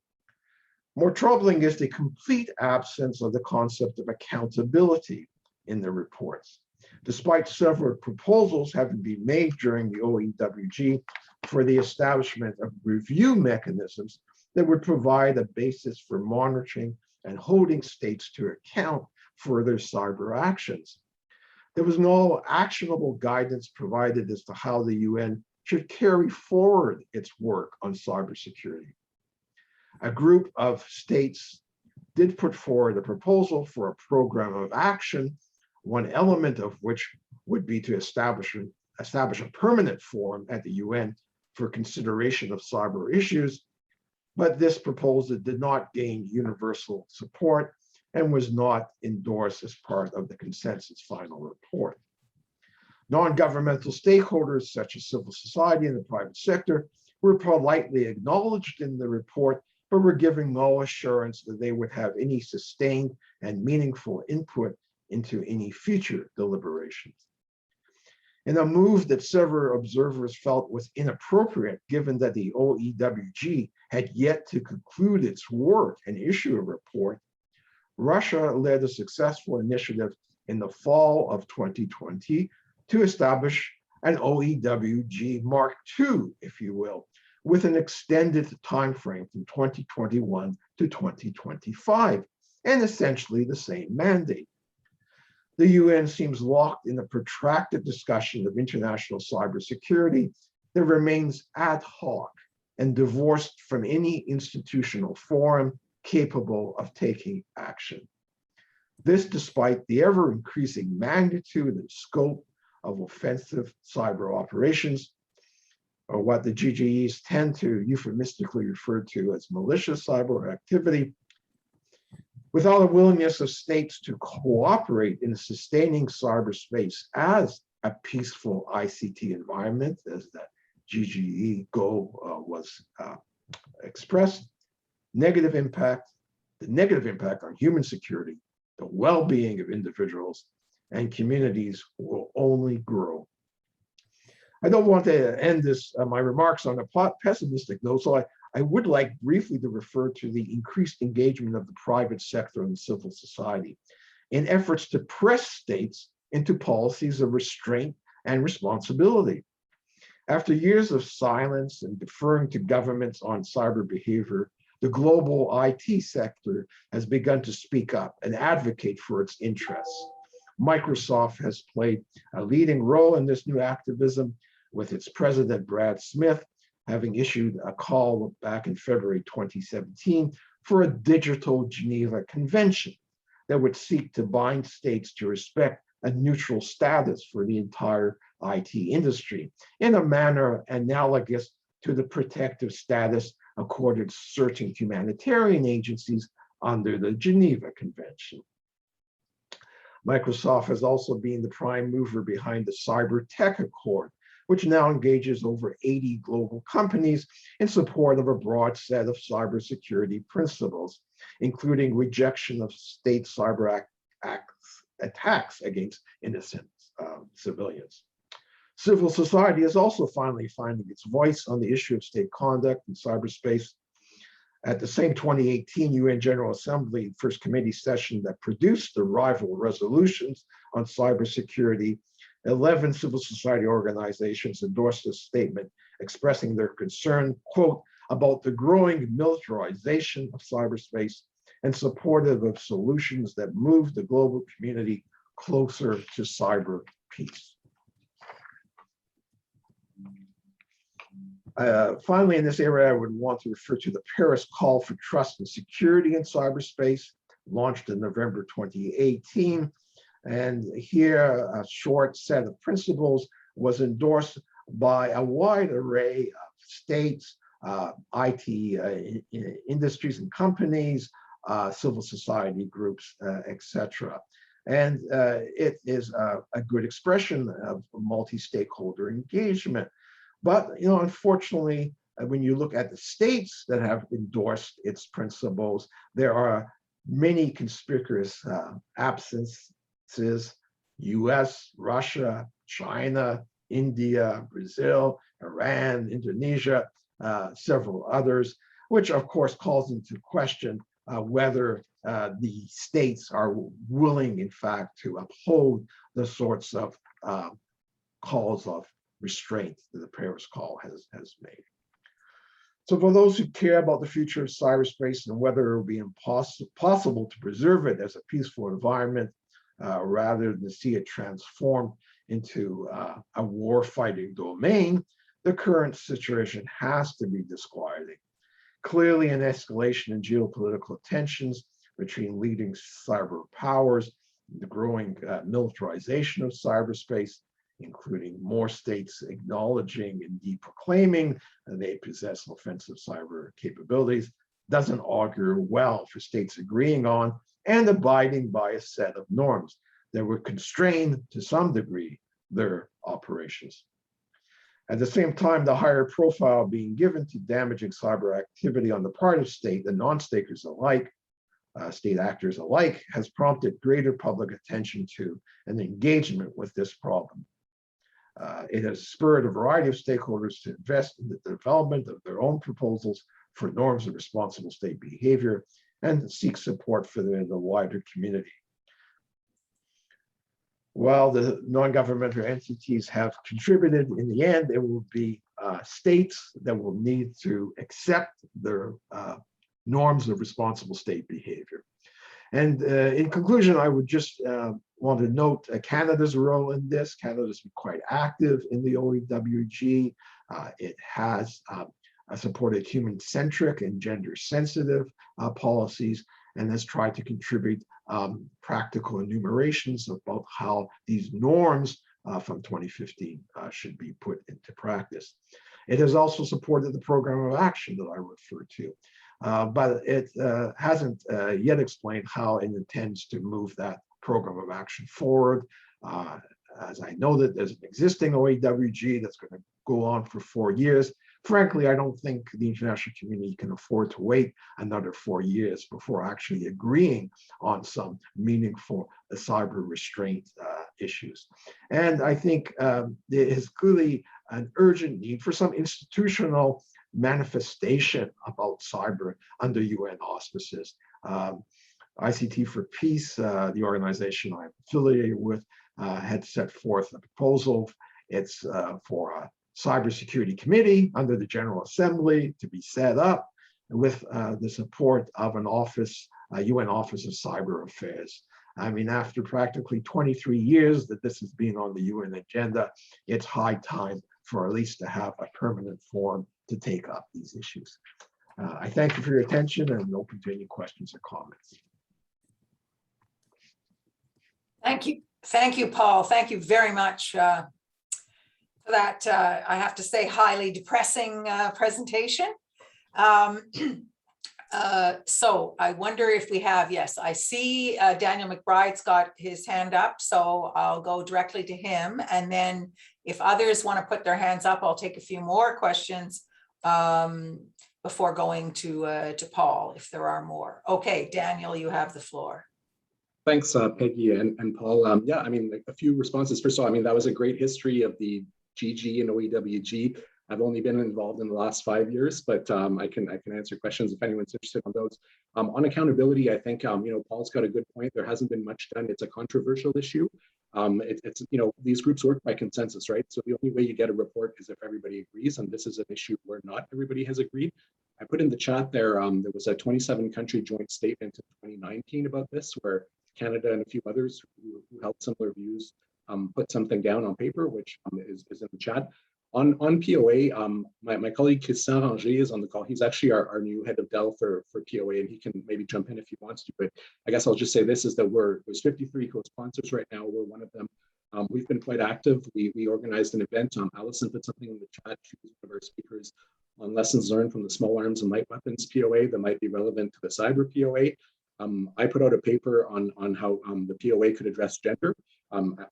Speaker 1: More troubling is the complete absence of the concept of accountability in the reports, despite several proposals having been made during the OEWG for the establishment of review mechanisms that would provide a basis for monitoring and holding states to account for their cyber actions. There was no actionable guidance provided as to how the UN should carry forward its work on cybersecurity. A group of states did put forward a proposal for a program of action, one element of which would be to establish a permanent forum at the UN for consideration of cyber issues, but this proposal did not gain universal support and was not endorsed as part of the consensus final report. Non-governmental stakeholders such as civil society and the private sector were politely acknowledged in the report, but were given no assurance that they would have any sustained and meaningful input into any future deliberations. In a move that several observers felt was inappropriate, given that the OEWG had yet to conclude its work and issue a report, Russia led a successful initiative in the fall of 2020 to establish an OEWG Mark II, if you will, with an extended timeframe from 2021 to 2025, and essentially the same mandate. The UN seems locked in a protracted discussion of international cybersecurity that remains ad hoc and divorced from any institutional forum capable of taking action. This despite the ever-increasing magnitude and scope of offensive cyber operations, or what the GGEs tend to euphemistically refer to as malicious cyber activity, without a willingness of states to cooperate in sustaining cyberspace as a peaceful ICT environment, as that GGE goal was expressed, the negative impact on human security, the well-being of individuals and communities will only grow. I don't want to end my remarks on a pessimistic note, so I would like briefly to refer to the increased engagement of the private sector and civil society in efforts to press states into policies of restraint and responsibility. After years of silence and deferring to governments on cyber behavior, the global IT sector has begun to speak up and advocate for its interests. Microsoft has played a leading role in this new activism, with its president, Brad Smith, having issued a call back in February 2017 for a digital Geneva Convention that would seek to bind states to respect a neutral status for the entire IT industry in a manner analogous to the protective status accorded certain humanitarian agencies under the Geneva Convention. Microsoft has also been the prime mover behind the Cyber Tech Accord, which now engages over 80 global companies in support of a broad set of cybersecurity principles, including rejection of state cyber attacks against innocent civilians. Civil society is also finally finding its voice on the issue of state conduct in cyberspace. At the same 2018 UN General Assembly First Committee session that produced the rival resolutions on cybersecurity, 11 civil society organizations endorsed a statement expressing their concern, quote, about the growing militarization of cyberspace and supportive of solutions that move the global community closer to cyber peace. Finally, in this area, I would want to refer to the Paris Call for Trust and Security in Cyberspace, launched in November 2018. And here, a short set of principles was endorsed by a wide array of states, IT industries and companies, civil society groups, etc. And it is a good expression of multi-stakeholder engagement. But unfortunately, when you look at the states that have endorsed its principles, there are many conspicuous absences: US, Russia, China, India, Brazil, Iran, Indonesia, several others, which of course calls into question whether the states are willing, in fact, to uphold the sorts of calls of restraint that the Paris Call has made. So for those who care about the future of cyberspace and whether it will be possible to preserve it as a peaceful environment, rather than see it transformed into a war-fighting domain, the current situation has to be disquieting. Clearly, an escalation in geopolitical tensions between leading cyber powers, the growing militarization of cyberspace, including more states acknowledging and proclaiming that they possess offensive cyber capabilities, doesn't augur well for states agreeing on and abiding by a set of norms that would constrain, to some degree, their operations. At the same time, the higher profile being given to damaging cyber activity on the part of state and non-stakers alike, state actors alike, has prompted greater public attention to and engagement with this problem. It has spurred a variety of stakeholders to invest in the development of their own proposals for norms of responsible state behavior and seek support for them in the wider community. While the non-governmental entities have contributed, in the end, it will be states that will need to accept their norms of responsible state behavior. And in conclusion, I would just want to note Canada's role in this. Canada's been quite active in the OEWG. It has supported human-centric and gender-sensitive policies and has tried to contribute practical enumerations about how these norms from 2015 should be put into practice. It has also supported the program of action that I referred to, but it hasn't yet explained how it intends to move that program of action forward. As I know that there's an existing OEWG that's going to go on for 4 years. Frankly, I don't think the international community can afford to wait another 4 years before actually agreeing on some meaningful cyber restraint issues. And I think there is clearly an urgent need for some institutional manifestation about cyber under UN auspices. ICT for Peace, the organization I'm affiliated with, had set forth a proposal. It's for a cybersecurity committee under the General Assembly to be set up with the support of an office, UN Office of Cyber Affairs. I mean, after practically 23 years that this has been on the UN agenda, it's high time for at least to have a permanent forum to take up these issues. I thank you for your attention and open to any questions or comments.
Speaker 2: Thank you. Thank you, Paul. Thank you very much for that, I have to say, highly depressing presentation. So I wonder if we have, yes, I see Daniel McBride's got his hand up, so I'll go directly to him. And then if others want to put their hands up, I'll take a few more questions before going to Paul, if there are more. Okay, Daniel, you have the floor.
Speaker 11: Thanks, Peggy and Paul. Yeah, I mean, a few responses. First of all, I mean, that was a great history of the GG and OEWG. I've only been involved in the last 5 years, but I can answer questions if anyone's interested on those. On accountability, I think Paul's got a good point. There hasn't been much done. It's a controversial issue. It's these groups work by consensus, right? So the only way you get a report is if everybody agrees, and this is an issue where not everybody has agreed. I put in the chat there. There was a 27-country joint statement in 2019 about this, where Canada and a few others who held similar views put something down on paper, which is in the chat. On POA, my colleague Christian Ranger is on the call. He's actually our new head of Dell for POA, and he can maybe jump in if he wants to. But I guess I'll just say this is that there's 53 co-sponsors right now. We're one of them. We've been quite active. We organized an event. Allison put something in the chat. She was one of our speakers on lessons learned from the small arms and light weapons POA that might be relevant to the cyber POA. I put out a paper on how the POA could address gender.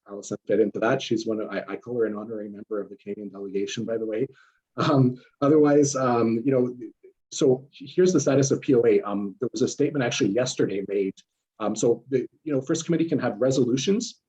Speaker 11: Allison fit into that. She's one of, I call her an honorary member of the Canadian delegation, by the way. Otherwise, so here's the status of POA. There was a statement actually yesterday made. So the First Committee can have resolutions,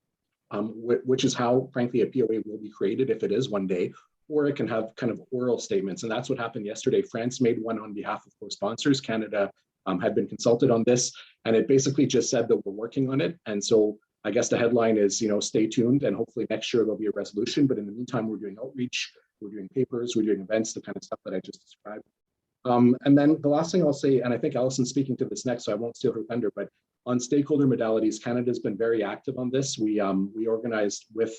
Speaker 11: which is how, frankly, a POA will be created if it is one day, or it can have kind of oral statements. And that's what happened yesterday. France made one on behalf of co-sponsors. Canada had been consulted on this, and it basically just said that we're working on it. And so I guess the headline is, stay tuned, and hopefully next year there'll be a resolution. But in the meantime, we're doing outreach, we're doing papers, we're doing events, the kind of stuff that I just described. And then the last thing I'll say, and I think Allison's speaking to this next, so I won't steal her thunder, but on stakeholder modalities, Canada's been very active on this. We organized with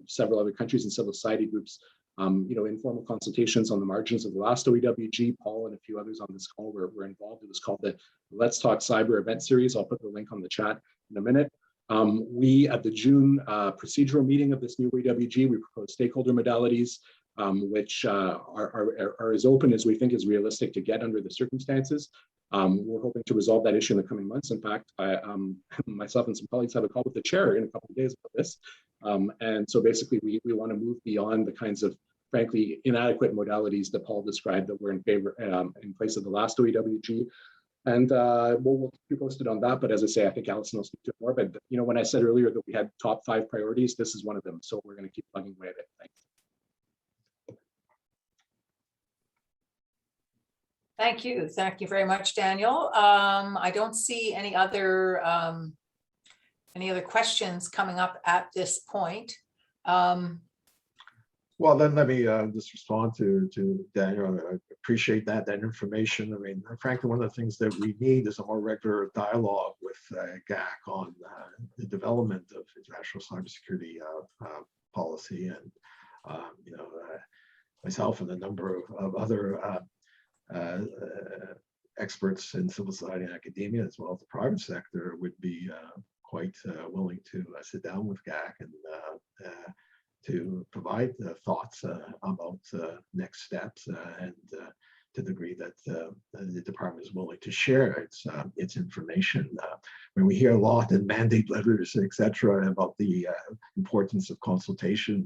Speaker 11: several other countries and civil society groups, informal consultations on the margins of the last OEWG. Paul and a few others on this call were involved. It was called the Let's Talk Cyber event series. I'll put the link on the chat in a minute. We, at the June procedural meeting of this new OEWG, we proposed stakeholder modalities, which are as open as we think is realistic to get under the circumstances. We're hoping to resolve that issue in the coming months. In fact, myself and some colleagues have a call with the chair in a couple of days about this. And so basically we want to move beyond the kinds of frankly inadequate modalities that Paul described that were in favor in place of the last OEWG. And we'll keep you posted on that. But as I say, I think Alison will speak to it more. But you know, when I said earlier that we had top 5 priorities, this is one of them. So we're going to keep plugging away at it. Thanks.
Speaker 2: Thank you. Thank you very much, Daniel. I don't see any other questions coming up at this point.
Speaker 1: Well, then let me just respond to Daniel. I appreciate that information. I mean, frankly, one of the things that we need is a more regular dialogue with GAC on the development of international cybersecurity policy. And, you know, myself and a number of other experts in civil society and academia, as well as the private sector, would be quite willing to sit down with GAC and to provide thoughts about next steps and to the degree that the department is willing to share its information. When we hear a lot in mandate letters, etc., about the importance of consultation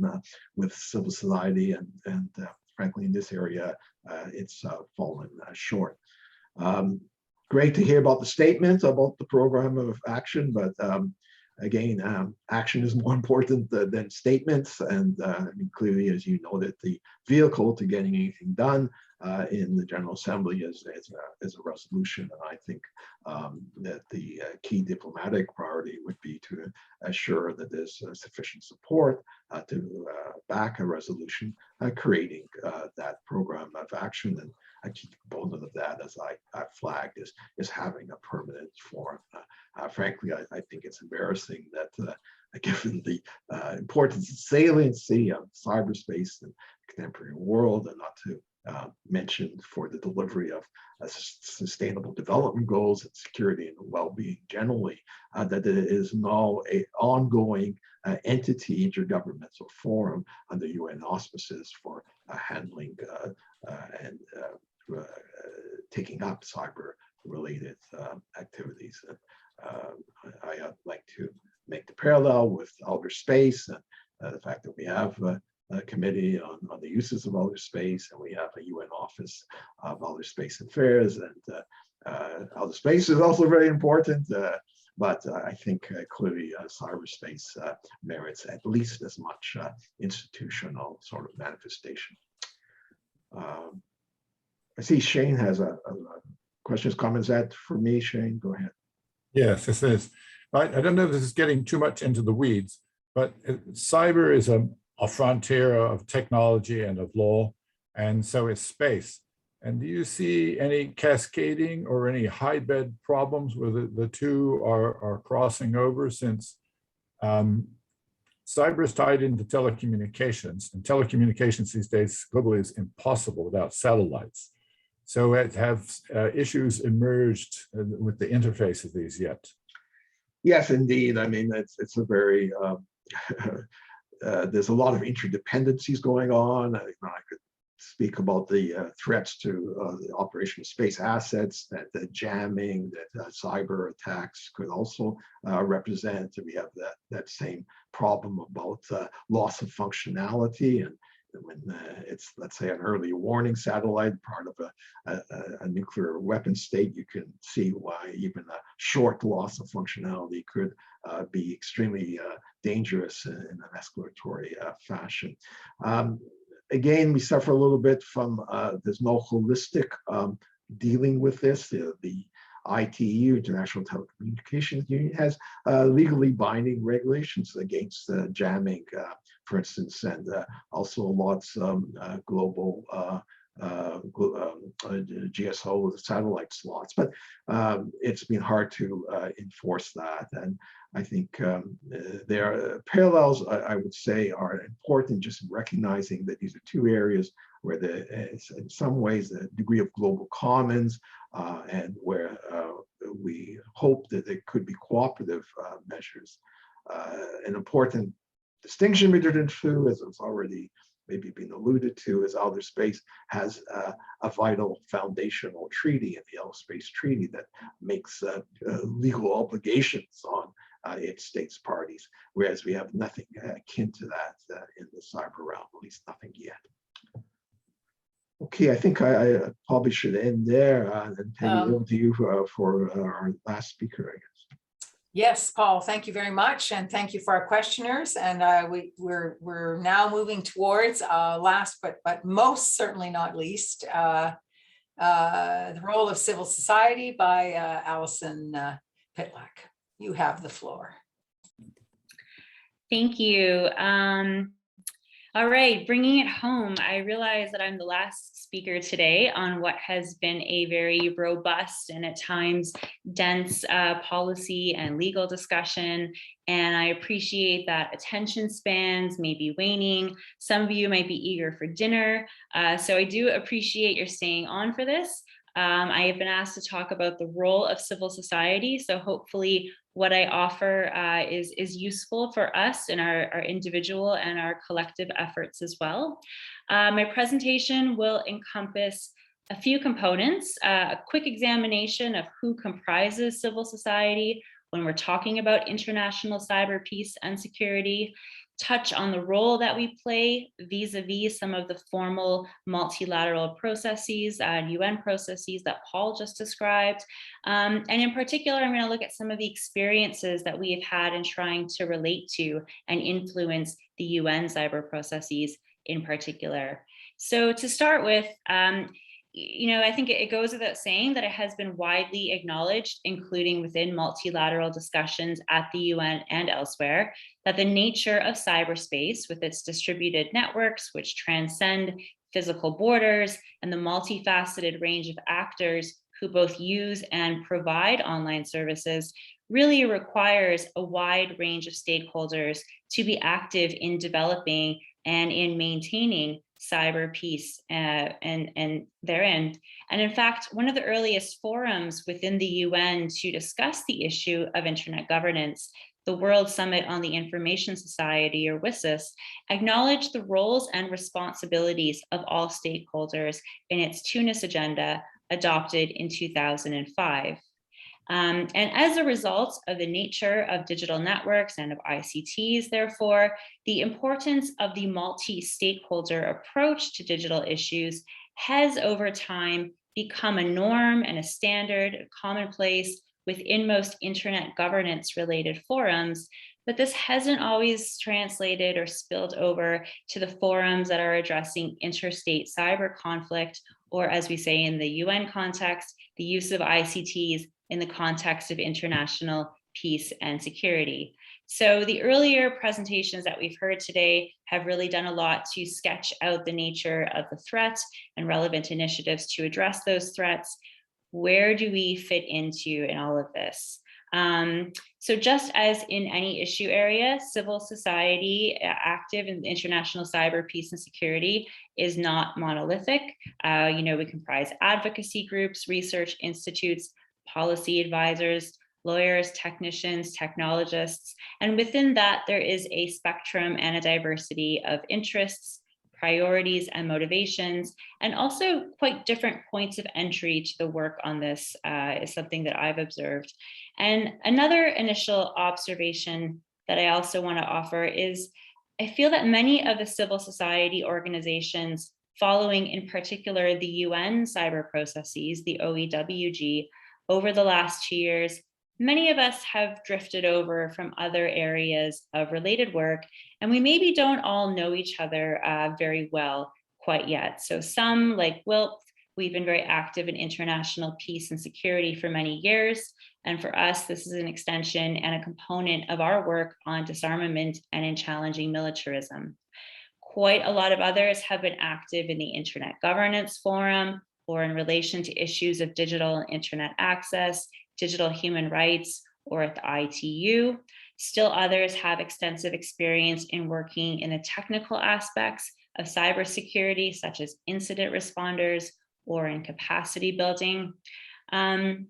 Speaker 1: with civil society, and frankly, in this area, it's fallen short. Great to hear about the statement about the program of action, but again, action is more important than statements. And I mean, clearly, as you noted, the vehicle to getting anything done in the General Assembly is a resolution. And I think that the key diplomatic priority would be to assure that there's sufficient support to back a resolution creating that program of action. And a key component of that, as I flagged, is having a permanent form. Frankly, I think it's embarrassing that given the importance and saliency of cyberspace in the contemporary world, and not to mention for the delivery of sustainable development goals and security and well-being generally, that there is now an ongoing entity, intergovernmental forum under UN auspices for handling and taking up cyber-related activities. And I'd like to make the parallel with outer space and the fact that we have a committee on the uses of outer space, and we have a UN office of outer space affairs, and outer space is also very important. But I think clearly cyberspace merits at least as much institutional sort of manifestation. I see Shane has a questions, comments for me. Shane, go ahead.
Speaker 4: Yes, this is. I don't know if this is getting too much into the weeds, but cyber is a frontier of technology and of law, and so is space. And do you see any cascading or any hybrid problems where the two are crossing over, since cyber is tied into telecommunications, and telecommunications these days globally is impossible without satellites. So have issues emerged with the interface of these yet?
Speaker 1: Yes, indeed. I mean, it's a very, there's a lot of interdependencies going on. I could speak about the threats to the operation of space assets, that the jamming, that cyber attacks could also represent. We have that same problem about loss of functionality, and when it's, let's say, an early warning satellite, part of a nuclear weapon state, you can see why even a short loss of functionality could be extremely dangerous in an escalatory fashion. Again, we suffer a little bit from there's no holistic dealing with this. The ITU, International Telecommunications Union, has legally binding regulations against jamming, for instance, and also lots of global GSO satellite slots. But it's been hard to enforce that. And I think there are parallels, I would say, are important, just in recognizing that these are two areas where in some ways the degree of global commons and where we hope that there could be cooperative measures. An important distinction between the two, as it's already maybe been alluded to, is outer space has a vital foundational treaty, in the Outer Space Treaty, that makes legal obligations on United States parties, whereas we have nothing akin to that in the cyber realm, at least nothing yet. Okay, I think I probably should end there, and Peggy, over to you for our last speaker, I guess.
Speaker 2: Yes, Paul, thank you very much. And thank you for our questioners. And we're now moving towards last, but most certainly not least, the role of civil society by Alison Pitlack. You have the floor.
Speaker 14: Thank you. All right, bringing it home, I realize that I'm the last speaker today on what has been a very robust and at times dense policy and legal discussion. And I appreciate that attention spans may be waning. Some of you might be eager for dinner. So I do appreciate your staying on for this. I have been asked to talk about the role of civil society. So hopefully what I offer is useful for us in our individual and our collective efforts as well. My presentation will encompass a few components, a quick examination of who comprises civil society when we're talking about international cyber peace and security, touch on the role that we play vis-a-vis some of the formal multilateral processes and UN processes that Paul just described. And in particular, I'm going to look at some of the experiences that we have had in trying to relate to and influence the UN cyber processes in particular. So to start with, I think it goes without saying that it has been widely acknowledged, including within multilateral discussions at the UN and elsewhere, that the nature of cyberspace with its distributed networks, which transcend physical borders, and the multifaceted range of actors who both use and provide online services, really requires a wide range of stakeholders to be active in developing and in maintaining cyber peace and therein. And in fact, one of the earliest forums within the UN to discuss the issue of internet governance, the World Summit on the Information Society, or WSIS, acknowledged the roles and responsibilities of all stakeholders in its Tunis agenda adopted in 2005. And as a result of the nature of digital networks and of ICTs, therefore, the importance of the multi-stakeholder approach to digital issues has over time become a norm and a standard, a commonplace within most internet governance related forums, but this hasn't always translated or spilled over to the forums that are addressing interstate cyber conflict, or as we say in the UN context, the use of ICTs in the context of international peace and security. So the earlier presentations that we've heard today have really done a lot to sketch out the nature of the threat and relevant initiatives to address those threats. Where do we fit into in all of this? So just as in any issue area, civil society active in international cyber peace and security is not monolithic. We comprise advocacy groups, research institutes, policy advisors, lawyers, technicians, technologists, and within that there is a spectrum and a diversity of interests, priorities, and motivations, and also quite different points of entry to the work on this is something that I've observed. And another initial observation that I also want to offer is I feel that many of the civil society organizations following in particular the UN cyber processes, the OEWG, over the last 2 years, many of us have drifted over from other areas of related work, and we maybe don't all know each other very well quite yet. So some, like Wilt, we've been very active in international peace and security for many years. And for us, this is an extension and a component of our work on disarmament and in challenging militarism. Quite a lot of others have been active in the Internet Governance Forum, or in relation to issues of digital and internet access, digital human rights, or at the ITU. Still others have extensive experience in working in the technical aspects of cybersecurity, such as incident responders or in capacity building. And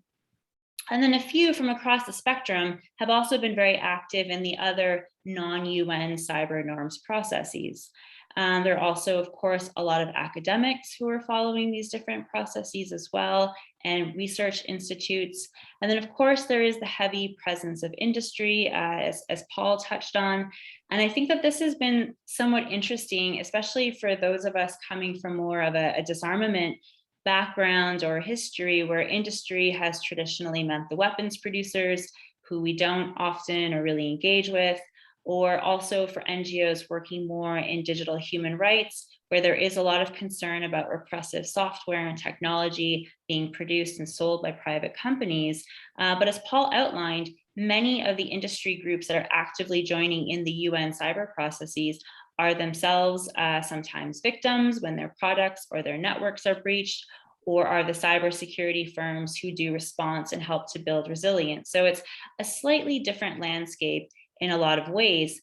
Speaker 14: then a few from across the spectrum have also been very active in the other non-UN cyber norms processes. There are also, of course, a lot of academics who are following these different processes as well, and research institutes. And then, of course, there is the heavy presence of industry, as Paul touched on. And I think that this has been somewhat interesting, especially for those of us coming from more of a disarmament background or history, where industry has traditionally meant the weapons producers, who we don't often or really engage with, or also for NGOs working more in digital human rights, where there is a lot of concern about repressive software and technology being produced and sold by private companies. But as Paul outlined, many of the industry groups that are actively joining in the UN cyber processes are themselves sometimes victims when their products or their networks are breached, or are the cybersecurity firms who do response and help to build resilience. So it's a slightly different landscape in a lot of ways.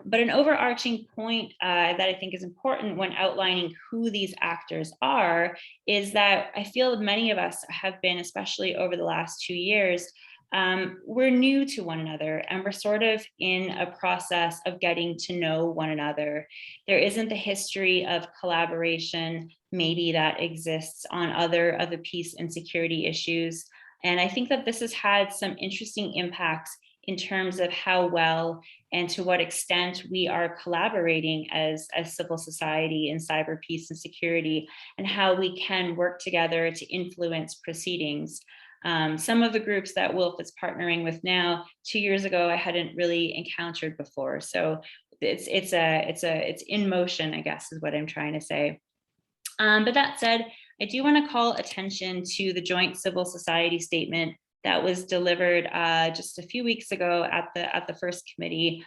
Speaker 14: But an overarching point that I think is important when outlining who these actors are is that I feel many of us have been, especially over the last 2 years, we're new to one another, and we're sort of in a process of getting to know one another. There isn't the history of collaboration maybe that exists on other peace and security issues. And I think that this has had some interesting impacts in terms of how well and to what extent we are collaborating as civil society in cyber peace and security, and how we can work together to influence proceedings. Some of the groups that Wolf is partnering with now, 2 years ago, I hadn't really encountered before. So it's in motion, I guess, is what I'm trying to say. But that said, I do want to call attention to the joint civil society statement that was delivered just a few weeks ago at the first committee,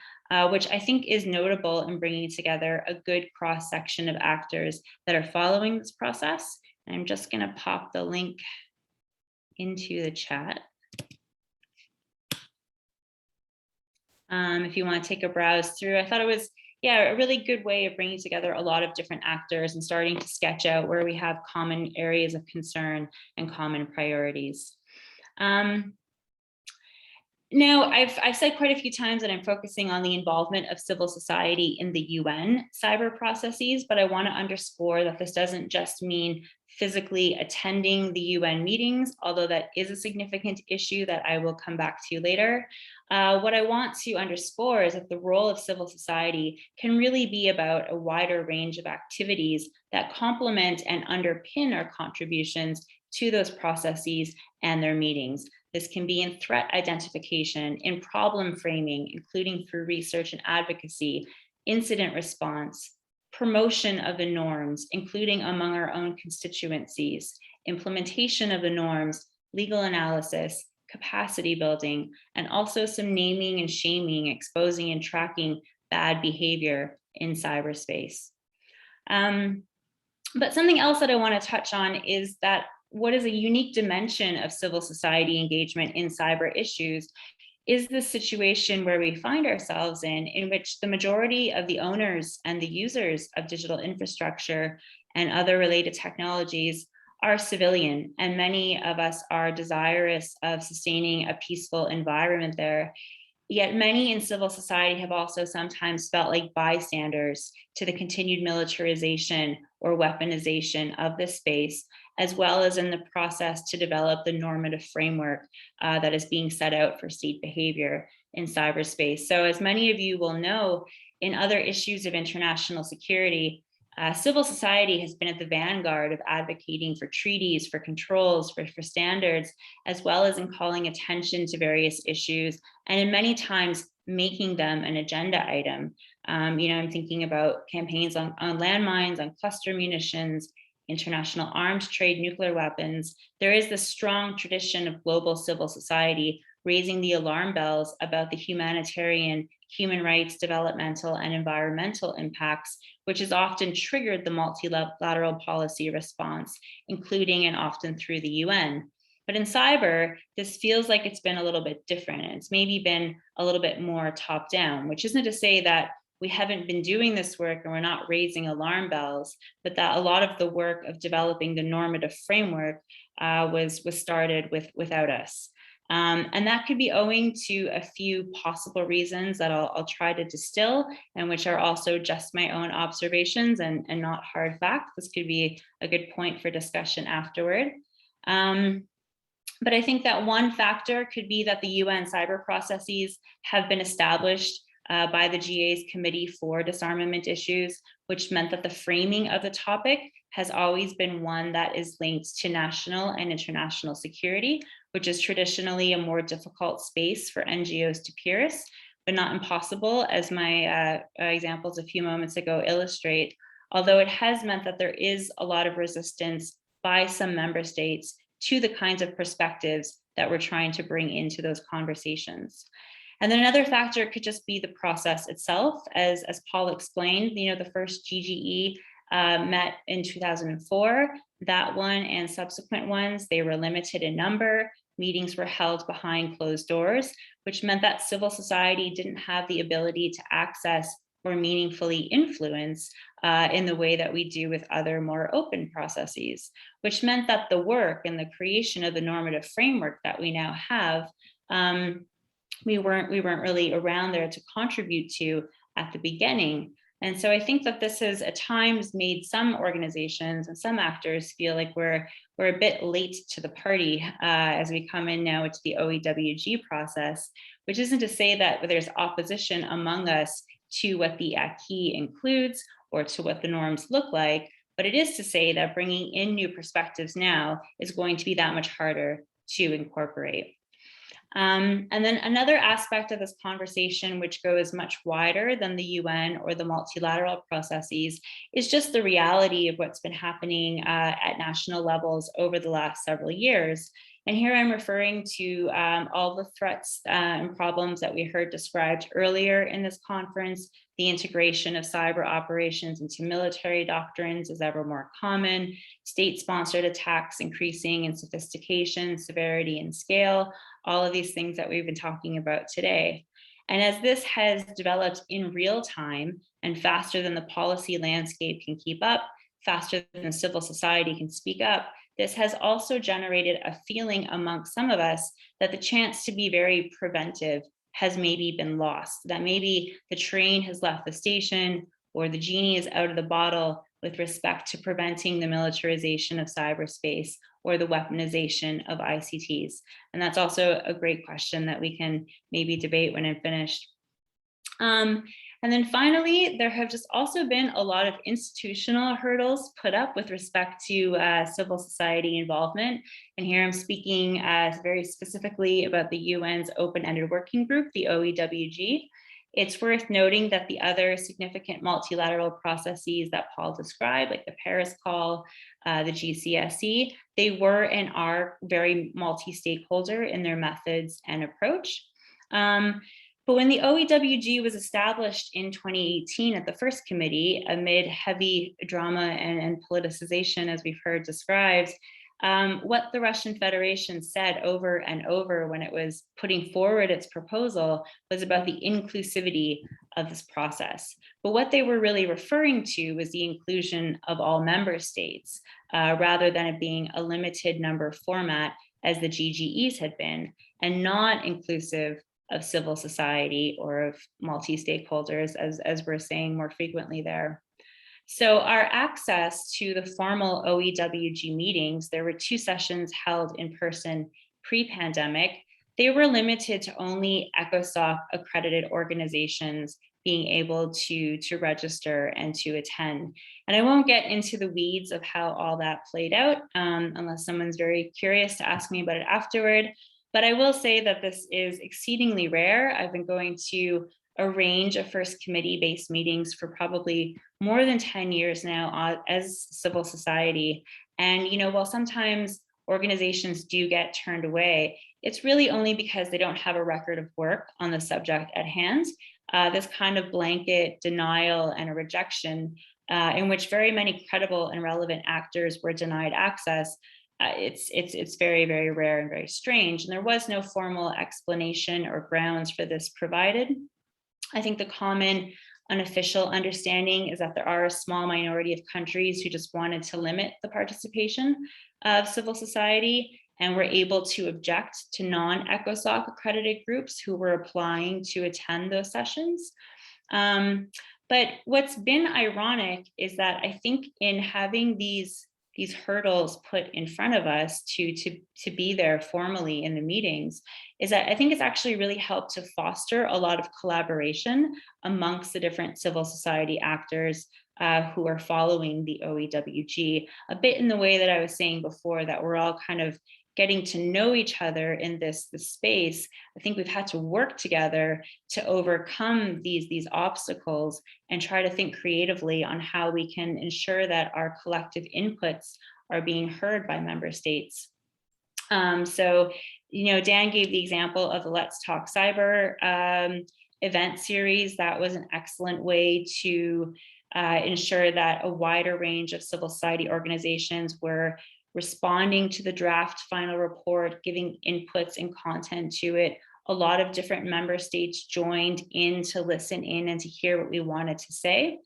Speaker 14: which I think is notable in bringing together a good cross-section of actors that are following this process. And I'm just going to pop the link into the chat. If you want to take a browse through, I thought it was, a really good way of bringing together a lot of different actors and starting to sketch out where we have common areas of concern and common priorities. Now, I've said quite a few times that I'm focusing on the involvement of civil society in the UN cyber processes, but I want to underscore that this doesn't just mean physically attending the UN meetings, although that is a significant issue that I will come back to later. What I want to underscore is that the role of civil society can really be about a wider range of activities that complement and underpin our contributions to those processes and their meetings. This can be in threat identification, in problem framing, including through research and advocacy, incident response, promotion of the norms, including among our own constituencies, implementation of the norms, legal analysis, capacity building, and also some naming and shaming, exposing and tracking bad behavior in cyberspace. But something else that I want to touch on is that what is a unique dimension of civil society engagement in cyber issues is the situation where we find ourselves in which the majority of the owners and the users of digital infrastructure and other related technologies are civilian, and many of us are desirous of sustaining a peaceful environment there. Yet many in civil society have also sometimes felt like bystanders to the continued militarization or weaponization of this space, as well as in the process to develop the normative framework that is being set out for state behavior in cyberspace. So as many of you will know, in other issues of international security, civil society has been at the vanguard of advocating for treaties, for controls, for standards, as well as in calling attention to various issues, and in many times making them an agenda item. I'm thinking about campaigns on landmines, on cluster munitions, international arms trade, nuclear weapons. There is this strong tradition of global civil society raising the alarm bells about the humanitarian, human rights, developmental, and environmental impacts, which has often triggered the multilateral policy response, including and often through the UN. But in cyber, this feels like it's been a little bit different. And it's maybe been a little bit more top down, which isn't to say that we haven't been doing this work and we're not raising alarm bells, but that a lot of the work of developing the normative framework was started without us. And that could be owing to a few possible reasons that I'll try to distill, and which are also just my own observations and not hard facts. This could be a good point for discussion afterward. But I think that one factor could be that the UN cyber processes have been established by the GA's Committee for Disarmament Issues, which meant that the framing of the topic has always been one that is linked to national and international security, which is traditionally a more difficult space for NGOs to pierce, but not impossible, as my examples a few moments ago illustrate, although it has meant that there is a lot of resistance by some member states to the kinds of perspectives that we're trying to bring into those conversations. And then another factor could just be the process itself. As Paul explained, the first GGE met in 2004. That one and subsequent ones, they were limited in number. Meetings were held behind closed doors, which meant that civil society didn't have the ability to access or meaningfully influence in the way that we do with other more open processes, which meant that the work and the creation of the normative framework that we now have, we weren't really around there to contribute to at the beginning. And so I think that this has at times made some organizations and some actors feel like we're a bit late to the party as we come in now into the OEWG process, which isn't to say that there's opposition among us to what the acquis includes or to what the norms look like, but it is to say that bringing in new perspectives now is going to be that much harder to incorporate. And then another aspect of this conversation, which goes much wider than the UN or the multilateral processes, is just the reality of what's been happening at national levels over the last several years. And here I'm referring to all the threats and problems that we heard described earlier in this conference. The integration of cyber operations into military doctrines is ever more common. State-sponsored attacks increasing in sophistication, severity, and scale. All of these things that we've been talking about today. And as this has developed in real time and faster than the policy landscape can keep up, faster than civil society can speak up, this has also generated a feeling amongst some of us that the chance to be very preventive has maybe been lost, that maybe the train has left the station or the genie is out of the bottle with respect to preventing the militarization of cyberspace or the weaponization of ICTs. And that's also a great question that we can maybe debate when I'm finished. And then finally, there have just also been a lot of institutional hurdles put up with respect to civil society involvement. And here I'm speaking very specifically about the UN's open-ended working group, the OEWG. It's worth noting that the other significant multilateral processes that Paul described, like the Paris Call, the GCSE, they were and are very multi-stakeholder in their methods and approach. But when the OEWG was established in 2018 at the first committee, amid heavy drama and politicization, as we've heard described, what the Russian Federation said over and over when it was putting forward its proposal was about the inclusivity of this process. But what they were really referring to was the inclusion of all member states, rather than it being a limited number format as the GGEs had been, and not inclusive of civil society or of multi-stakeholders, as we're saying more frequently there. So our access to the formal OEWG meetings, there were 2 sessions held in person pre-pandemic. They were limited to only ECOSOC accredited organizations being able to register and to attend. And I won't get into the weeds of how all that played out, unless someone's very curious to ask me about it afterward. But I will say that this is exceedingly rare. I've been going to a range of first committee-based meetings for probably more than 10 years now as civil society. And while sometimes organizations do get turned away, it's really only because they don't have a record of work on the subject at hand. This kind of blanket denial and a rejection in which very many credible and relevant actors were denied access, it's very, very rare and very strange. And there was no formal explanation or grounds for this provided. I think the common unofficial understanding is that there are a small minority of countries who just wanted to limit the participation of civil society. and were able to object to non-ECOSOC accredited groups who were applying to attend those sessions. But what's been ironic is that I think in having these hurdles put in front of us to be there formally in the meetings, is that I think it's actually really helped to foster a lot of collaboration amongst the different civil society actors who are following the OEWG, a bit in the way that I was saying before, that we're all kind of getting to know each other in this space. I think we've had to work together to overcome these obstacles and try to think creatively on how we can ensure that our collective inputs are being heard by member states. So, Dan gave the example of the Let's Talk Cyber event series. That was an excellent way to ensure that a wider range of civil society organizations were responding to the draft final report, giving inputs and content to it. A lot of different member states joined in to listen in and to hear what we wanted to say.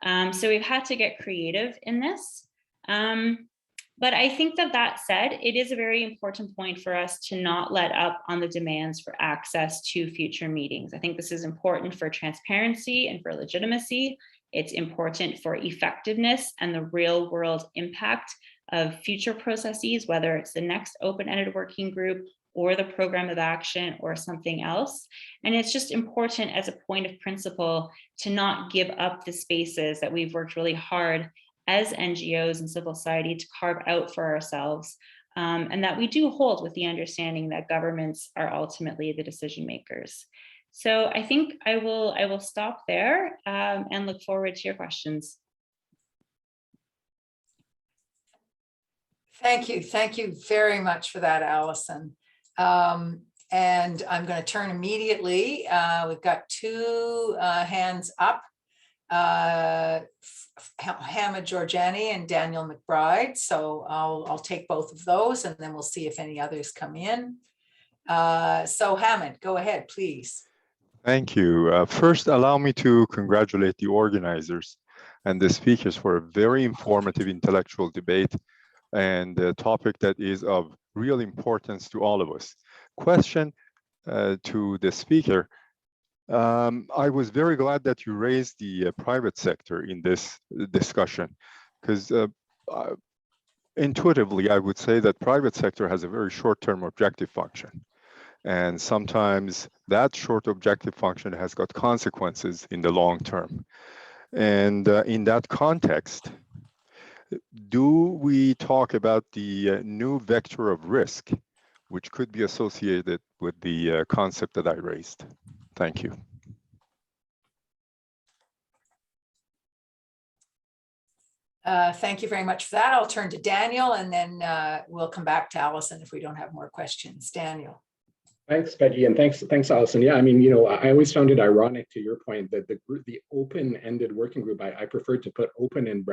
Speaker 14: So we've had to get creative in this. But I think that said, it is a very important point for us to not let up on the demands for access to future meetings. I think this is important for transparency and for legitimacy. It's important for effectiveness and the real world impact of future processes, whether it's the next open-ended working group or the program of action or something else. And it's just important as a point of principle to not give up the spaces that we've worked really hard as NGOs and civil society to carve out for ourselves, and that we do hold with the understanding that governments are ultimately the decision makers. So I think I will stop there and look forward to your questions.
Speaker 2: Thank you very much for that, Allison. And I'm going to turn immediately. We've got two hands up, Hama Georgiani and Daniel McBride. So I'll take both of those and then we'll see if any others come in. So Hamid, go ahead, please.
Speaker 7: Thank you. First, allow me to congratulate the organizers and the speakers for a very informative intellectual debate and a topic that is of real importance to all of us. Question to the speaker. I was very glad that you raised the private sector in this discussion, because intuitively, I would say that private sector has a very short-term objective function. And sometimes that short objective function has got consequences in the long term. And in that context, do we talk about the new vector of risk, which could be associated with the concept that I raised? Thank you.
Speaker 2: Thank you very much for that. I'll turn to Daniel and then we'll come back to Allison if we don't have more questions. Daniel.
Speaker 11: Thanks, Peggy, and thanks, Allison. Yeah, I mean, I always found it ironic, to your point, that the open-ended working group, I preferred to put open in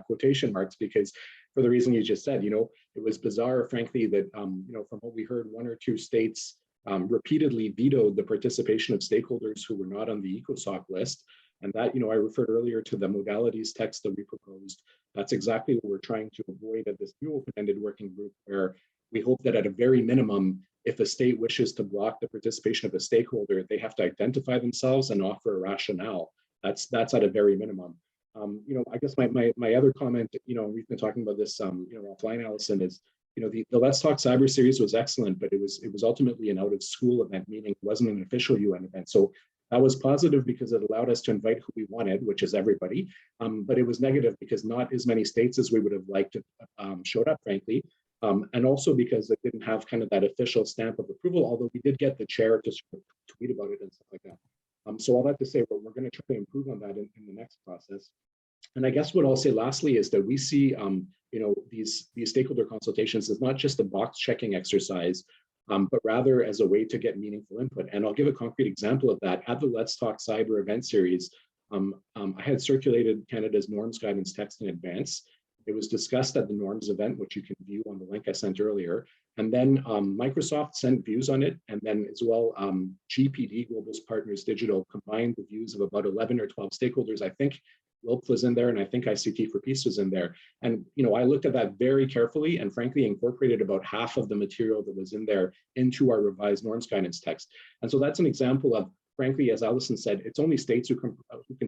Speaker 11: quotation marks, because for the reason you just said, it was bizarre, frankly, that from what we heard, one or two states repeatedly vetoed the participation of stakeholders who were not on the ECOSOC list. And that, I referred earlier to the modalities text that we proposed. That's exactly what we're trying to avoid at this new open-ended working group, where we hope that at a very minimum, if a state wishes to block the participation of a stakeholder, they have to identify themselves and offer a rationale. That's at a very minimum. I guess my other comment, we've been talking about this, offline, Allison, is, the Let's Talk Cyber series was excellent, but it was ultimately an out of school event, meaning it wasn't an official UN event. So that was positive because it allowed us to invite who we wanted, which is everybody. But it was negative because not as many states as we would have liked showed up, frankly. And also because it didn't have kind of that official stamp of approval, although we did get the chair to sort of tweet about it and stuff like that. So all that to say, but we're going to try to improve on that in the next process. And I guess what I'll say lastly is that we see, these stakeholder consultations as not just a box checking exercise, but rather as a way to get meaningful input. And I'll give a concrete example of that. At the Let's Talk Cyber event series, I had circulated Canada's norms guidance text in advance. It was discussed at the norms event, which you can view on the link I sent earlier. And then Microsoft sent views on it. And then as well, GPD, Global Partners Digital, combined the views of about 11 or 12 stakeholders, I think, WILP was in there, and I think ICT for Peace was in there. And I looked at that very carefully and frankly incorporated about half of the material that was in there into our revised norms guidance text. And so that's an example of, frankly, as Allison said, it's only states who can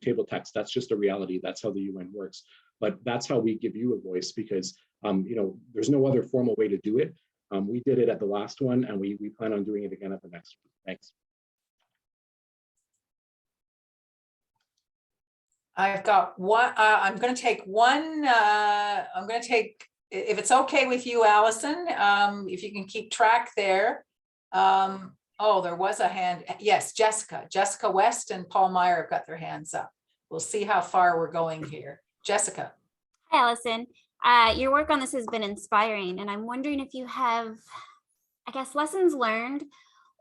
Speaker 11: table text. That's just a reality. That's how the UN works. But that's how we give you a voice, because there's no other formal way to do it. We did it at the last one, and we plan on doing it again at the next one. Thanks.
Speaker 2: I've got one, I'm going to take one, if it's okay with you, Allison, if you can keep track there. Oh, there was a hand. Yes, Jessica West and Paul Meyer have got their hands up. We'll see how far we're going here. Jessica.
Speaker 9: Hi, Allison. Your work on this has been inspiring, and I'm wondering if you have, I guess, lessons learned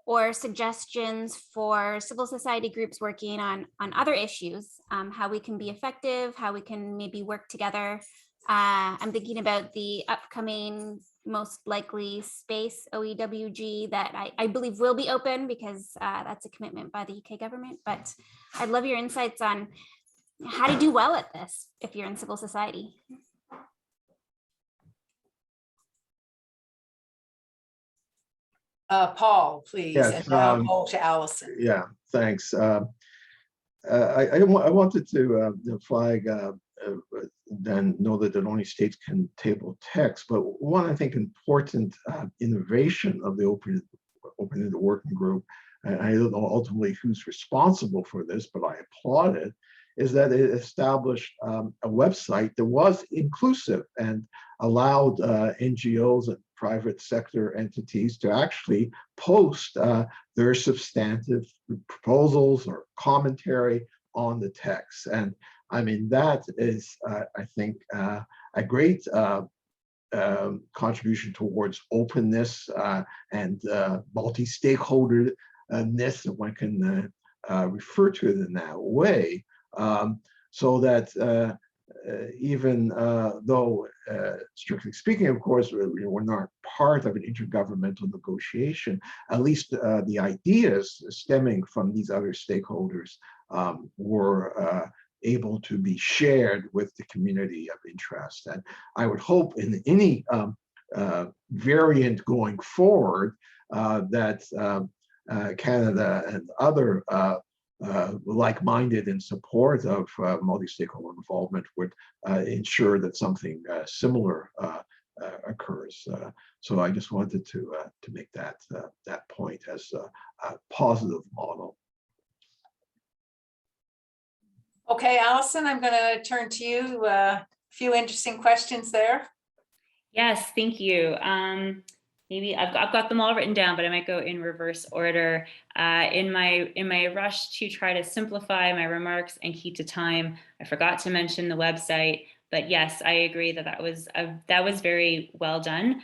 Speaker 9: or suggestions for civil society groups working on other issues, how we can be effective, how we can maybe work together. I'm thinking about the upcoming, most likely space OEWG that I believe will be open, because that's a commitment by the UK government. But I'd love your insights on how to do well at this if you're in civil society.
Speaker 2: Paul, please,
Speaker 1: Yes,
Speaker 2: and now go to Allison.
Speaker 1: Yeah, thanks. I wanted to flag then know that only states can table text, but one I think important innovation of the Open Ended Working Group, and I don't know ultimately who's responsible for this, but I applaud it, is that it established a website that was inclusive and allowed NGOs and private sector entities to actually post their substantive proposals or commentary on the text. And I mean, that is, I think, a great contribution towards openness and multi-stakeholderness, that one can refer to it in that way. So that even though, strictly speaking, of course, we're not part of an intergovernmental negotiation, at least the ideas stemming from these other stakeholders were able to be shared with the community of interest. And I would hope in any variant going forward that Canada and other like-minded in support of multi-stakeholder involvement would ensure that something similar occurs. So I just wanted to make that point as a positive model.
Speaker 2: Okay, Allison, I'm going to turn to you. A few interesting questions there.
Speaker 14: Yes, thank you. Maybe I've got them all written down, but I might go in reverse order. In my rush to try to simplify my remarks and keep to time, I forgot to mention the website. But yes, I agree that that was very well done.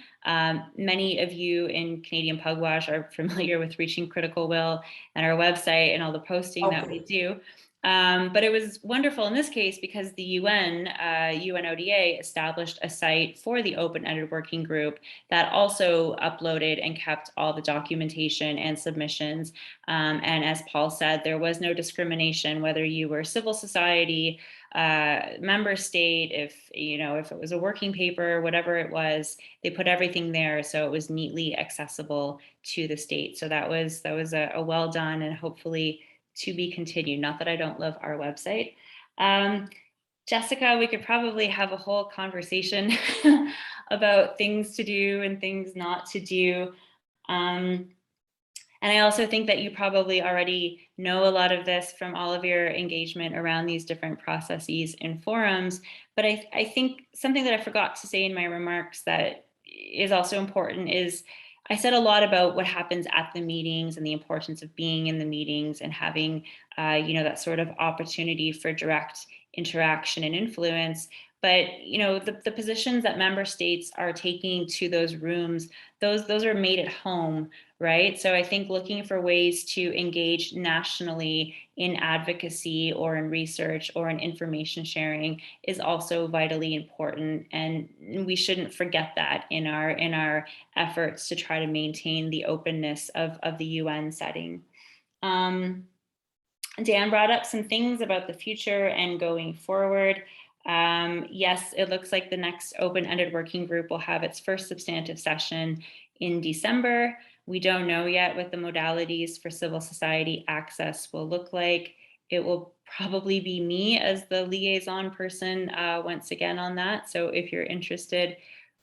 Speaker 14: Many of you in Canadian Pugwash are familiar with Reaching Critical Will and our website and all the posting that we do. But it was wonderful in this case because the UNODA established a site for the open-ended working group that also uploaded and kept all the documentation and submissions. And as Paul said, there was no discrimination, whether you were civil society, member state, if it was a working paper, whatever it was, they put everything there. So it was neatly accessible to the state. So that was a well done and hopefully to be continued. Not that I don't love our website. Jessica, we could probably have a whole conversation about things to do and things not to do. And I also think that you probably already know a lot of this from all of your engagement around these different processes and forums. But I think something that I forgot to say in my remarks that is also important is I said a lot about what happens at the meetings and the importance of being in the meetings and having, that sort of opportunity for direct interaction and influence. But, the positions that member states are taking to those rooms, those are made at home, right? So I think looking for ways to engage nationally in advocacy or in research or in information sharing is also vitally important. And we shouldn't forget that in our efforts to try to maintain the openness of the UN setting. Dan brought up some things about the future and going forward. Yes, it looks like the next open-ended working group will have its first substantive session in December. We don't know yet what the modalities for civil society access will look like. It will probably be me as the liaison person once again on that. So if you're interested,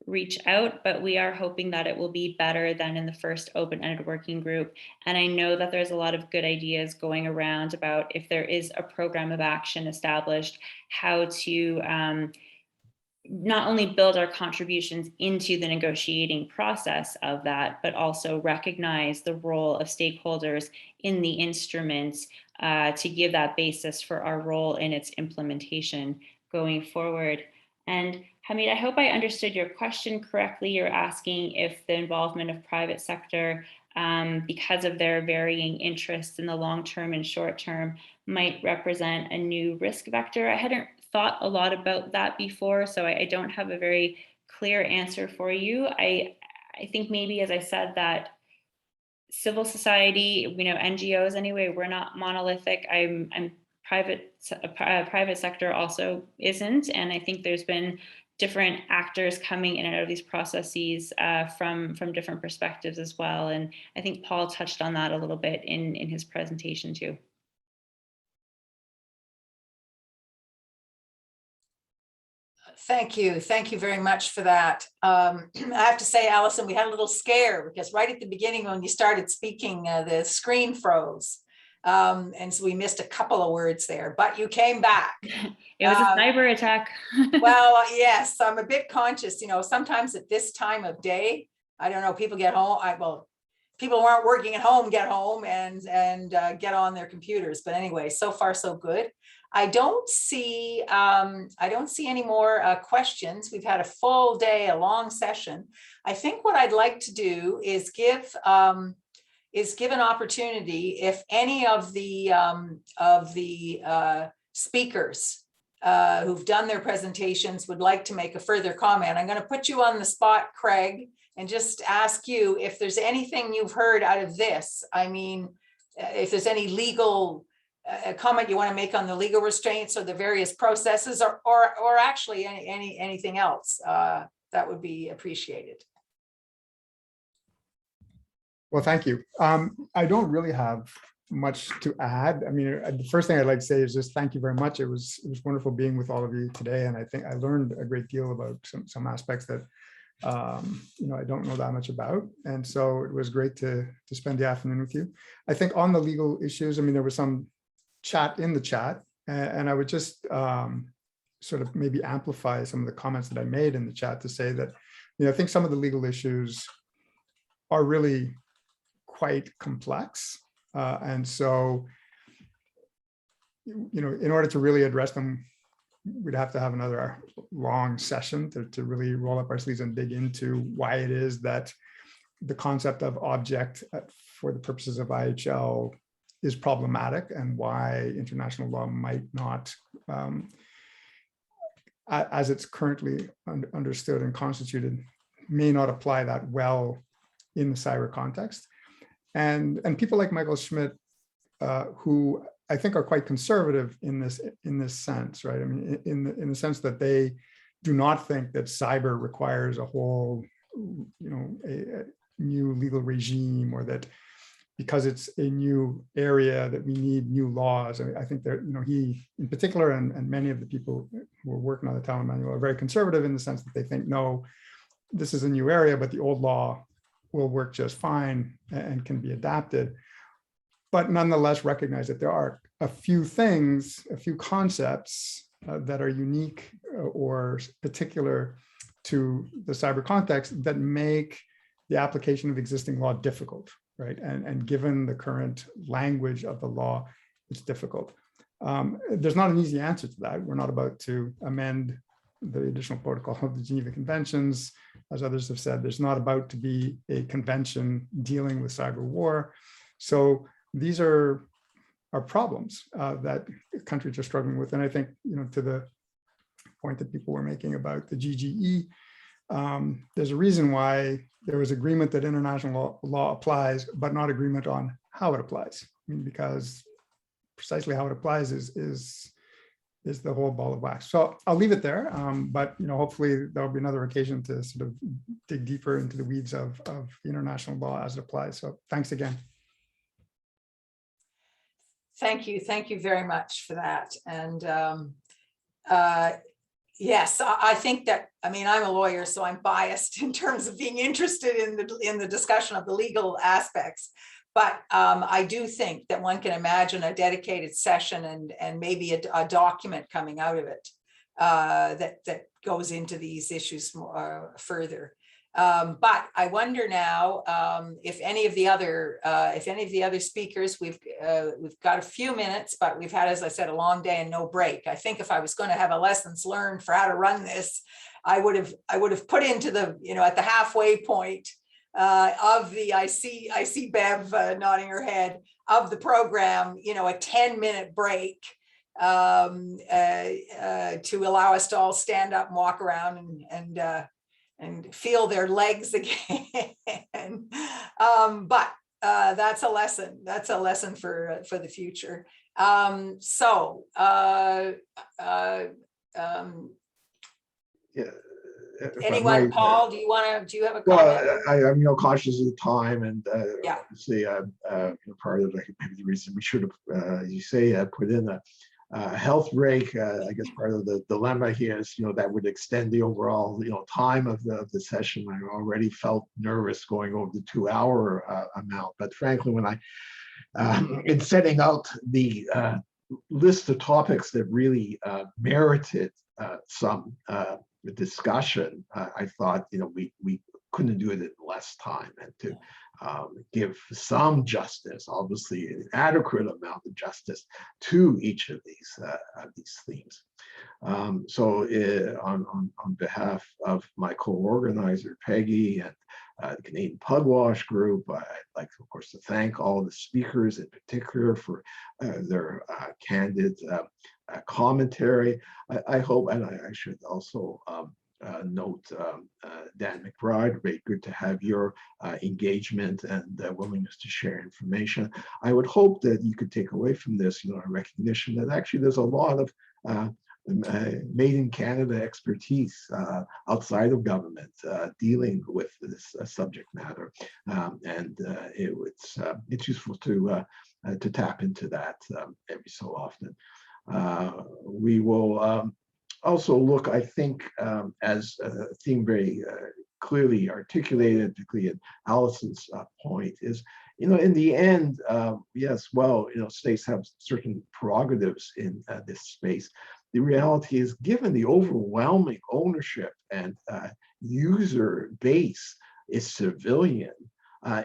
Speaker 14: reach out, but we are hoping that it will be better than in the first open-ended working group. And I know that there's a lot of good ideas going around about if there is a program of action established, how to not only build our contributions into the negotiating process of that, but also recognize the role of stakeholders in the instruments to give that basis for our role in its implementation going forward. And Hamid, I hope I understood your question correctly. You're asking if the involvement of private sector, because of their varying interests in the long term and short term, might represent a new risk vector. I hadn't thought a lot about that before, so I don't have a very clear answer for you. I think maybe, as I said, that civil society, NGOs anyway, we're not monolithic. I'm private sector also isn't, and I think there's been different actors coming in and out of these processes from different perspectives as well. And I think Paul touched on that a little bit in his presentation too.
Speaker 2: Thank you. Thank you very much for that. I have to say, Allison, we had a little scare because right at the beginning when you started speaking, the screen froze. And so we missed a couple of words there, but you came back.
Speaker 14: It was a cyber attack.
Speaker 2: Well, yes, I'm a bit conscious, sometimes at this time of day, I don't know, people get home, people who aren't working at home get home and get on their computers. But anyway, so far so good. I don't see any more questions. We've had a full day, a long session. I think what I'd like to do is give an opportunity if any of the speakers who've done their presentations would like to make a further comment. I'm going to put you on the spot, Craig, and just ask you if there's anything you've heard out of this. I mean, if there's any legal comment you want to make on the legal restraints or the various processes, or actually anything else, that would be appreciated.
Speaker 6: Well, thank you. I don't really have much to add. I mean, the first thing I'd like to say is just thank you very much. It was wonderful being with all of you today, and I think I learned a great deal about some aspects that I don't know that much about, and so it was great to spend the afternoon with you. I think on the legal issues, I mean, there was some chat in the chat, and I would just sort of maybe amplify some of the comments that I made in the chat to say that, I think some of the legal issues are really quite complex. And so, in order to really address them, we'd have to have another long session to really roll up our sleeves and dig into why it is that the concept of object for the purposes of IHL is problematic and why international law might not, as it's currently understood and constituted, may not apply that well in the cyber context. And people like Michael Schmidt, who I think are quite conservative in this sense, right? I mean, in the sense that they do not think that cyber requires a whole, a new legal regime, or that because it's a new area that we need new laws. I think that, he in particular, and many of the people who are working on the Talon Manual are very conservative in the sense that they think, no, this is a new area, but the old law will work just fine and can be adapted. But nonetheless, recognize that there are a few things, a few concepts that are unique or particular to the cyber context that make the application of existing law difficult, right? And given the current language of the law, it's difficult. There's not an easy answer to that. We're not about to amend the additional protocol of the Geneva Conventions. As others have said, there's not about to be a convention dealing with cyber war. So these are problems that countries are struggling with. And I think, to the point that people were making about the GGE, there's a reason why there was agreement that international law applies, but not agreement on how it applies. I mean, because precisely how it applies is the whole ball of wax. So I'll leave it there, but hopefully there'll be another occasion to sort of dig deeper into the weeds of international law as it applies. So thanks again.
Speaker 2: Thank you very much for that. And yes, I think that, I mean, I'm a lawyer, so I'm biased in terms of being interested in the discussion of the legal aspects. But I do think that one can imagine a dedicated session and maybe a document coming out of it that goes into these issues more, further. But I wonder now if any of the other speakers, we've got a few minutes, but we've had, as I said, a long day and no break. I think if I was going to have a lessons learned for how to run this, I would have put into the, at the halfway point of the, I see Bev nodding her head, of the program, a 10-minute break to allow us to all stand up and walk around and feel their legs again. But that's a lesson. That's a lesson for the future.
Speaker 1: Yeah.
Speaker 2: Anyone, Paul, do you have a comment?
Speaker 1: Well, I'm cautious of the time, and
Speaker 2: yeah,
Speaker 1: obviously part of maybe the reason we should have, as you say, put in a health break. I guess part of the dilemma here is that would extend the overall time of the session. I already felt nervous going over the 2-hour amount, but frankly, when I in setting out the list of topics that really merited some discussion, I thought we couldn't do it in less time, and to give some justice, obviously an adequate amount of justice, to each of these themes. So on behalf of my co-organizer Peggy and the Canadian Pugwash Group, I'd like, of course, to thank all the speakers in particular for their candid commentary. I hope, and I should also note Dan McBride, very good to have your engagement and willingness to share information. I would hope that you could take away from this, a recognition that actually there's a lot of made in Canada expertise outside of government dealing with this subject matter, and it's useful to tap into that every so often. We will also look, I think, as a theme very clearly articulated, particularly at Allison's point, is in the end, yes, well, states have certain prerogatives in this space. The reality is, given the overwhelming ownership and user base is civilian,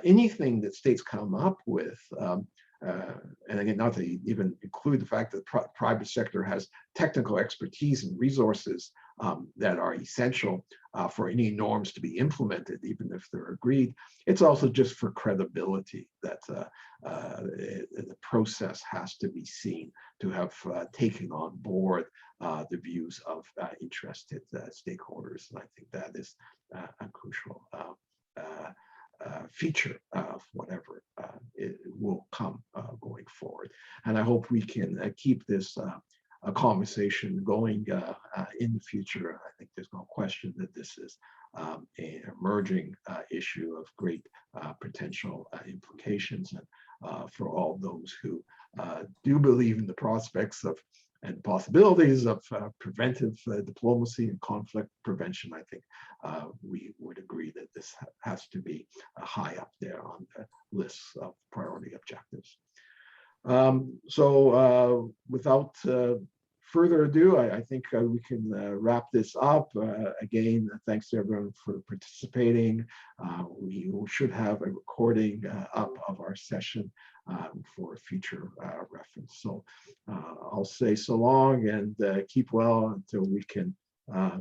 Speaker 1: anything that states come up with, and again, not to even include the fact that the private sector has technical expertise and resources that are essential for any norms to be implemented, even if they're agreed. It's also just for credibility that the process has to be seen to have taken on board the views of interested stakeholders. And I think that is a crucial feature of whatever it will come going forward. And I hope we can keep this a conversation going in the future. I think there's no question that this is an emerging issue of great potential implications, and for all those who do believe in the prospects of and possibilities of preventive diplomacy and conflict prevention, I think we would agree that this has to be high up there on the list of priority objectives. So without further ado, I think we can wrap this up. Again, thanks to everyone for participating. We should have a recording up of our session for future reference. So I'll say so long and keep well until we can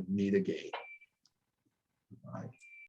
Speaker 1: meet again. Bye.